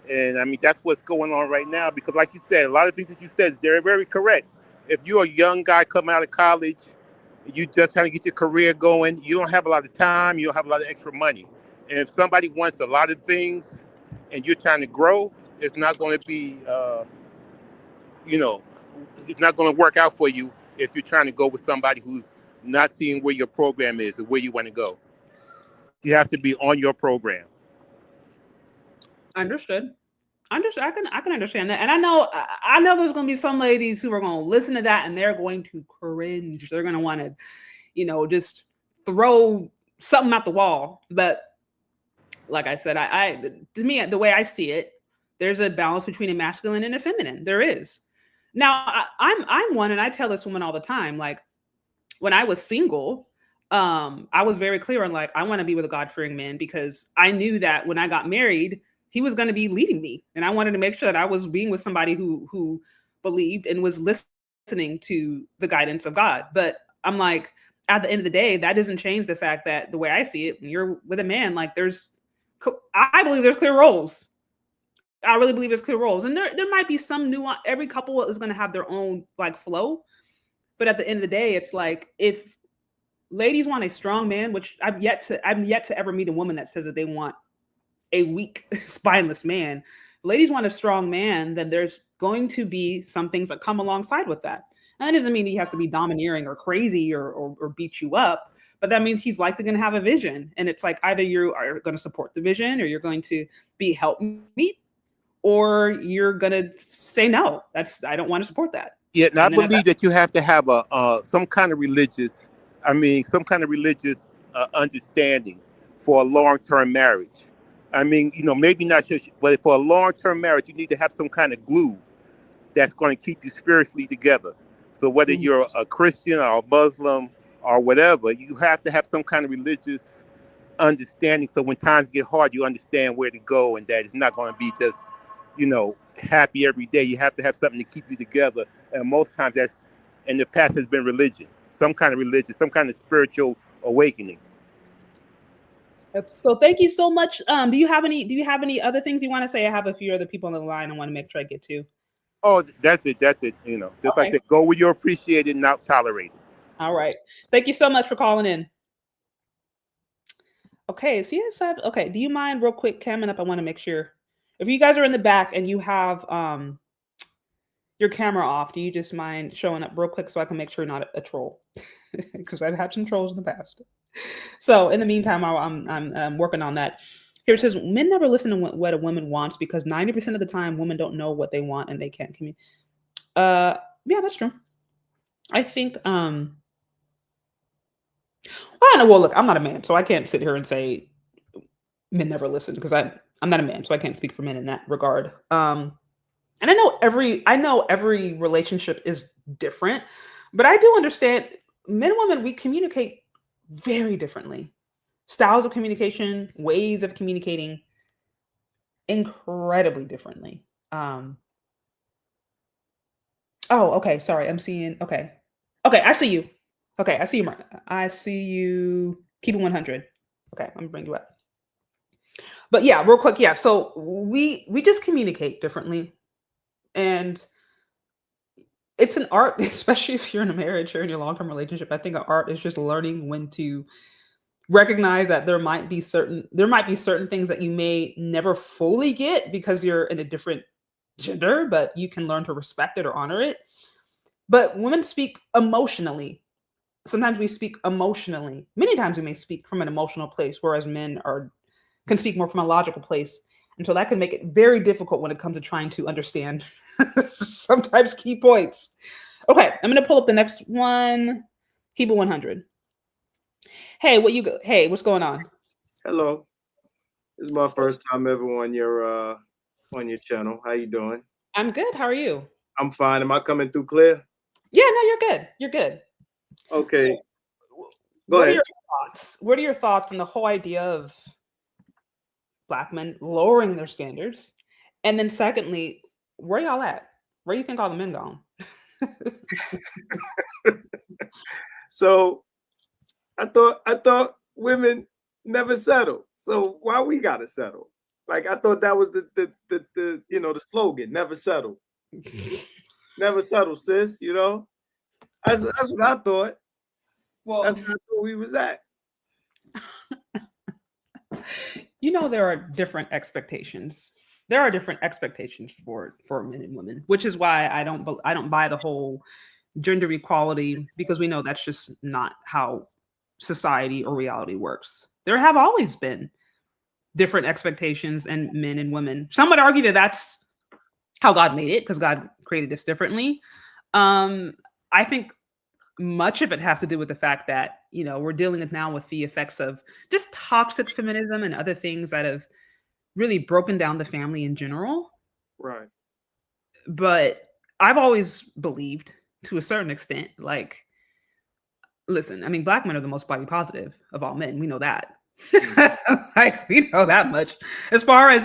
And I mean, that's what's going on right now. Because like you said, a lot of things that you said is very, very correct. If you're a young guy coming out of college, you just trying to get your career going, you don't have a lot of time, you don't have a lot of extra money. And if somebody wants a lot of things and you're trying to grow, it's not going to be, it's not going to work out for you if you're trying to go with somebody who's not seeing where your program is or where you want to go. You have to be on your program. Understood. I can understand that. And I know there's going to be some ladies who are going to listen to that and they're going to cringe. They're going to want to, just throw something out the wall. But like I said, to me, the way I see it, there's a balance between a masculine and a feminine. There is. Now, I'm one, and I tell this woman all the time, like when I was single, I was very clear on like, I want to be with a God-fearing man because I knew that when I got married, he was going to be leading me. And I wanted to make sure that I was being with somebody who believed and was listening to the guidance of God. But I'm like, at the end of the day, that doesn't change the fact that the way I see it, when you're with a man, like I believe there's clear roles. I really believe there's clear roles. And there might be some nuance. Every couple is going to have their own like flow. But at the end of the day, it's like, if ladies want a strong man, which I've yet to ever meet a woman that says that they want a weak, spineless man. If ladies want a strong man, then there's going to be some things that come alongside with that. And that doesn't mean he has to be domineering or crazy or beat you up, but that means he's likely going to have a vision. And it's like, either you are going to support the vision, or you're going to be helpmeet, or you're going to say, no, I don't want to support that. Yeah, and I believe that you have to have some kind of religious understanding for a long-term marriage. I mean, maybe not just, but for a long-term marriage, you need to have some kind of glue that's going to keep you spiritually together. So whether you're a Christian or a Muslim or whatever, you have to have some kind of religious understanding. So when times get hard, you understand where to go, and that it's not going to be just, happy every day. You have to have something to keep you together. And most times that's, in the past, has been religion, some kind of spiritual awakening. So thank you so much. Do you have any other things you want to say? I have a few other people on the line I want to make sure I get to. Oh, that's it. That's it. You know, just like I Okay. said, go where you're appreciated, not tolerated. All right. Thank you so much for calling in. Okay, CS5. Okay, do you mind real quick camming up? I want to make sure. If you guys are in the back and you have your camera off, do you just mind showing up real quick so I can make sure you're not a troll? Because I've had some trolls in the past. So in the meantime, I'm working on that. Here it says, men never listen to what a woman wants because 90% of the time women don't know what they want and they can't communicate. Yeah, that's true. I think I don't know. Well, look, I'm not a man, so I can't sit here and say men never listen because I'm not a man, so I can't speak for men in that regard. And I know every relationship is different, but I do understand men and women, we communicate very differently. Styles of communication, ways of communicating incredibly differently. Oh, okay. Sorry. I'm seeing. Okay. I see you. Okay. I see you. I see you. Keep it 100. Okay. I'm gonna bring you up. But yeah, real quick. Yeah. So we just communicate differently. And it's an art, especially if you're in a marriage or in your long-term relationship. I think an art is just learning when to recognize that there might be certain things that you may never fully get because you're in a different gender, but you can learn to respect it or honor it. But women speak emotionally. Sometimes we speak emotionally. Many times we may speak from an emotional place, whereas men can speak more from a logical place. And so that can make it very difficult when it comes to trying to understand sometimes key points. Okay, I'm going to pull up the next one. Keep it 100. Hey, what's going on? Hello. This is my first time ever on your channel. How you doing? I'm good. How are you? I'm fine. Am I coming through clear? Yeah, no, you're good. You're good. Okay. So, Go ahead. What are your thoughts on the whole idea of Black men lowering their standards? And then secondly, where y'all at? Where do you think all the men gone? So I thought women never settle. So why we gotta settle? Like I thought that was the the slogan, never settle. Never settle, sis, you know? That's what I thought. Well, that's not where we was at. There are different expectations. There are different expectations for men and women, which is why I don't buy the whole gender equality, because we know that's just not how society or reality works. There have always been different expectations in men and women. Some would argue that that's how God made it, because God created us differently. I think much of it has to do with the fact that, we're dealing now with the effects of just toxic feminism and other things that have really broken down the family in general. Right. But I've always believed, to a certain extent, like, listen, I mean, Black men are the most body positive of all men. We know that. Like, we know that much. As far as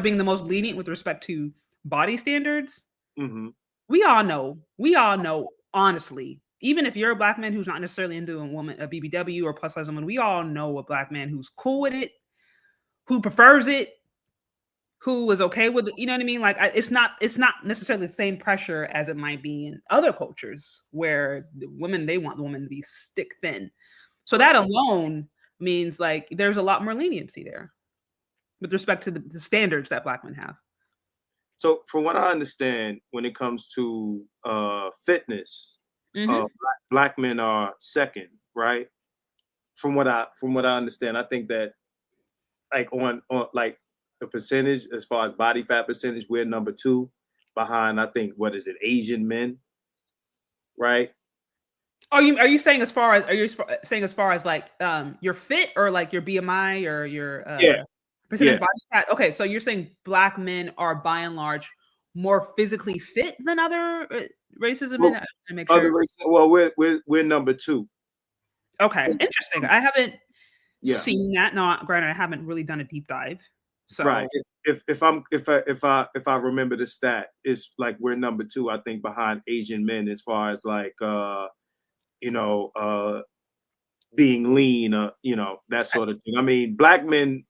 being the most lenient with respect to body standards, we all know, honestly, even if you're a Black man who's not necessarily into a BBW or plus size woman, we all know a Black man who's cool with it, who prefers it, who is okay with it. You know what I mean? Like, it's not necessarily the same pressure as it might be in other cultures where the women, they want the woman to be stick thin. So that alone means like there's a lot more leniency there with respect to the standards that Black men have. So from what I understand, when it comes to fitness, Black men are second, right? From what I understand, I think that like on like the percentage, as far as body fat percentage, we're number 2 behind, I think, what is it, Asian men, right? Are you saying as far as like your fit, or like your BMI, or your percentage body fat? Okay, so you're saying Black men are by and large more physically fit than other races of men? Well, we're number 2. Okay, interesting. I haven't seen that. No, granted, I haven't really done a deep dive. So right, if I remember the stat, it's like we're number 2, I think, behind Asian men as far as like being lean or, you know, that sort of thing. I mean, black men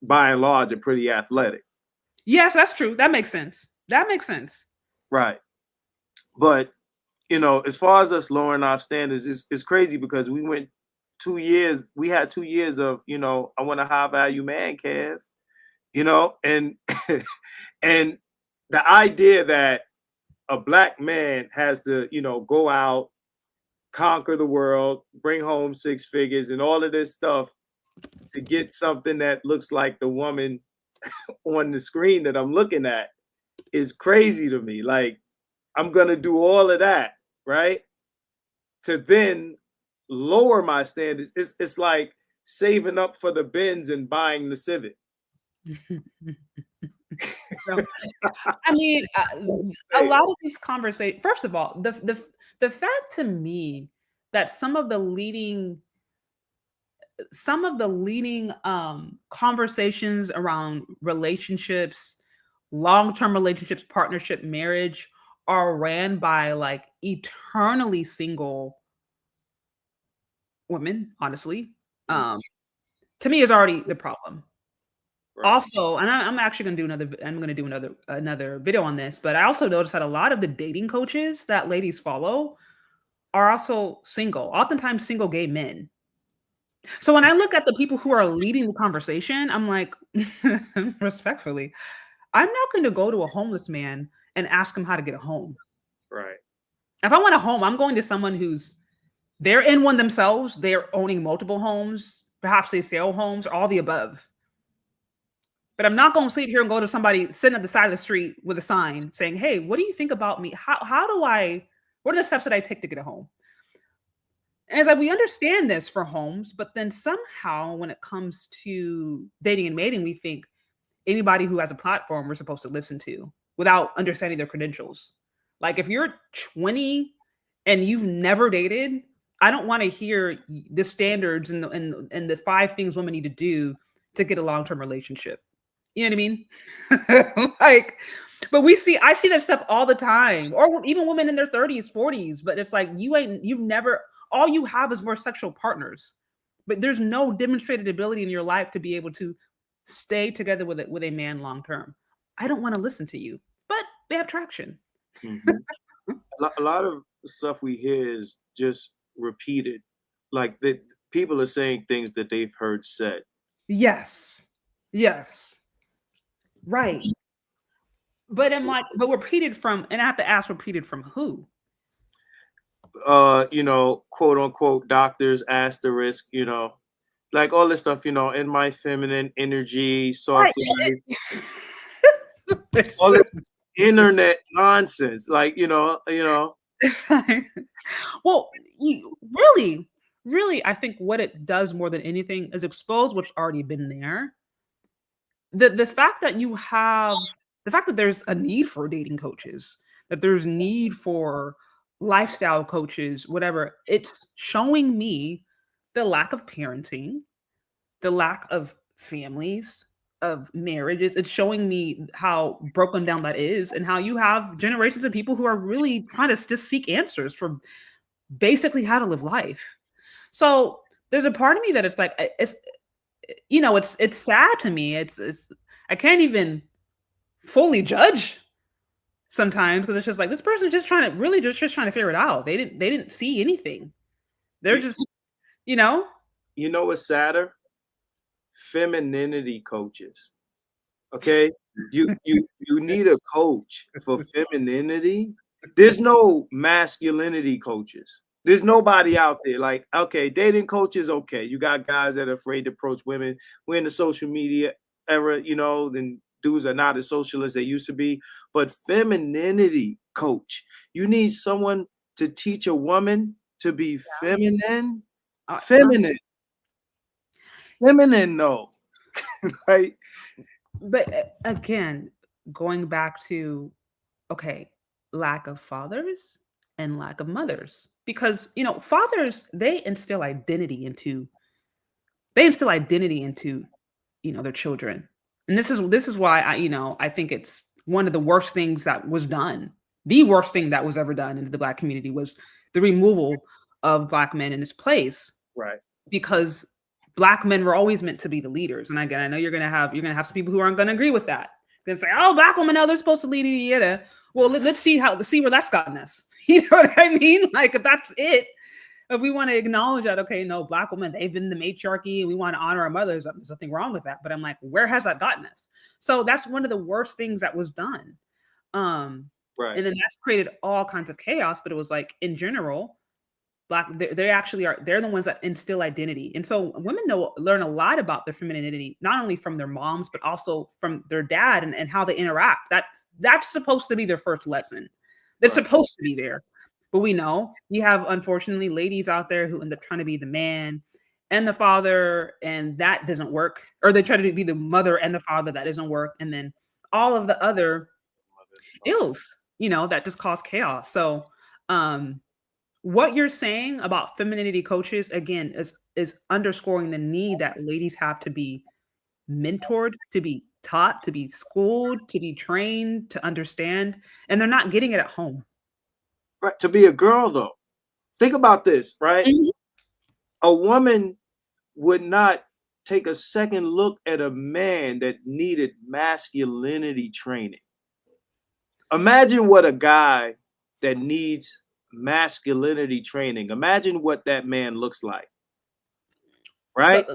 by and large are pretty athletic. Yes, that's true. That makes sense. That makes sense. Right. But, you know, as far as us lowering our standards, it's crazy because we had 2 years of, you know, I want a high value man, Kev, you know, and and the idea that a black man has to, you know, go out, conquer the world, bring home 6 figures and all of this stuff to get something that looks like the woman on the screen that I'm looking at is crazy to me. Like, I'm going to do all of that, right? To then lower my standards. It's like saving up for the Benz and buying the Civic. I mean, a lot of these conversations, first of all, the fact to me that some of the leading conversations around relationships, long-term relationships, partnership, marriage are ran by like eternally single women, honestly, to me is already the problem. Right. Also, and I'm actually going to do another video on this, but I also noticed that a lot of the dating coaches that ladies follow are also single, oftentimes single gay men. So when I look at the people who are leading the conversation, I'm like, respectfully, I'm not going to go to a homeless man and ask him how to get a home. Right. If I want a home, I'm going to someone they're in one themselves. They're owning multiple homes. Perhaps they sell homes, all the above. But I'm not going to sit here and go to somebody sitting at the side of the street with a sign saying, hey, what do you think about me? What are the steps that I take to get a home? And it's like, we understand this for homes, but then somehow when it comes to dating and mating, we think anybody who has a platform we're supposed to listen to without understanding their credentials. Like if you're 20 and you've never dated, I don't want to hear the standards and the 5 things women need to do to get a long-term relationship. You know what I mean? Like, but I see that stuff all the time, or even women in their 30s, 40s, but it's like, all you have is more sexual partners, but there's no demonstrated ability in your life to be able to stay together with a man long-term. I don't want to listen to you, but they have traction. Mm-hmm. A lot of the stuff we hear is just repeated. Like people are saying things that they've heard said. Yes. Right. But I'm like, repeated from, and I have to ask, repeated from who? You know, quote unquote doctors, asterisk, you know, like all this stuff, you know, in my feminine energy, soft life. All this internet nonsense. Like, you know. It's like, well, really, I think what it does more than anything is expose what's already been there. The fact that there's a need for dating coaches, that there's need for lifestyle coaches, whatever, it's showing me the lack of parenting, the lack of families, of marriages. It's showing me how broken down that is, and how you have generations of people who are really trying to just seek answers for basically how to live life. So there's a part of me that it's like, it's sad to me. It's I can't even fully judge sometimes, because it's just like, this person's just trying to figure it out. They didn't see anything. They're just, You know what's sadder? Femininity coaches. Okay? You need a coach for femininity. There's no masculinity coaches. There's nobody out there. Like, okay, dating coaches, okay. You got guys that are afraid to approach women. We're in the social media era, you know, then dudes are not as social as they used to be. But femininity coach, you need someone to teach a woman to be feminine. Feminine, no. Right? But again, going back to, okay, lack of fathers and lack of mothers, because, you know, fathers, they instill identity into, you know, their children. And this is why I think it's one of the worst things that was done. The worst thing that was ever done into the Black community was the removal of Black men in his place. Right. because Black men were always meant to be the leaders. And again, I know you're gonna have some people who aren't gonna agree with that. They're say, "Oh, Black women, no, they're supposed to lead." Yada. Well, let's see where that's gotten us. You know what I mean? Like, if that's it, if we want to acknowledge that, okay, no, Black women, they've been the matriarchy, and we want to honor our mothers. There's nothing wrong with that. But I'm like, where has that gotten us? So that's one of the worst things that was done. Right. And then that's created all kinds of chaos. But it was like, in general, Black, they actually are, they're the ones that instill identity. And so women learn a lot about their femininity, not only from their moms, but also from their dad and how they interact. That's supposed to be their first lesson. They're supposed to be there. But we know you have, unfortunately, ladies out there who end up trying to be the man and the father, and that doesn't work. Or they try to be the mother and the father, that doesn't work. And then all of the other ills, that just cause chaos. So what you're saying about femininity coaches, again, is underscoring the need that ladies have to be mentored, to be taught, to be schooled, to be trained, to understand. And they're not getting it at home. Right. To be a girl, though. Think about this, right? Mm-hmm. A woman would not take a second look at a man that needed masculinity training. Imagine what a guy that needs masculinity training, imagine what that man looks like. Right?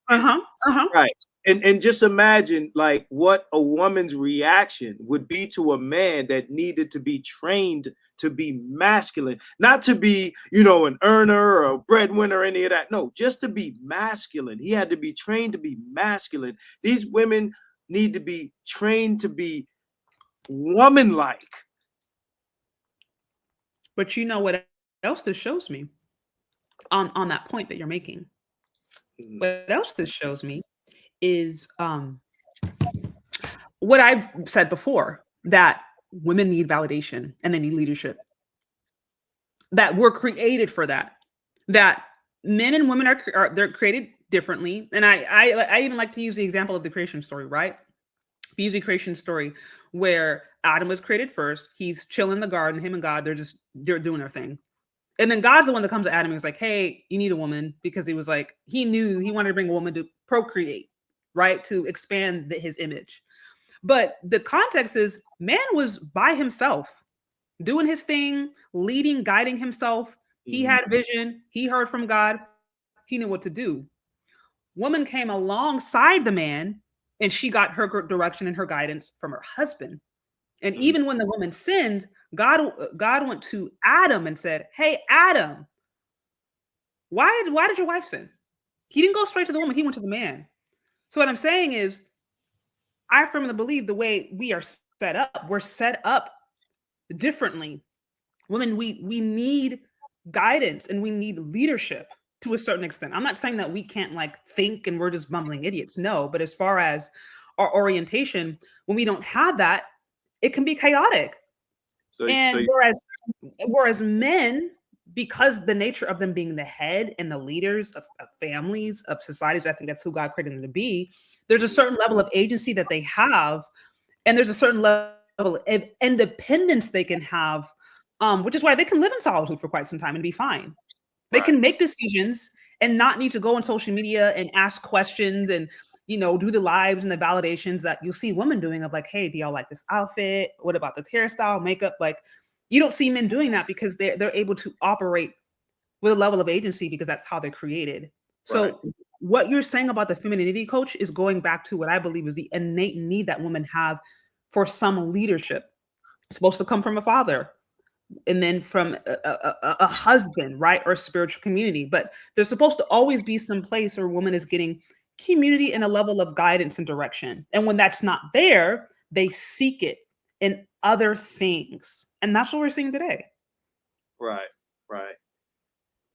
Right. And just imagine like what a woman's reaction would be to a man that needed to be trained to be masculine, not to be, an earner or a breadwinner or any of that. No, just to be masculine. He had to be trained to be masculine. These women need to be trained to be woman-like. But you know what else this shows me on that point that you're making? What else this shows me is what I've said before, that women need validation and they need leadership. That we're created for that. That men and women they're created differently. And I even like to use the example of the creation story, right? The use the creation story where Adam was created first. He's chilling in the garden, him and God, they're doing their thing. And then God's the one that comes to Adam and was like, hey, you need a woman, because he was like, he knew he wanted to bring a woman to procreate, right? To expand his image. But the context is man was by himself, doing his thing, leading, guiding himself. He had vision. He heard from God. He knew what to do. Woman came alongside the man, and she got her direction and her guidance from her husband. And even when the woman sinned, God went to Adam and said, hey, Adam, why did your wife sin? He didn't go straight to the woman. He went to the man. So what I'm saying is, I firmly believe the way we are set up, we're set up differently. Women, we need guidance and we need leadership to a certain extent. I'm not saying that we can't think and we're just bumbling idiots. No, but as far as our orientation, when we don't have that, it can be chaotic. Whereas men, because the nature of them being the head and the leaders of families, of societies, I think that's who God created them to be. There's a certain level of agency that they have, and there's a certain level of independence they can have, which is why they can live in solitude for quite some time and be fine. They can make decisions and not need to go on social media and ask questions and, do the lives and the validations that you see women doing of like, hey, do y'all like this outfit? What about this hairstyle, makeup? Like, you don't see men doing that because they're able to operate with a level of agency because that's how they're created. So what you're saying about the femininity coach is going back to what I believe is the innate need that women have for some leadership. It's supposed to come from a father and then from a husband, right? Or a spiritual community. But there's supposed to always be some place where a woman is getting community and a level of guidance and direction. And when that's not there, they seek it in other things. And that's what we're seeing today. Right.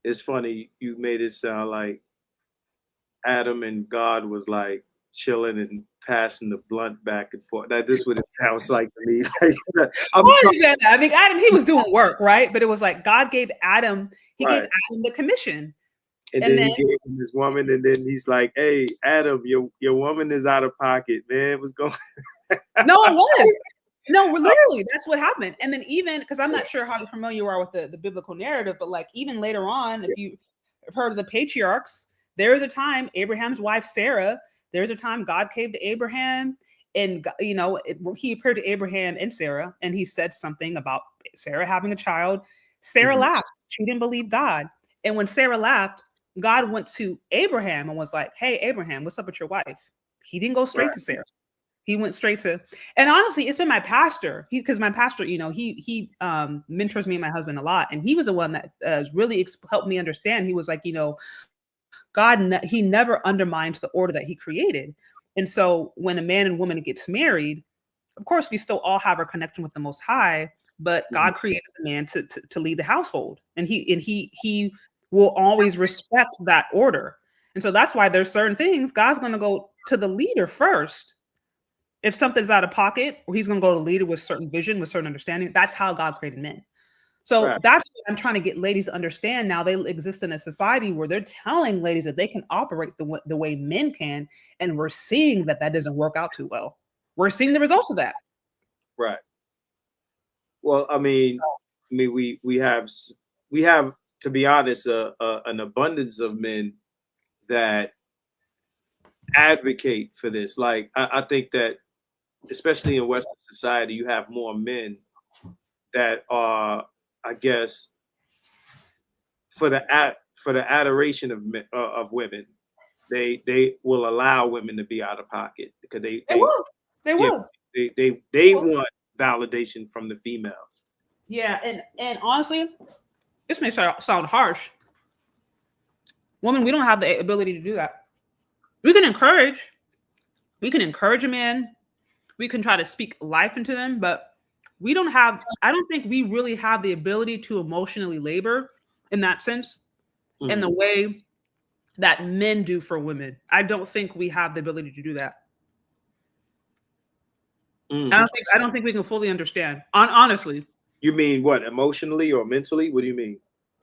It's funny. You made it sound like Adam and God was like chilling and passing the blunt back and forth. This is what it sounds like to me. I mean, Adam, he was doing work, right? But it was like God gave Adam, gave Adam the commission. And then he gave him this woman, and then he's like, hey, Adam, your woman is out of pocket, man. What's going on? No, it was. No, literally, that's what happened. And then even, because I'm not sure how familiar you are with the biblical narrative, but even later on, if you have heard of the patriarchs, there is a time Abraham's wife, Sarah, there's a time God came to Abraham and, you know, he appeared to Abraham and Sarah, and he said something about Sarah having a child. Sarah laughed. She didn't believe God. And when Sarah laughed, God went to Abraham and was like, hey, Abraham, what's up with your wife? He didn't go straight to Sarah. He went straight to, and honestly, it's been my pastor. Because my pastor, you know, he mentors me and my husband a lot. And he was the one that really helped me understand. He was like, you know, God, he never undermines the order that he created. And so when a man and woman gets married, of course, we still all have our connection with the Most High, but God created the man to lead the household. And he will always respect that order. And so that's why there's certain things God's going to go to the leader first. If something's out of pocket, or he's going to go to the leader with certain vision, with certain understanding. That's how God created men. So that's what I'm trying to get ladies to understand. Now they exist in a society where they're telling ladies that they can operate the way men can. And we're seeing that doesn't work out too well. We're seeing the results of that. Right. Well, I mean, we have, to be honest, an abundance of men that advocate for this. Like, I think that, especially in Western society, you have more men that are, I guess, for the adoration of women, they will allow women to be out of pocket because they will. They want validation from the females. Yeah, and honestly, this may sound harsh. Women, we don't have the ability to do that. We can encourage a man. We can try to speak life into them, but I don't think we really have the ability to emotionally labor in that sense, in the way that men do for women. I don't think we have the ability to do that. I don't think we can fully understand. Honestly. You mean what? Emotionally or mentally? What do you mean?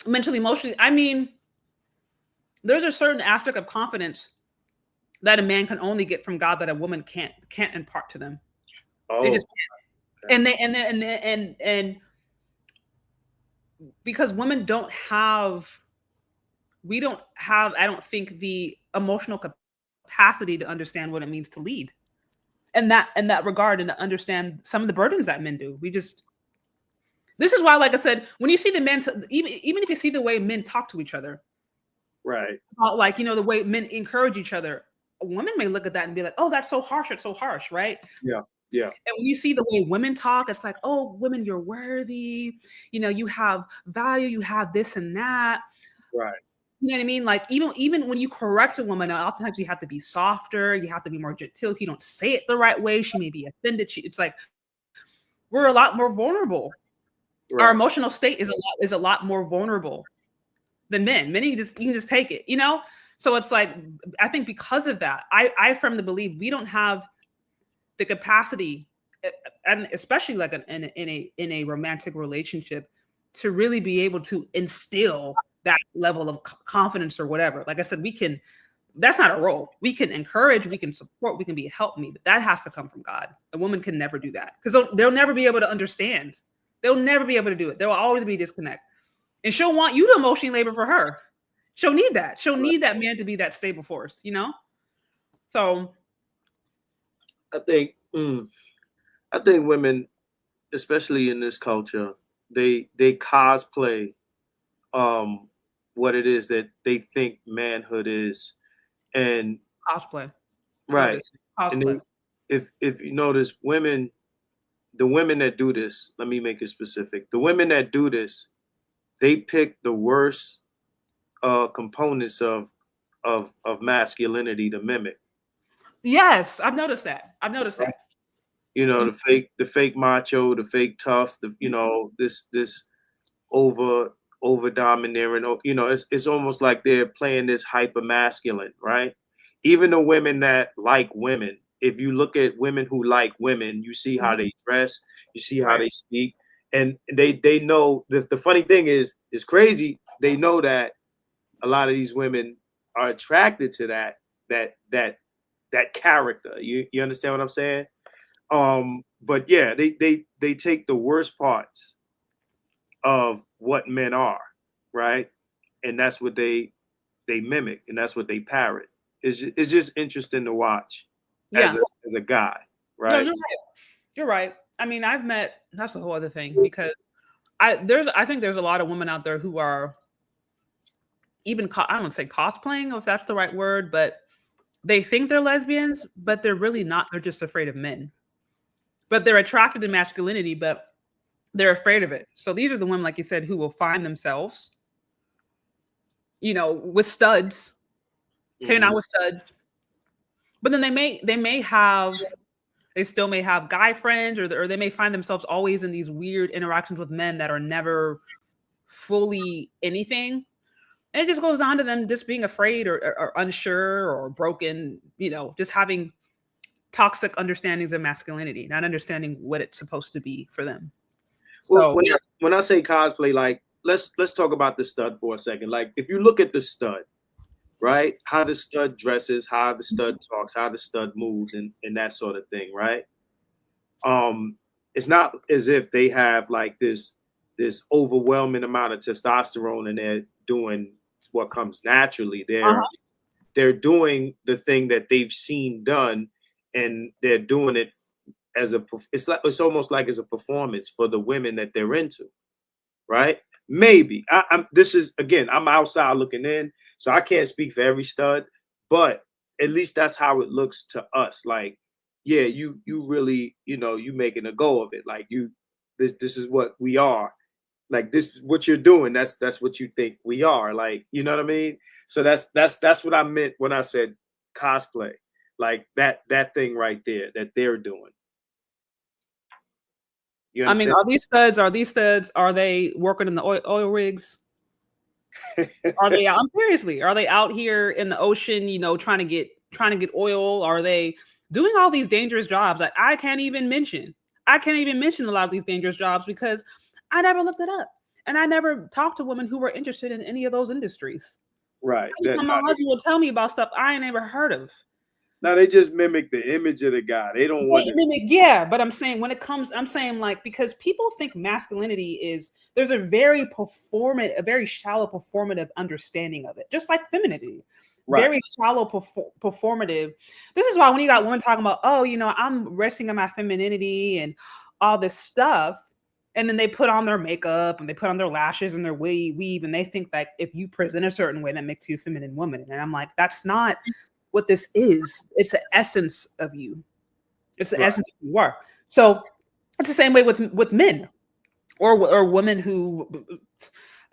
Mentally, emotionally. I mean, there's a certain aspect of confidence that a man can only get from God that a woman can't impart to them. They just can't. And because women don't have, I don't think, the emotional capacity to understand what it means to lead. In that regard, and to understand some of the burdens that men do. This is why, like I said, when you see the men, even if you see the way men talk to each other, right? Like, you know, the way men encourage each other, a woman may look at that and be like, "Oh, that's so harsh. It's so harsh," right? Yeah. Yeah. And when you see the way women talk, it's like, "Oh, women, you're worthy. You know, you have value. You have this and that." Right. You know what I mean? Like, even when you correct a woman, oftentimes you have to be softer. You have to be more gentle. If you don't say it the right way, she may be offended. It's like we're a lot more vulnerable. Right. Our emotional state is a lot more vulnerable than men. Men, you can just take it, you know? So it's like, I think because of that, I firmly believe we don't have the capacity, and especially like in a romantic relationship, to really be able to instill that level of confidence or whatever. Like I said, that's not a role. We can encourage, we can support, we can be a helpmeet, but that has to come from God. A woman can never do that because they'll never be able to understand. They'll never be able to do it. There will always be a disconnect. And she'll want you to emotionally labor for her. She'll need that. She'll need that man to be that stable force, you know? So I think women, especially in this culture, they cosplay what it is that they think manhood is, and cosplay, right? Cosplay. And if you notice, the women that do this, let me make it specific. The women that do this, they pick the worst components of masculinity to mimic. Yes, I've noticed that. You know, the fake macho, the fake tough, you know, this over domineering. You know, it's almost like they're playing this hyper masculine, right? Even the women that like women, if you look at women who like women, you see how they dress, you see how they speak, and they know. The funny thing is, it's crazy. They know that a lot of these women are attracted to that character. You understand what I'm saying? But yeah, they take the worst parts of what men are, right? And that's what they they mimic, and that's what they parrot. It's just interesting to watch Yeah. as a guy, No, right? you're right. You're right. I mean, I've met, that's a whole other thing, because I think there's a lot of women out there who are even, I don't want to say cosplaying, if that's the right word, but they think they're lesbians, but they're really not. They're just afraid of men. But they're attracted to masculinity, but they're afraid of it. So these are the women, like you said, who will find themselves, you know, with studs, hanging out with studs. But then they still may have guy friends, or they may find themselves always in these weird interactions with men that are never fully anything. And it just goes down to them just being afraid or unsure or broken, you know, just having toxic understandings of masculinity, not understanding what it's supposed to be for them. Well, when I say cosplay, like let's talk about the stud for a second. Like if you look at the stud, right? How the stud dresses, how the stud talks, how the stud moves, and that sort of thing, right? It's not as if they have like this overwhelming amount of testosterone and they're doing what comes naturally. They're doing the thing that they've seen done, and they're doing it as it's almost like it's a performance for the women that they're into, right? Maybe I'm outside looking in, so I can't speak for every stud, but at least that's how it looks to us. Like, yeah, you really, you know, you making a go of it. Like this is what we are. Like this is what you're doing. That's what you think we are. Like, you know what I mean? So that's what I meant when I said cosplay. Like that thing right there that they're doing. I mean, are these studs, are they working in the oil rigs? Are they out? Seriously, are they out here in the ocean, you know, trying to get oil? Are they doing all these dangerous jobs that I can't even mention? I can't even mention a lot of these dangerous jobs because I never looked it up. And I never talked to women who were interested in any of those industries. Right. My husband will tell me about stuff I ain't never heard of. No, they just mimic the image of the guy. They don't want to mimic. Yeah, but I'm saying I'm saying like, because people think masculinity is, there's a very shallow performative understanding of it, just like femininity. Right. Very shallow performative. This is why when you got women talking about, oh, you know, I'm resting on my femininity and all this stuff, and then they put on their makeup and they put on their lashes and their weave, and they think that if you present a certain way, that makes you a feminine woman. And I'm like, that's not what this is. It's the essence of you. It's the essence of who you are. So it's the same way with men or women who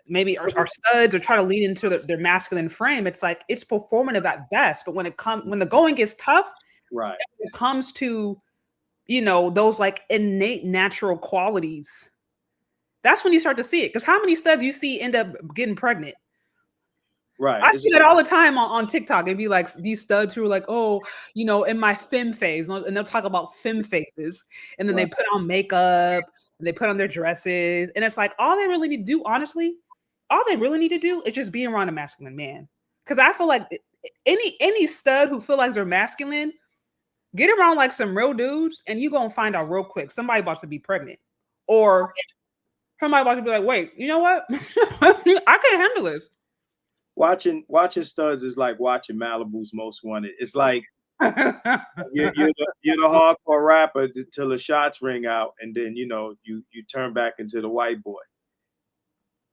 maybe are studs or try to lean into their masculine frame. It's like, it's performative at best. But when the going gets tough, right, when it comes to, you know, those like innate natural qualities, that's when you start to see it. Because how many studs you see end up getting pregnant? Right. I see that all the time on TikTok. It'd be like these studs who are like, oh, you know, in my femme phase, and they'll talk about femme phases, and then they put on makeup and they put on their dresses, and it's like all they really need to do, honestly, is just be around a masculine man. Because I feel like any stud who feel like they're masculine, get around like some real dudes, and you gonna find out real quick somebody about to be pregnant, or somebody about to be like, wait, you know what? I can't handle this. Watching studs is like watching Malibu's Most Wanted. It's like you're the hardcore rapper till the shots ring out, and then you know you turn back into the white boy.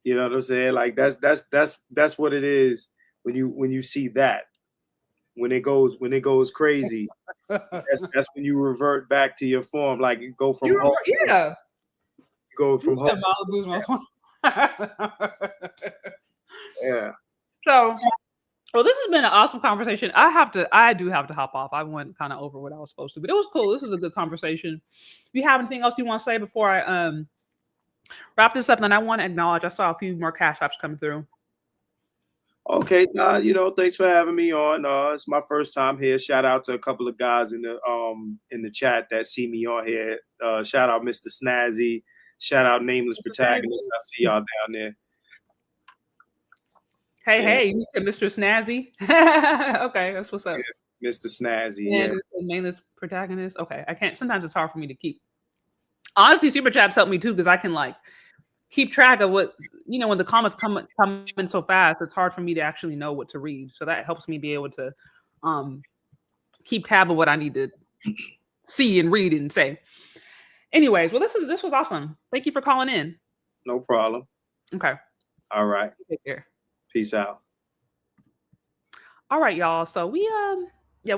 You know what I'm saying? Like that's what it is when you see that. When it goes crazy, that's when you revert back to your form. Like you go from home. Yeah. You go from home. Malibu's Most Wanted. Yeah. So, well, this has been an awesome conversation. I do have to hop off. I went kind of over what I was supposed to, but it was cool. This was a good conversation. Do you have anything else you want to say before I wrap this up? And then I want to acknowledge I saw a few more cash apps coming through. Okay, you know, thanks for having me on. It's my first time here. Shout out to a couple of guys in the chat that see me on here. Shout out Mr. Snazzy. Shout out Nameless Protagonist. I see y'all down there. Hey, you said Mr. Snazzy. Okay, that's what's up. Yeah, Mr. Snazzy. Yeah, Nameless Protagonist. Okay, I can't. Sometimes it's hard for me to keep. Honestly, super chats help me too because I can like keep track of what, when the comments come in so fast, it's hard for me to actually know what to read. So that helps me be able to keep tab of what I need to see and read and say. Anyways, well, this was awesome. Thank you for calling in. No problem. Okay. All right. Take care. Peace out. All right, y'all. So we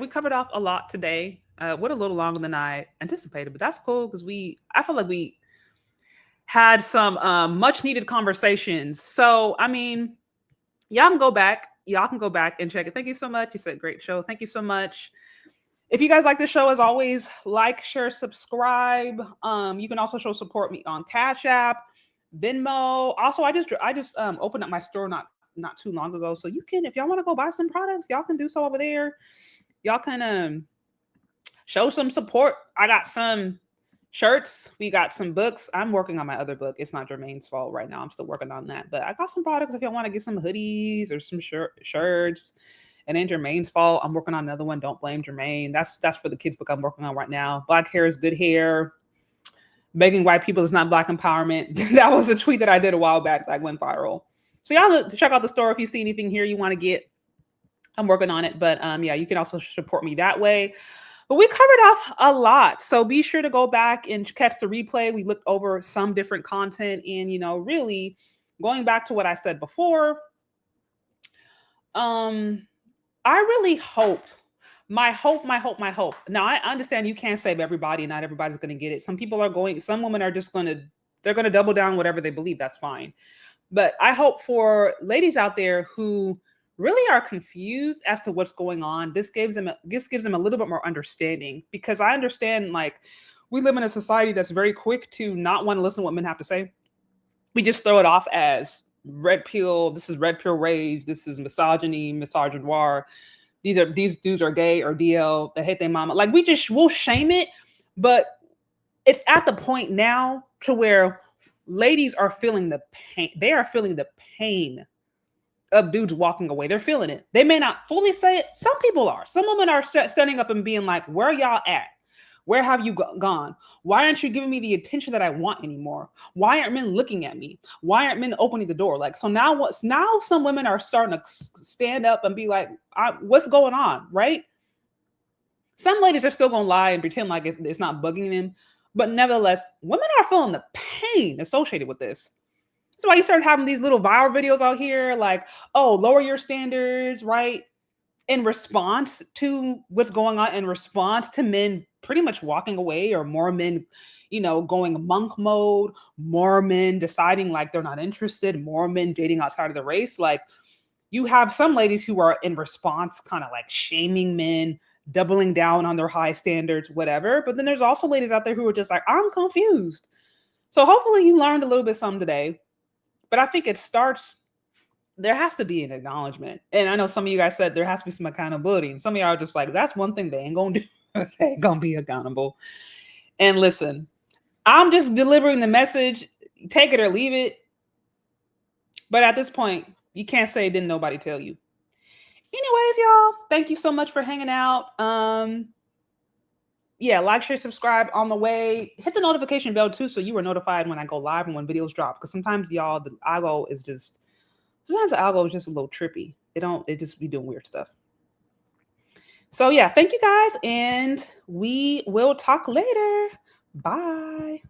covered off a lot today. Went a little longer than I anticipated, but that's cool because I feel like we had some much needed conversations. So I mean, y'all can go back and check it. Thank you so much. You said great show. Thank you so much. If you guys like this show, as always, like, share, subscribe. You can also show support me on Cash App, Venmo. Also, I just opened up my store not too long ago. So you can, if y'all want to go buy some products, y'all can do so over there. Y'all can show some support. I got some shirts. We got some books. I'm working on my other book. It's not Jermaine's fault right now. I'm still working on that. But I got some products if y'all want to get some hoodies or some shirts. And then Jermaine's fault. I'm working on another one. Don't blame Jermaine. That's for the kids book I'm working on right now. Black hair is good hair. Begging white people is not Black empowerment. That was a tweet that I did a while back that went viral. So y'all check out the store if you see anything here you want to get. I'm working on it. But yeah, you can also support me that way. But we covered off a lot. So be sure to go back and catch the replay. We looked over some different content and, really going back to what I said before. I really hope, my hope. Now I understand you can't save everybody. Not everybody's going to get it. Some women are just they're going to double down whatever they believe. That's fine. But I hope for ladies out there who really are confused as to what's going on, this gives them a little bit more understanding, because I understand, like, we live in a society that's very quick to not want to listen to what men have to say. We just throw it off as red pill. This is red pill rage. This is misogyny, misogynoir. These dudes are gay or DL. They hate their mama. Like, we'll shame it, but it's at the point now to where ladies are feeling the pain. They are feeling the pain of dudes walking away. They're feeling it. They may not fully say it. Some people are. Some women are standing up and being like, where y'all at? Where have you gone? Why aren't you giving me the attention that I want anymore? Why aren't men looking at me? Why aren't men opening the door? Like, so now some women are starting to stand up and be like, what's going on, right? Some ladies are still going to lie and pretend like it's not bugging them. But nevertheless, women are feeling the pain associated with this. That's why you started having these little viral videos out here like, oh, lower your standards, right? In response to what's going on, in response to men pretty much walking away, or more men, going monk mode, more men deciding like they're not interested, more men dating outside of the race. Like, you have some ladies who are in response kind of like shaming men, doubling down on their high standards, whatever. But then there's also ladies out there who are just like, I'm confused. So hopefully you learned a little bit something today. But I think there has to be an acknowledgement. And I know some of you guys said there has to be some accountability. And some of y'all are just like, that's one thing they ain't going to do. They ain't going to be accountable. And listen, I'm just delivering the message. Take it or leave it. But at this point, you can't say didn't nobody tell you. Anyways, y'all, thank you so much for hanging out. Yeah, like, share, subscribe on the way. Hit the notification bell too, so you are notified when I go live and when videos drop. Because sometimes, y'all, the algo is just a little trippy. It just be doing weird stuff. So yeah, thank you guys, and we will talk later. Bye.